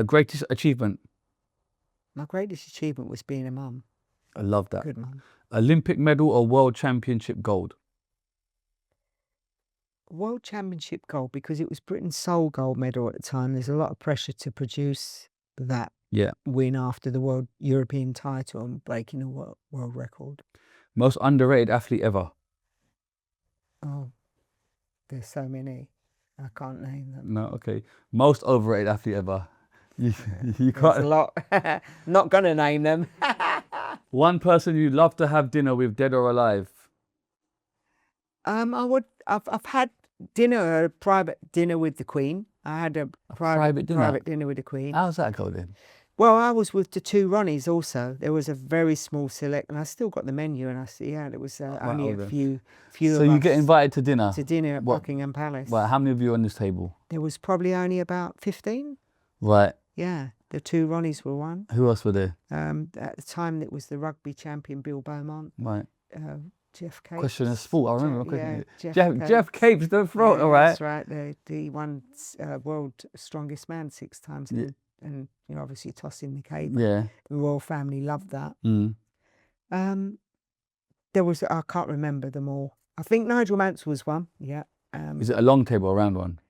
Greatest achievement. My greatest achievement was being a mum. I love that. Good mum. Olympic medal or World Championship gold? World Championship gold because it was Britain's sole gold medal at the time. There's a lot of pressure to produce that Yeah. win after the World European title and breaking a world record. Most underrated athlete ever. Oh, there's so many. I can't name them. No, okay. Most overrated athlete ever. You There's can't. a lot. Not gonna name them. One person you'd love to have dinner with, dead or alive. I've had a private dinner with the Queen. I had a private dinner? dinner with the Queen. How's that go then? Well, I was with the two Ronnies also. There was a very small select, and I still got the menu. And I see, yeah, there was only a few. So of you us get invited to dinner? to dinner at What? Buckingham Palace. Well, how many of you on this table? There was probably only about 15. Right. Yeah, the two Ronnies were one. Who else were there? At the time, it was the rugby champion Bill Beaumont, Right. Jeff Capes. Question of sport. I remember my question. Yeah, Jeff Capes, the throat, all right. That's right. The one world strongest man 6 times, and you know, obviously tossing the cable. Yeah. The royal family loved that. Mm. There was, I can't remember them all. I think Nigel Mansell was one. Yeah. Is it a long table or a round one?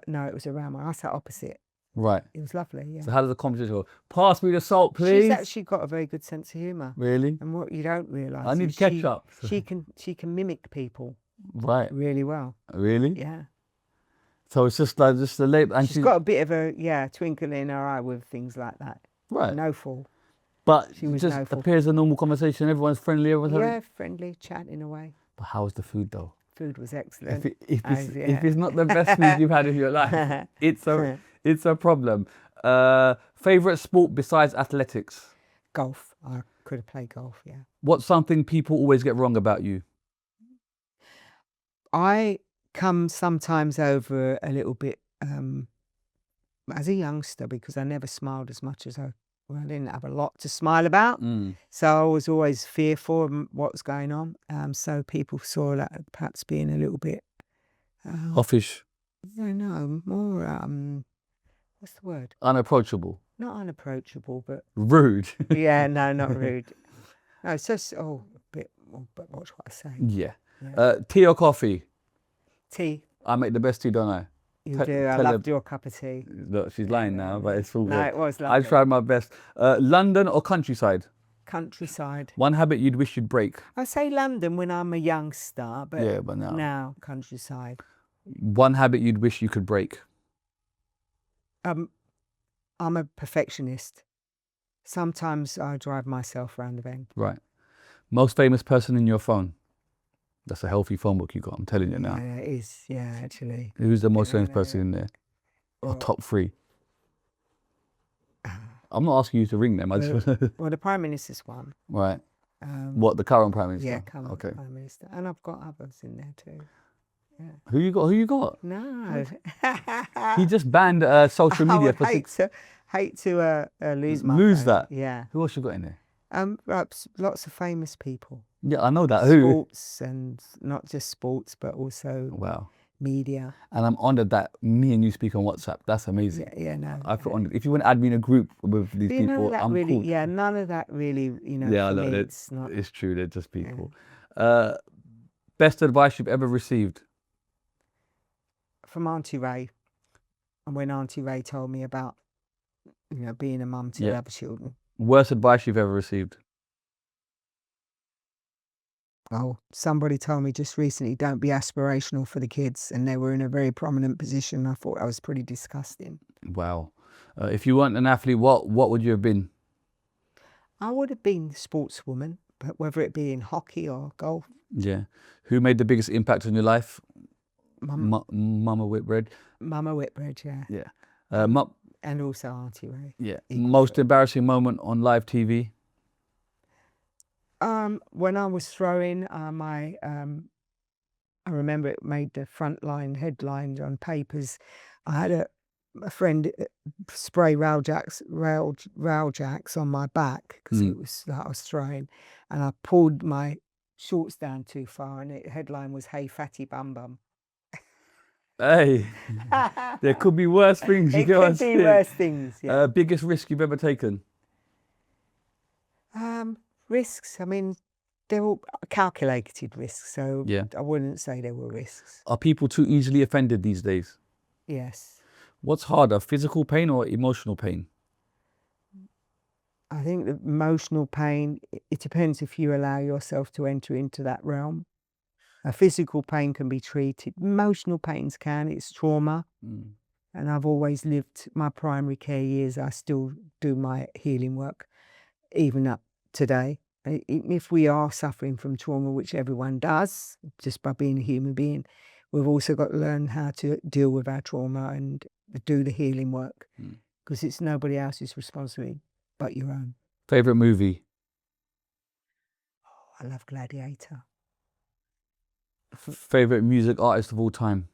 No, it was a round one. I sat opposite. Right. It was lovely. Yeah. So how does the conversation go? Pass me the salt, please. She's actually got a very good sense of humour. Really? And what you don't realise, I need is ketchup. She can mimic people Right. really well. Really? Yeah. So it's just like the late. And She's got a bit of a twinkle in her eye with things like that. Right. No fool. But She was just no fool. appears a normal conversation. Everyone's friendly. Everyone's having. Yeah, friendly, chatting away. But how was the food though? Food was excellent. If it's not the best food you've had in your life, it's a problem. Favorite sport besides athletics? Golf. I could have played golf. Yeah. What's something people always get wrong about you? I come sometimes over a little bit as a youngster because I never smiled as much as I didn't have a lot to smile about. So I was always fearful of what was going on. So people saw that perhaps being a little bit Offish. No, more what's the word? Unapproachable. Not unapproachable, but Rude. yeah, no, not rude. No, it's just a bit. But watch what I say. Yeah. Tea or coffee? Tea. I make the best tea, don't I? You do. I loved your cup of tea. Look, she's lying now, but it's all No, good. it was lovely. I tried my best. London or countryside? Countryside. One habit you'd wish you'd break? I say London when I'm a youngster, but Yeah, but now countryside. One habit you'd wish you could break? I'm a perfectionist. Sometimes I drive myself round the bend. Right. Most famous person in your phone? That's a healthy phone book you got, I'm telling you now. Yeah, it is. Yeah, actually. Who's the most famous person in there? Or top 3? I'm not asking you to ring them. I just Well, the Prime Minister's one. Right. What, the current Prime Minister? Yeah, current Okay. Prime Minister. And I've got others in there too. Yeah. Who you got? No. He just banned social I media would for hate to lose my lose phone. that. Yeah. Who else you got in there? Lots of famous people. Yeah, I know that. Who? Sports, and not just sports, but also Wow. media. And I'm honoured that me and you speak on WhatsApp. That's amazing. Yeah, no. I feel honoured. If you want to add me in a group with these None of people, that I'm really, cool. yeah, none of that really, Yeah, I for know. me, it's not. It's true. They're just people. Best advice you've ever received? From Auntie Ray. And when Auntie Ray told me about, being a mum to other children. Worst advice you've ever received? Oh, somebody told me just recently, don't be aspirational for the kids. And they were in a very prominent position. I thought that was pretty disgusting. Wow. If you weren't an athlete, what would you have been? I would have been a sportswoman, but whether it be in hockey or golf. Yeah. Who made the biggest impact on your life? Mama Whitbread. Mama Whitbread, yeah. Yeah. And also Auntie Ray. Yeah. Most embarrassing moment on live TV? When I was throwing, I remember it made the frontline headlines on papers. I had a friend spray rail jacks on my back because it was that I was throwing, and I pulled my shorts down too far, and the headline was "Hey Fatty Bum Bum." Hey, there could be worse things. It could be worse things. Yeah. Biggest risk you've ever taken? Risks. I mean, they're all calculated risks, so Yeah. I wouldn't say they were risks. Are people too easily offended these days? Yes. What's harder, physical pain or emotional pain? I think the emotional pain, it depends if you allow yourself to enter into that realm. A physical pain can be treated. Emotional pains can. It's trauma. And I've always lived my primary care years. I still do my healing work, even up today. If we are suffering from trauma, which everyone does, just by being a human being, we've also got to learn how to deal with our trauma and do the healing work, because it's nobody else's responsibility but your own. Favorite movie? Oh, I love Gladiator. Favorite music artist of all time?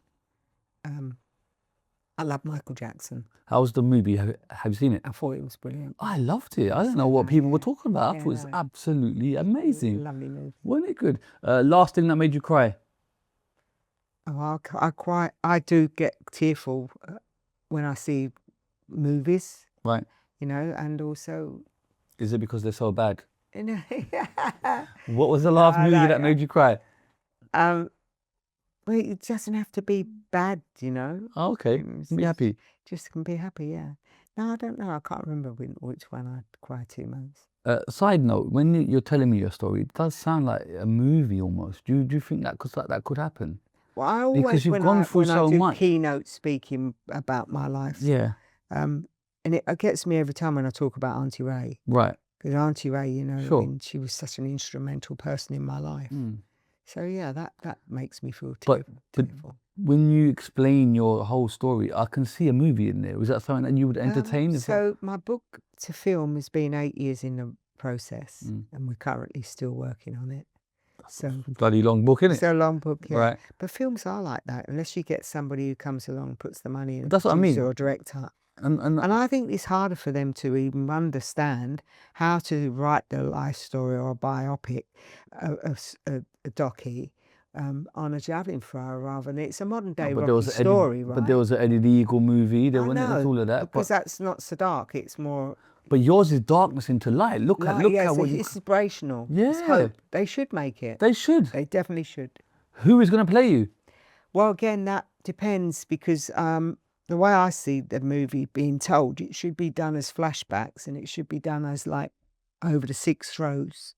I love Michael Jackson. How was the movie? Have you seen it? I thought it was brilliant. I loved it. I don't know what people were talking about. I Yeah, thought it was no. absolutely amazing. Lovely movie. Wasn't it good? Last thing that made you cry? Oh, I do get tearful when I see movies, Right. you know, and also, Is it because they're so bad? you know, What was the last movie that made you cry? well, it doesn't have to be bad, you know. Oh, okay. Be happy. Just can be happy, yeah. No, I don't know. I can't remember which one I cried to most. Side note, when you're telling me your story, it does sound like a movie almost. Do you think that could happen? Well, I always, Because you've when gone through I so do much. keynote speaking about my life, Yeah. and it gets me every time when I talk about Auntie Ray. Right. Because Auntie Ray, you know, Sure. I mean, she was such an instrumental person in my life. So yeah, that makes me feel But tearful. when you explain your whole story, I can see a movie in there. Was that something that you would entertain? So my book to film has been 8 years in the process, and we're currently still working on it. So Bloody long book, isn't it? it's a long book, yeah. Right. But films are like that, unless you get somebody who comes along, puts the money in, That's what I mean. or a director. And And I think it's harder for them to even understand how to write the life story or a biopic, a docky, on a javelin thrower rather than it's a modern day Rocky story, right? But there was an Eddie the Eagle movie. There I wasn't know, all of that. because that's not so dark. It's more But yours is darkness into light. Look at what you. it's inspirational. Yeah. It's hope. They should make it. They should. They definitely should. Who is going to play you? Well, again, that depends, because the way I see the movie being told, it should be done as flashbacks, and it should be done as like over the 6 throws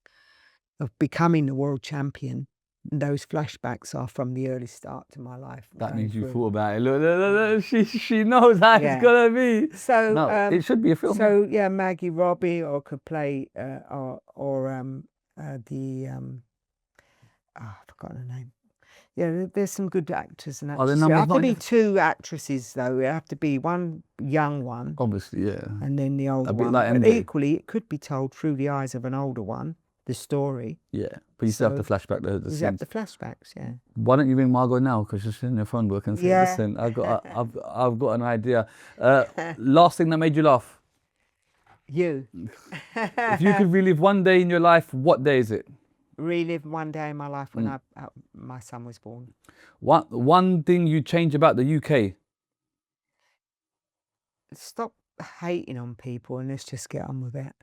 of becoming the world champion. And those flashbacks are from the early start to my life. That going means you through. thought about it. Look, she knows how Yeah. it's going to be. So No, it should be a film. So yeah, Maggie Robbie, or could play I've forgotten her name. Yeah, there's some good actors and Are there actresses. It numbers have to not be enough? 2 actresses though. It have to be one young one Obviously, yeah. and then the older A bit one. like But MJ. equally, it could be told through the eyes of an older one, the story. Yeah. But you still have to So, flashback the You have scenes. the flashbacks, yeah. Why don't you ring Margot now? Because she's in her phone book and say, Yeah. listen, I've got an idea. Last thing that made you laugh. You. If you could relive one day in your life, what day is it? Relive one day in my life when my son was born. One thing you change about the UK. Stop hating on people and let's just get on with it.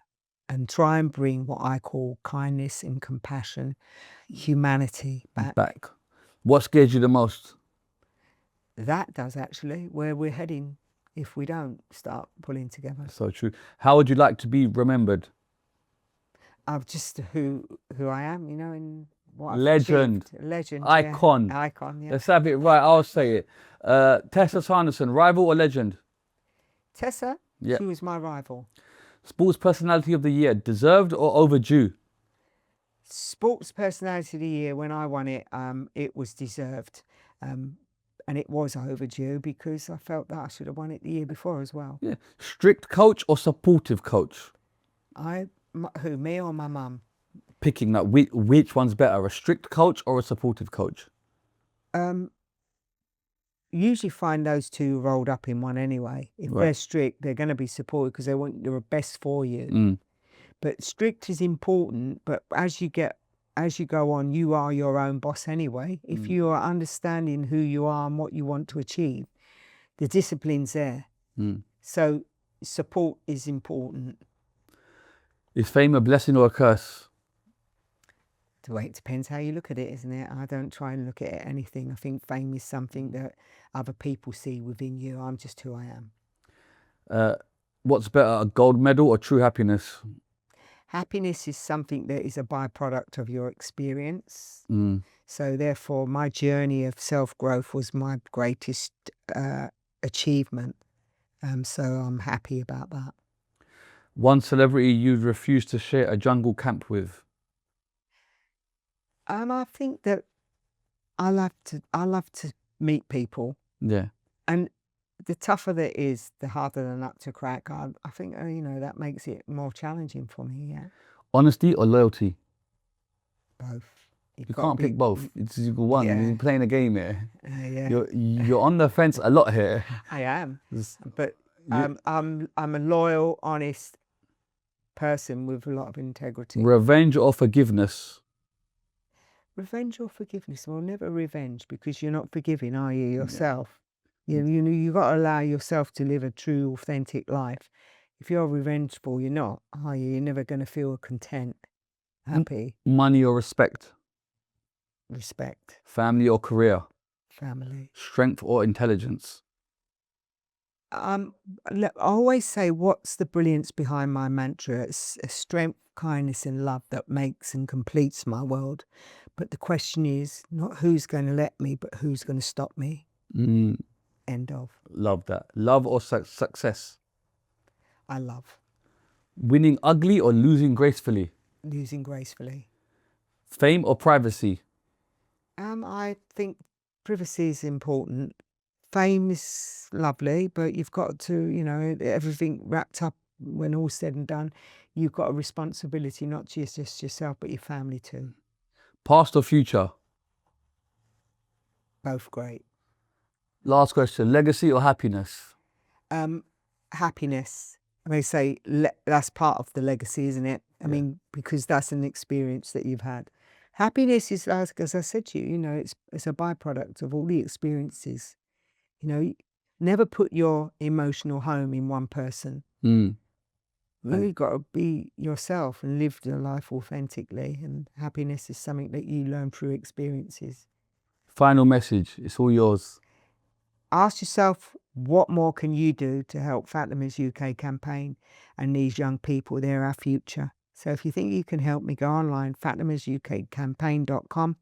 And try and bring what I call kindness and compassion, humanity back. What scares you the most? That does actually, where we're heading if we don't start pulling together. So true. How would you like to be remembered? Of just who I am, you know, and what I've Legend. achieved. Legend. Icon. Yeah. Icon, yeah. Let's have it right. I'll say it. Tessa Sanderson, rival or legend? Tessa, Yeah. she was my rival. Sports personality of the year, deserved or overdue? Sports personality of the year, when I won it, it was deserved. And it was overdue because I felt that I should have won it the year before as well. Yeah. Strict coach or supportive coach? Who, me or my mum? Picking that, which one's better, a strict coach or a supportive coach? Usually find those two rolled up in one anyway. If they're strict, they're going to be supportive because they want the best for you. But strict is important, but as you go on, you are your own boss anyway. If you are understanding who you are and what you want to achieve, the discipline's there. So support is important. Is fame a blessing or a curse? The way it depends how you look at it, isn't it? I don't try and look at anything. I think fame is something that other people see within you. I'm just who I am. What's better, a gold medal or true happiness? Happiness is something that is a byproduct of your experience. Mm. So therefore, my journey of self-growth was my greatest achievement. So I'm happy about that. One celebrity you'd refuse to share a jungle camp with? I think that I love to meet people, Yeah. and the tougher that is, the harder the nut to crack. I think that makes it more challenging for me. Yeah, Honesty or loyalty? both. You can't pick both. It's one. Yeah. You're playing a game here. Yeah, You're on the fence a lot here. I am, but I'm a loyal, honest person with a lot of integrity. Revenge or forgiveness? Revenge or forgiveness? Well, never revenge, because you're not forgiving, are you, yourself? You got to allow yourself to live a true, authentic life. If you're revengeful, you're not, are you? You're never going to feel content, happy. Money or respect? Respect. Family or career? Family. Strength or intelligence? I always say, what's the brilliance behind my mantra? It's strength, kindness and love that makes and completes my world. But the question is not who's going to let me, but who's going to stop me. End of. Love that. Love or success? I love. Winning ugly or losing gracefully? Losing gracefully. Fame or privacy? I think privacy is important. Fame is lovely, but you've got to, everything wrapped up when all's said and done, you've got a responsibility, not just yourself, but your family too. Past or future? Both great. Last question, legacy or happiness? Happiness. They say that's part of the legacy, isn't it? I mean, because that's an experience that you've had. Happiness is, as I said to you, it's a byproduct of all the experiences. Never put your emotional home in one person. You've got to be yourself and live your life authentically. And happiness is something that you learn through experiences. Final message, it's all yours. Ask yourself, what more can you do to help Fatima's UK campaign and these young people? They're our future. So if you think you can help me, go online, fatimasukcampaign.com,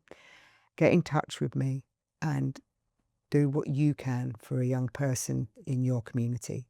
get in touch with me and do what you can for a young person in your community.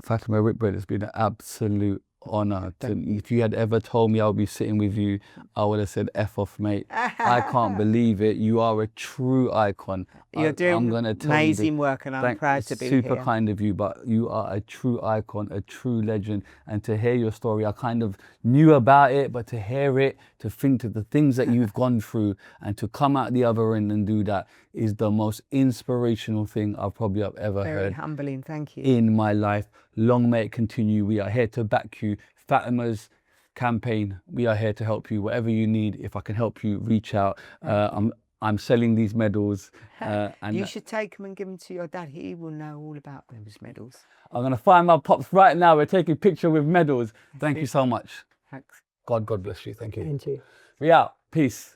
Fatima Whitbread, it's been an absolute honour. If you had ever told me I would be sitting with you, I would have said F off, mate. I can't believe it. You are a true icon. You're doing amazing work, and I'm proud to be here. Super kind of you, but you are a true icon, a true legend. And to hear your story, I kind of knew about it, but to hear it, to think of the things that you've gone through, and to come out the other end and do that is the most inspirational thing I've probably ever heard. Very humbling, thank you. In my life. Long may it continue. We are here to back you. Fatima's campaign, we are here to help you. Whatever you need, if I can help you, reach out. I'm selling these medals. And you should take them and give them to your dad. He will know all about those medals. I'm going to find my pops right now. We're taking a picture with medals. Thank you so much. Thanks. God bless you. Thank you. Thank you. We out. Peace.